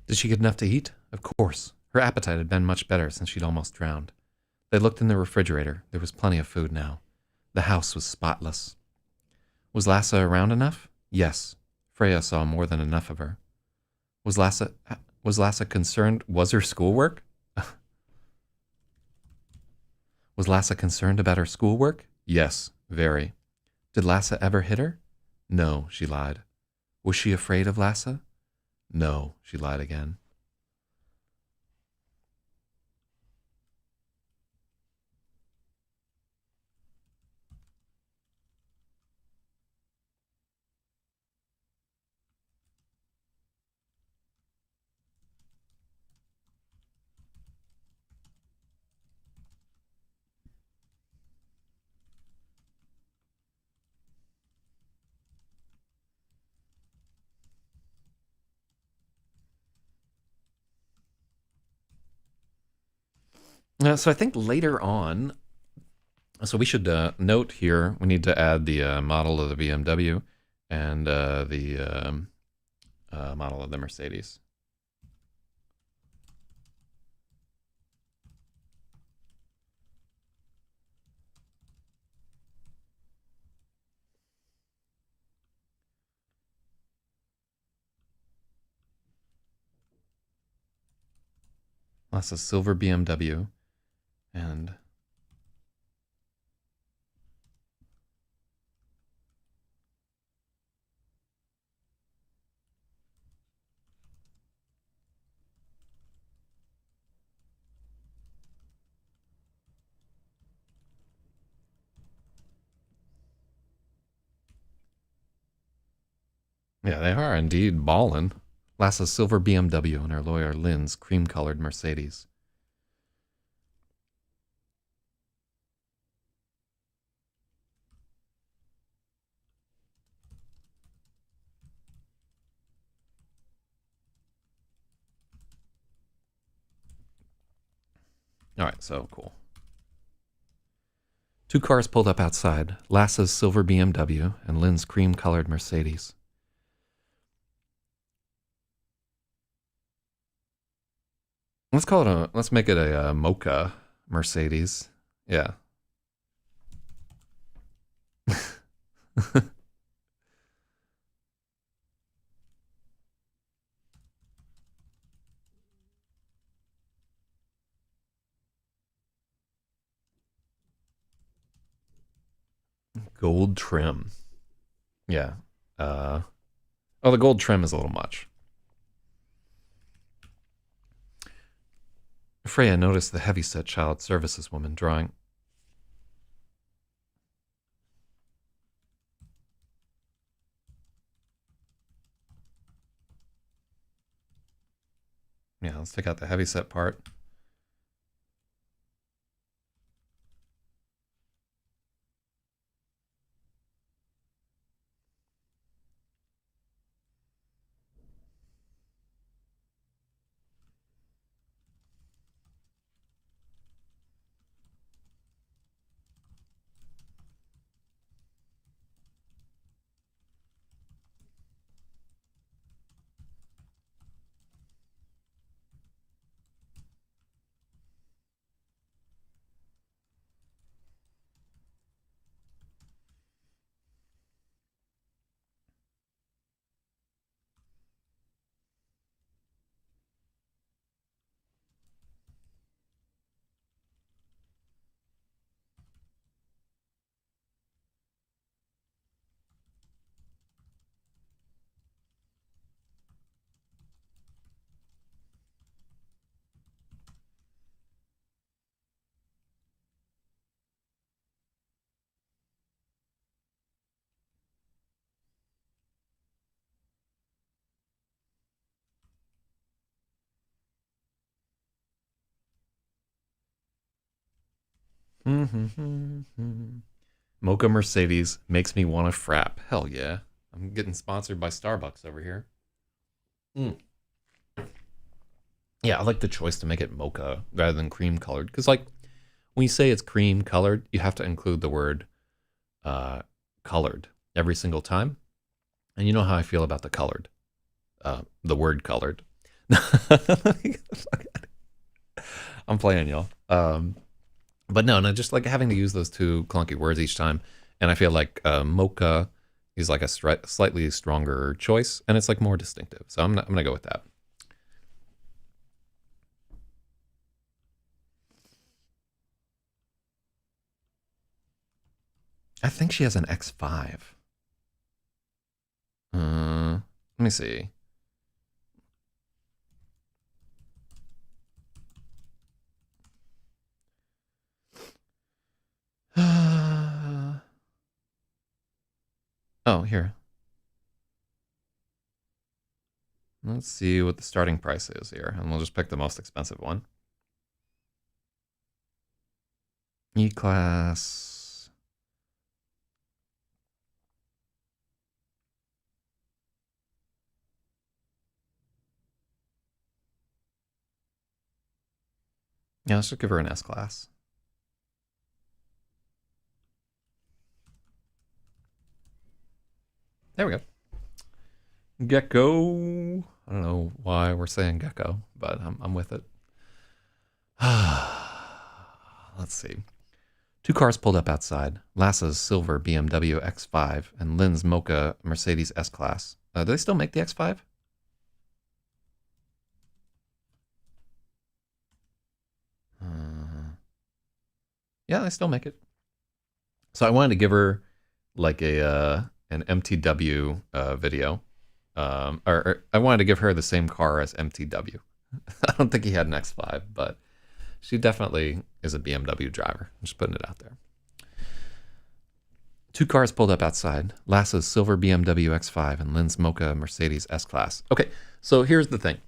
Did she get enough to eat? Of course. Her appetite had been much better since she'd almost drowned. They looked in the refrigerator. There was plenty of food now. The house was spotless. Was Lasse around enough? Yes. Freya saw more than enough of her. Was Lasse concerned? Was her schoolwork? Was Lasse concerned about her schoolwork? Yes, very. Did Lasse ever hit her? No, she lied. Was she afraid of Lasse? No, she lied again. So I think later on, so we should note here, we need to add the model of the BMW and the model of the Mercedes. That's a silver BMW. And yeah, they are indeed ballin'. Lassa's silver BMW and her lawyer Lynn's cream-colored Mercedes. All right, so cool. 2 cars pulled up outside, Lassa's silver BMW and Lynn's cream-colored Mercedes. Let's make it a mocha Mercedes. Yeah. Gold trim. Yeah. Oh, the gold trim is a little much. Freya noticed the heavyset child services woman drawing. Yeah, let's take out the heavyset part. Mocha Mercedes makes me want to frap. Hell yeah. I'm getting sponsored by Starbucks over here. Yeah, I like the choice to make it mocha rather than cream colored. Because, like, when you say it's cream colored, you have to include the word colored every single time. And you know how I feel about the colored, the word colored. I'm playing, y'all. But no, just like having to use those two clunky words each time. And I feel like mocha is like a slightly stronger choice, and it's like more distinctive. So I'm gonna go with that. I think she has an X5. Let me see. Oh, here. Let's see what the starting price is here, and we'll just pick the most expensive one. E-Class. Yeah, let's just give her an S-Class. There we go. Gecko. I don't know why we're saying gecko, but I'm with it. Let's see. 2 cars pulled up outside. Lassa's silver BMW X5 and Lynn's mocha Mercedes S-Class. Do they still make the X5? Yeah, they still make it. So I wanted to give her like an MTW video. Or I wanted to give her the same car as MTW. I don't think he had an X5, but she definitely is a BMW driver. I'm just putting it out there. Two cars pulled up outside, Lassa's silver BMW X5 and Lynn's mocha Mercedes S-Class. Okay, so here's the thing.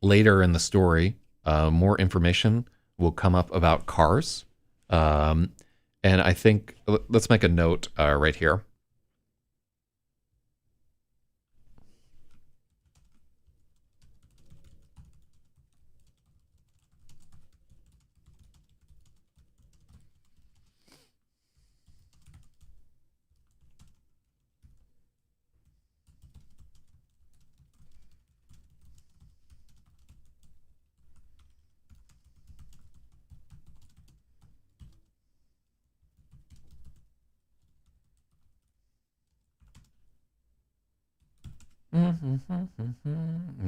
Later in the story, more information will come up about cars. And I think, let's make a note right here.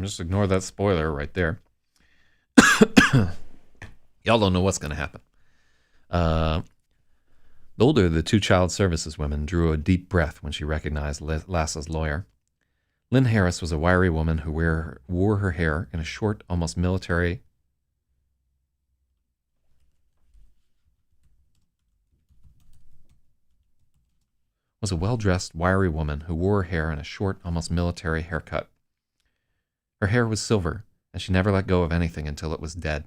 Just ignore that spoiler right there. Y'all don't know what's going to happen. The older of the two child services women drew a deep breath when she recognized Lassa's lawyer. Lynn Harris was a wiry woman who wore her hair in a short, almost military... was a well-dressed, wiry woman who wore her hair in a short, almost military haircut. Her hair was silver, and she never let go of anything until it was dead.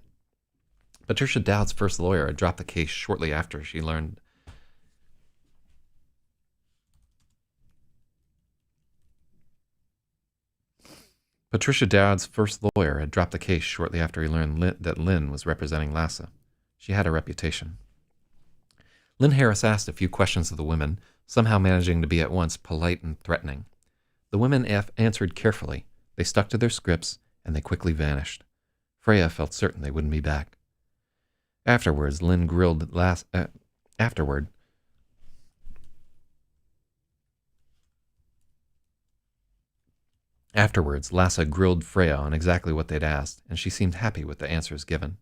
Patricia Dowd's first lawyer had dropped the case shortly after she learned... Patricia Dowd's first lawyer had dropped the case shortly after he learned that Lynn was representing Lassa. She had a reputation. Lynn Harris asked a few questions of the women, somehow managing to be at once polite and threatening. The women answered carefully. They stuck to their scripts, and they quickly vanished. Freya felt certain they wouldn't be back. Afterwards, Lynn grilled Lassa grilled Freya on exactly what they'd asked, and she seemed happy with the answers given.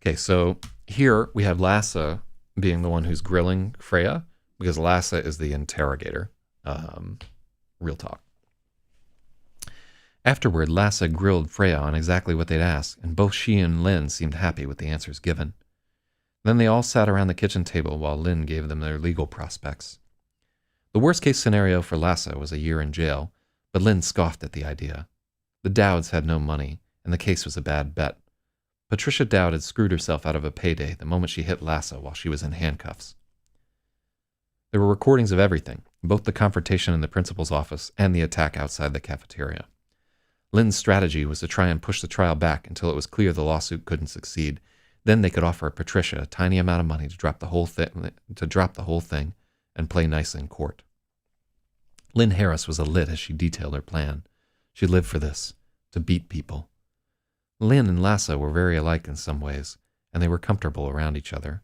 Okay, so here we have Lassa being the one who's grilling Freya, because Lassa is the interrogator. Real talk. Afterward, Lassa grilled Freya on exactly what they'd asked, and both she and Lynn seemed happy with the answers given. Then they all sat around the kitchen table while Lynn gave them their legal prospects. The worst-case scenario for Lassa was a year in jail, but Lynn scoffed at the idea. The Dowds had no money, and the case was a bad bet. Patricia Dowd had screwed herself out of a payday the moment she hit Lassa while she was in handcuffs. There were recordings of everything, both the confrontation in the principal's office and the attack outside the cafeteria. Lynn's strategy was to try and push the trial back until it was clear the lawsuit couldn't succeed. Then they could offer Patricia a tiny amount of money to drop the whole thing and play nice in court. Lynn Harris was lit as she detailed her plan. She lived for this, to beat people. Lynn and Lassa were very alike in some ways, and they were comfortable around each other.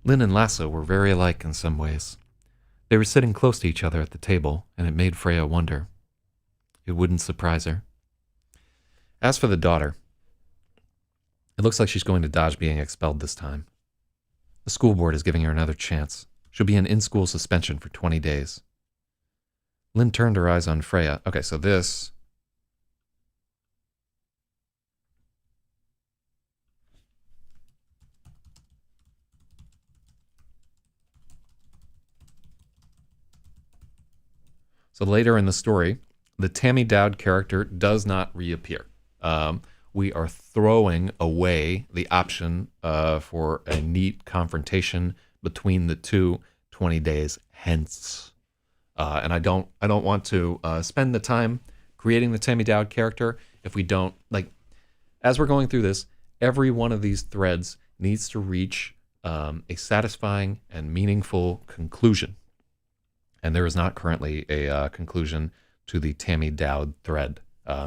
Lynn and Lassa were very alike in some ways. They were sitting close to each other at the table, and it made Freya wonder. It wouldn't surprise her. As for the daughter, it looks like she's going to dodge being expelled this time. The school board is giving her another chance. She'll be in in-school suspension for 20 days. Lynn turned her eyes on Freya. Okay, so this... So later in the story, the Tammy Dowd character does not reappear. We are throwing away the option for a neat confrontation between the two 20 days hence. And I don't want to spend the time creating the Tammy Dowd character if we don't, like, as we're going through this, every one of these threads needs to reach a satisfying and meaningful conclusion. And there is not currently a conclusion to the Tammy Dowd thread.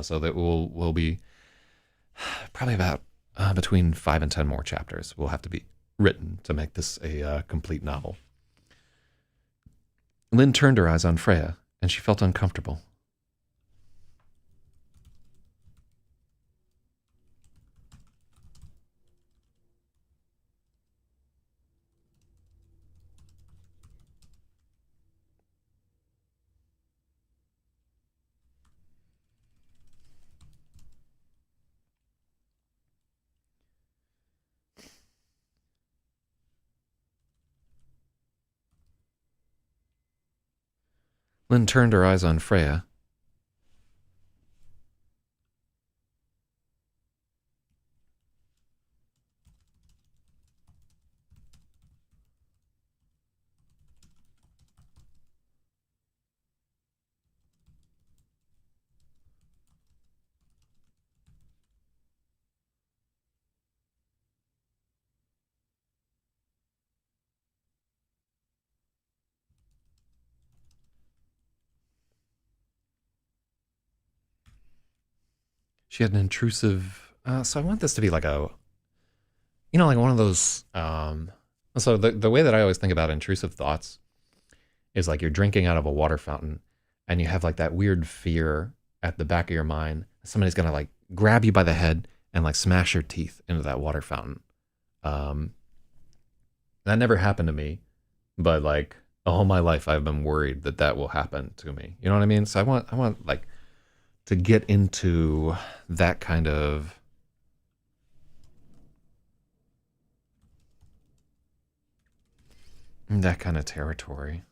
So that will be probably about between 5 and 10 more chapters will have to be written to make this a complete novel. Lynn turned her eyes on Freya, and she felt uncomfortable. Lynn turned her eyes on Freya. She had an intrusive. So I want this to be like a, like one of those. So the way that I always think about intrusive thoughts is like you're drinking out of a water fountain, and you have like that weird fear at the back of your mind. Somebody's gonna like grab you by the head and like smash your teeth into that water fountain. Um, that never happened to me, but like all my life I've been worried that that will happen to me. You know what I mean? So I want like to get into that kind of territory.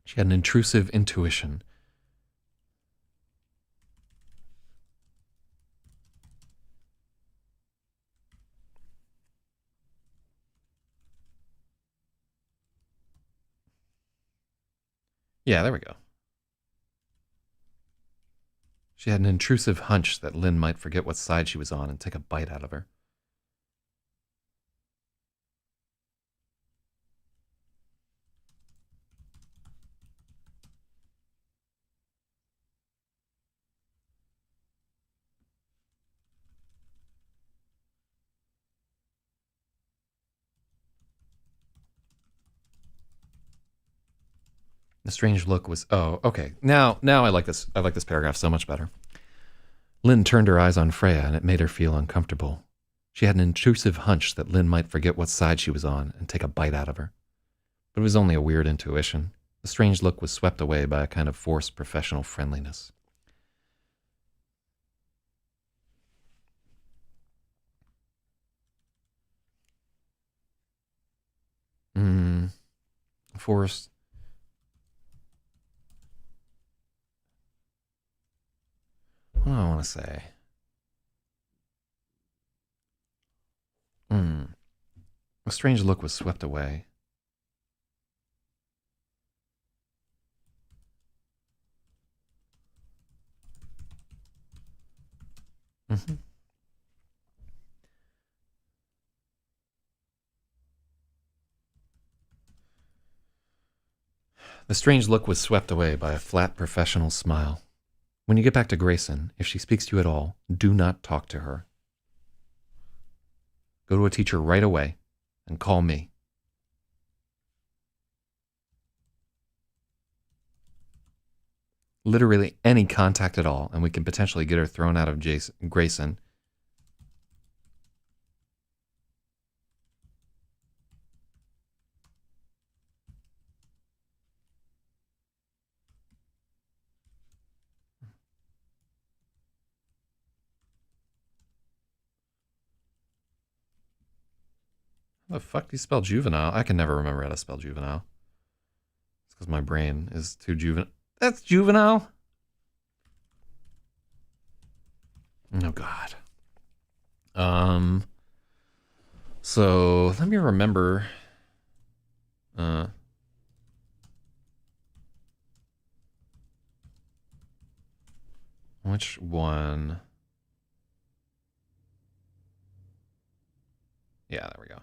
She had an intrusive intuition. Yeah, there we go. She had an intrusive hunch that Lynn might forget what side she was on and take a bite out of her. The strange look was, oh, okay. Now I like this. I like this paragraph so much better. Lynn turned her eyes on Freya, and it made her feel uncomfortable. She had an intrusive hunch that Lynn might forget what side she was on and take a bite out of her. But it was only a weird intuition. The strange look was swept away by a kind of forced professional friendliness. Forced. What do I want to say? A strange look was swept away. Mm-hmm. The strange look was swept away by a flat professional smile. When you get back to Grayson, if she speaks to you at all, do not talk to her. Go to a teacher right away and call me. Literally any contact at all, and we can potentially get her thrown out of Grayson. How the fuck do you spell juvenile? I can never remember how to spell juvenile. It's because my brain is too juvenile. That's juvenile? Oh, God. So let me remember. Which one? Yeah, there we go.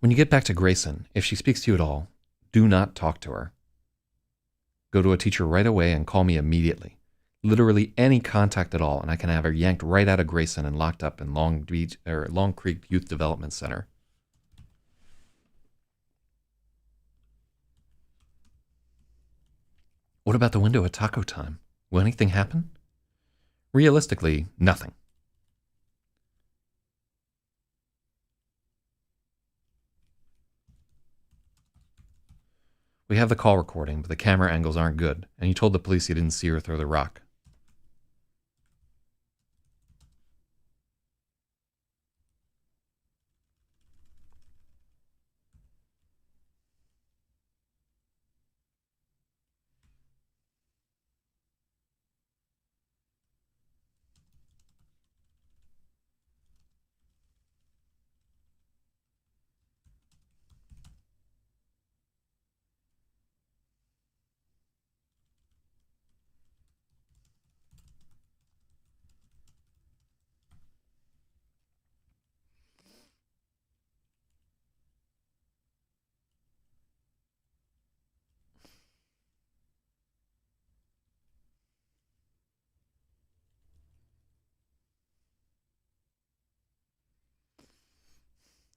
When you get back to Grayson, if she speaks to you at all, do not talk to her. Go to a teacher right away and call me immediately. Literally any contact at all, and I can have her yanked right out of Grayson and locked up in Long Creek Youth Development Center. What about the window at taco time? Will anything happen? Realistically, nothing. We have the call recording, but the camera angles aren't good, and you told the police you didn't see her throw the rock.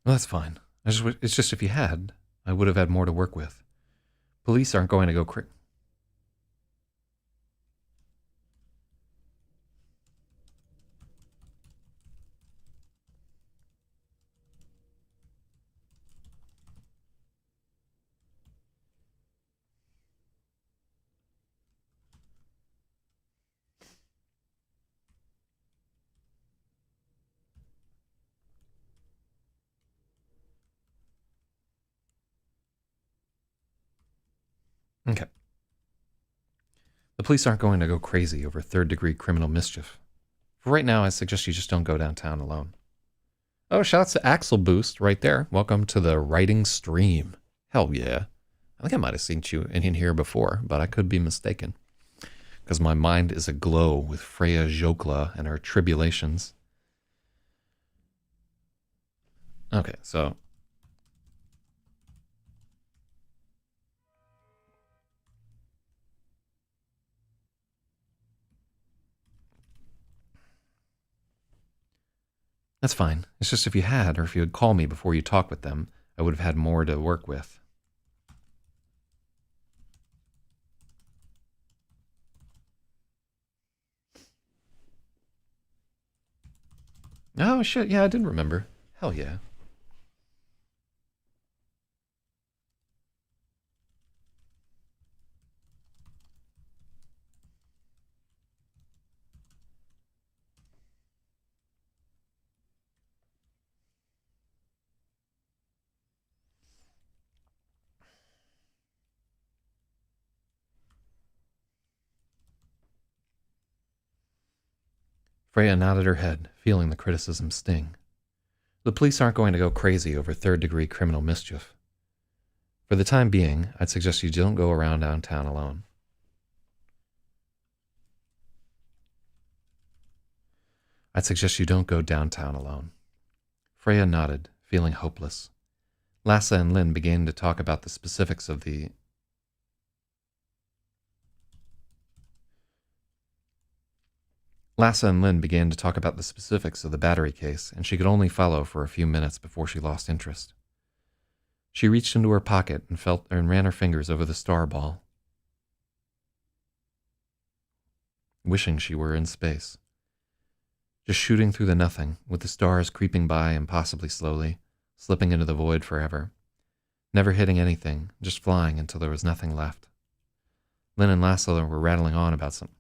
Well, that's fine. It's just if you had, I would have had more to work with. Police aren't going to go Okay. The police aren't going to go crazy over third-degree criminal mischief. For right now, I suggest you just don't go downtown alone. Oh, shouts to Axel Boost right there. Welcome to the writing stream. Hell yeah. I think I might have seen you in here before, but I could be mistaken. Because my mind is aglow with Freya Jokla and her tribulations. Okay, so... That's fine. It's just if you had, or if you had called me before you talked with them, I would have had more to work with. Oh, shit, yeah, I did remember. Hell yeah. Freya nodded her head, feeling the criticism sting. The police aren't going to go crazy over third-degree criminal mischief. For the time being, I'd suggest you don't go around downtown alone. I'd suggest you don't go downtown alone. Freya nodded, feeling hopeless. Lassa and Lynn began to talk about the specifics of the... Lassa and Lynn began to talk about the specifics of the battery case, and she could only follow for a few minutes before she lost interest. She reached into her pocket and ran her fingers over the star ball, wishing she were in space. Just shooting through the nothing, with the stars creeping by impossibly slowly, slipping into the void forever. Never hitting anything, just flying until there was nothing left. Lynn and Lassa were rattling on about something.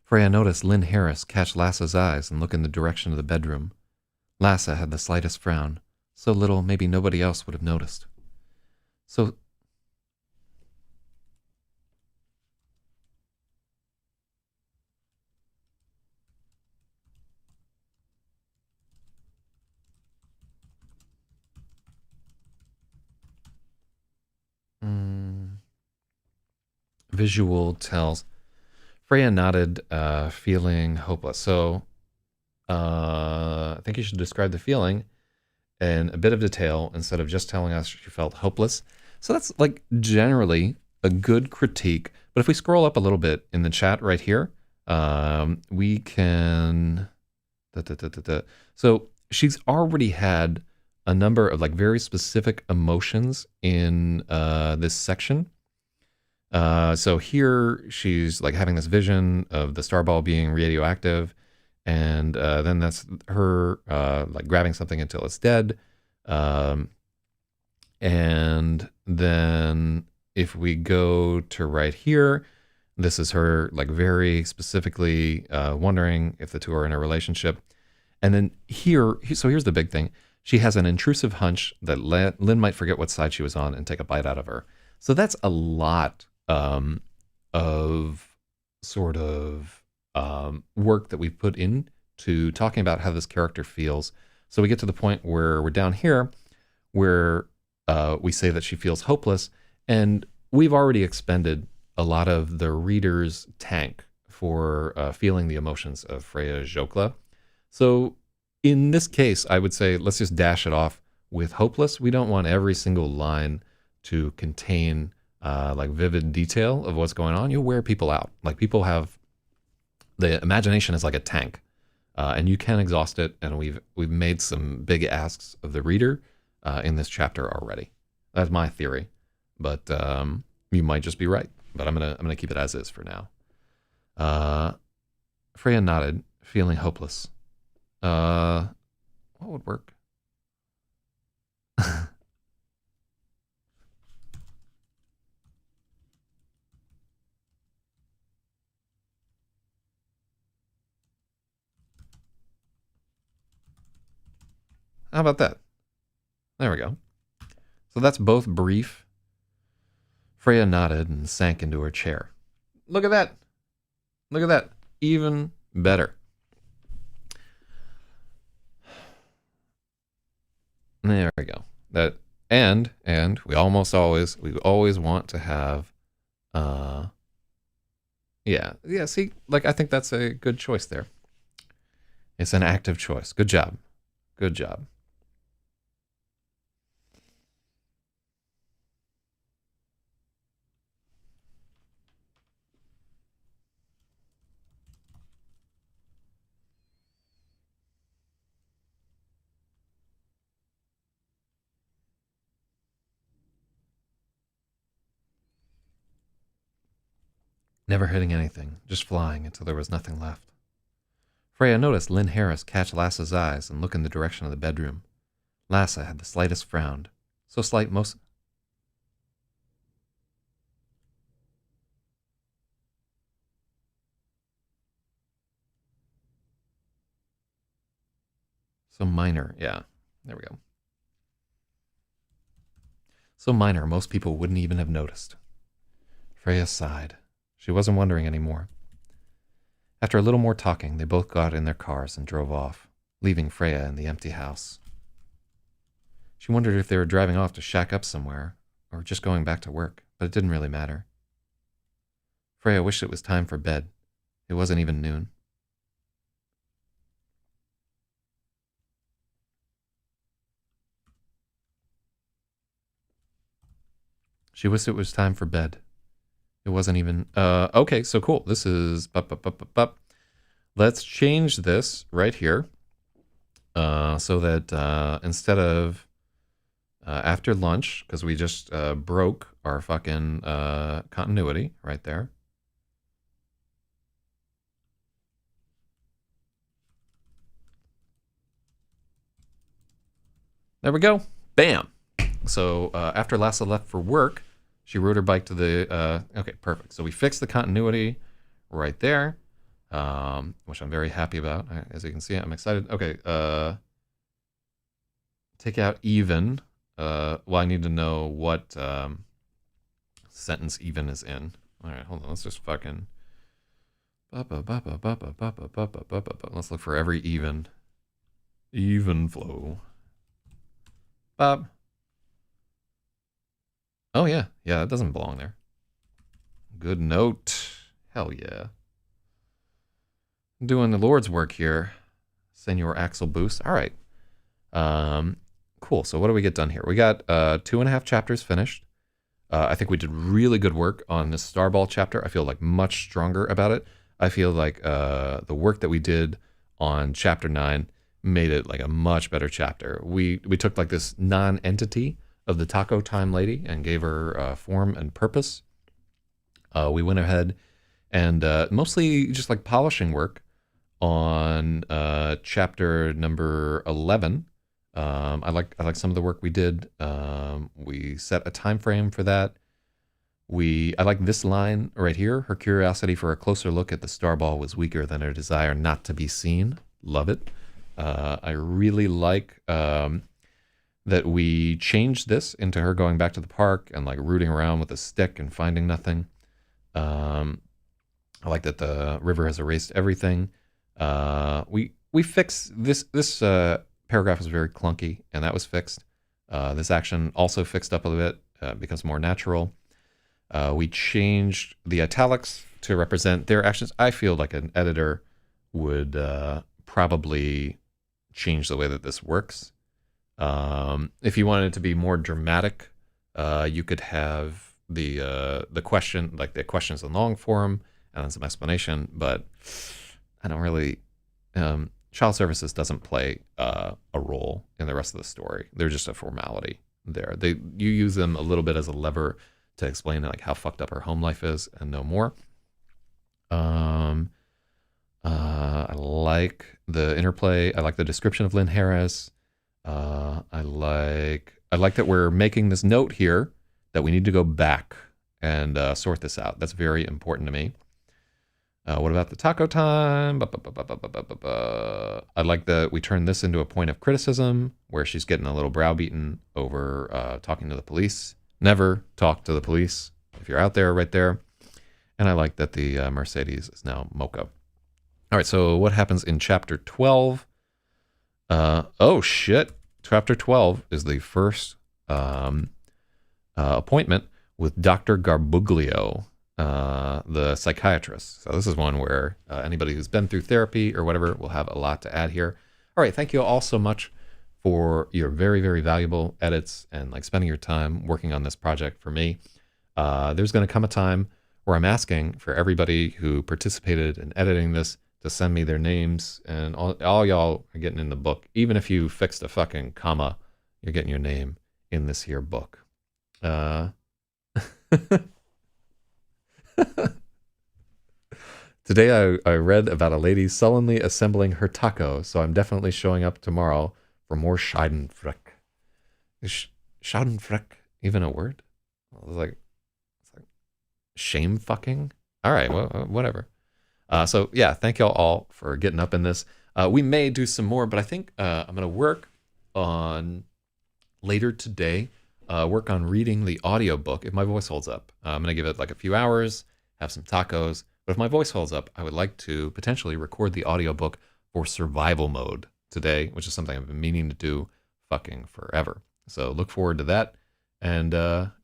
Freya noticed Lynn Harris catch Lassa's eyes and look in the direction of the bedroom. Lassa had the slightest frown, so little maybe nobody else would have noticed. So... Visual tells. Freya nodded, feeling hopeless. So I think you should describe the feeling in a bit of detail instead of just telling us she felt hopeless. So that's like generally a good critique. But if we scroll up a little bit in the chat right here, we can. So she's already had a number of like very specific emotions in this section. So here she's like having this vision of the starball being radioactive, and then that's her like grabbing something until it's dead. And then if we go to right here, this is her like very specifically wondering if the two are in a relationship. And then here, so here's the big thing. She has an intrusive hunch that Lynn might forget what side she was on and take a bite out of her. So that's a lot of sort of work that we've put in to talking about how this character feels. So we get to the point where we're down here where we say that she feels hopeless, and we've already expended a lot of the reader's tank for feeling the emotions of Freya Jokla. So in this case, I would say let's just dash it off with hopeless. We don't want every single line to contain like vivid detail of what's going on. You'll wear people out. Like people have the imagination is like a tank, and you can exhaust it. And we've made some big asks of the reader in this chapter already. That's my theory, but you might just be right. But I'm gonna keep it as is for now. Freya nodded, feeling hopeless. What would work? How about that? There we go. So that's both brief. Freya nodded and sank into her chair. Look at that. Look at that. Even better. There we go. That and we always want to have yeah, see, like I think that's a good choice there. It's an active choice. Good job. Good job. Never hitting anything, just flying until there was nothing left. Freya noticed Lynn Harris catch Lassa's eyes and look in the direction of the bedroom. Lassa had the slightest frown, so slight most... So minor, yeah, there we go. So minor, most people wouldn't even have noticed. Freya sighed. She wasn't wondering anymore. After a little more talking, they both got in their cars and drove off, leaving Freya in the empty house. She wondered if they were driving off to shack up somewhere, or just going back to work, but it didn't really matter. Freya wished it was time for bed. It wasn't even noon. She wished it was time for bed. It wasn't even... okay, so cool. This is... Let's change this right here so that instead of after lunch, because we just broke our fucking continuity right there. There we go. Bam. So after Lassa left for work, she rode her bike to the... okay, perfect. So we fixed the continuity right there, which I'm very happy about. As you can see, I'm excited. Okay, take out even. Well, I need to know what sentence even is in. All right, hold on. Let's just fucking... Let's look for every even. Even flow. Bob. Oh, yeah. Yeah, that doesn't belong there. Good note. Hell yeah. Doing the Lord's work here. Senor Axel Boost. All right. Cool. So what do we get done here? We got 2.5 chapters finished. I think we did really good work on this Starball chapter. I feel like much stronger about it. I feel like the work that we did on chapter 9 made it like a much better chapter. We took like this non-entity of the Taco Time Lady and gave her form and purpose. We went ahead and mostly just like polishing work on chapter number 11. I like some of the work we did. We set a time frame for that. I like this line right here. Her curiosity for a closer look at the Starball was weaker than her desire not to be seen. Love it. I really like that we changed this into her going back to the park and like rooting around with a stick and finding nothing. I like that the river has erased everything. We fixed this paragraph was very clunky, and that was fixed. This action also fixed up a bit, becomes more natural. We changed the italics to represent their actions. I feel like an editor would probably change the way that this works. If you wanted it to be more dramatic, you could have the question, like the questions in long form, and then some explanation. But I don't really. Child services doesn't play a role in the rest of the story. They're just a formality there. You use them a little bit as a lever to explain like how fucked up her home life is and no more. I like the interplay. I like the description of Lynn Harris. I like that we're making this note here that we need to go back and sort this out. That's very important to me. What about the taco time? I like that we turn this into a point of criticism where she's getting a little browbeaten over talking to the police. Never talk to the police if you're out there, right there. And I like that the Mercedes is now Mocha. All right, so what happens in chapter 12? Oh, shit. Chapter 12 is the first appointment with Dr. Garbuglio, the psychiatrist. So this is one where anybody who's been through therapy or whatever will have a lot to add here. All right, thank you all so much for your very, very valuable edits and like spending your time working on this project for me. There's going to come a time where I'm asking for everybody who participated in editing this to send me their names, and all y'all are getting in the book. Even if you fixed a fucking comma, you're getting your name in this here book. Today I read about a lady sullenly assembling her taco, so I'm definitely showing up tomorrow for more Schadenfreude. Is Schadenfreude even a word? It's like shame fucking? All right, well, whatever. So yeah, thank y'all all for getting up in this. We may do some more, but I think I'm going to work on later today, work on reading the audiobook if my voice holds up. I'm going to give it like a few hours, have some tacos. But if my voice holds up, I would like to potentially record the audiobook for survival mode today, which is something I've been meaning to do fucking forever. So look forward to that, and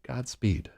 Godspeed.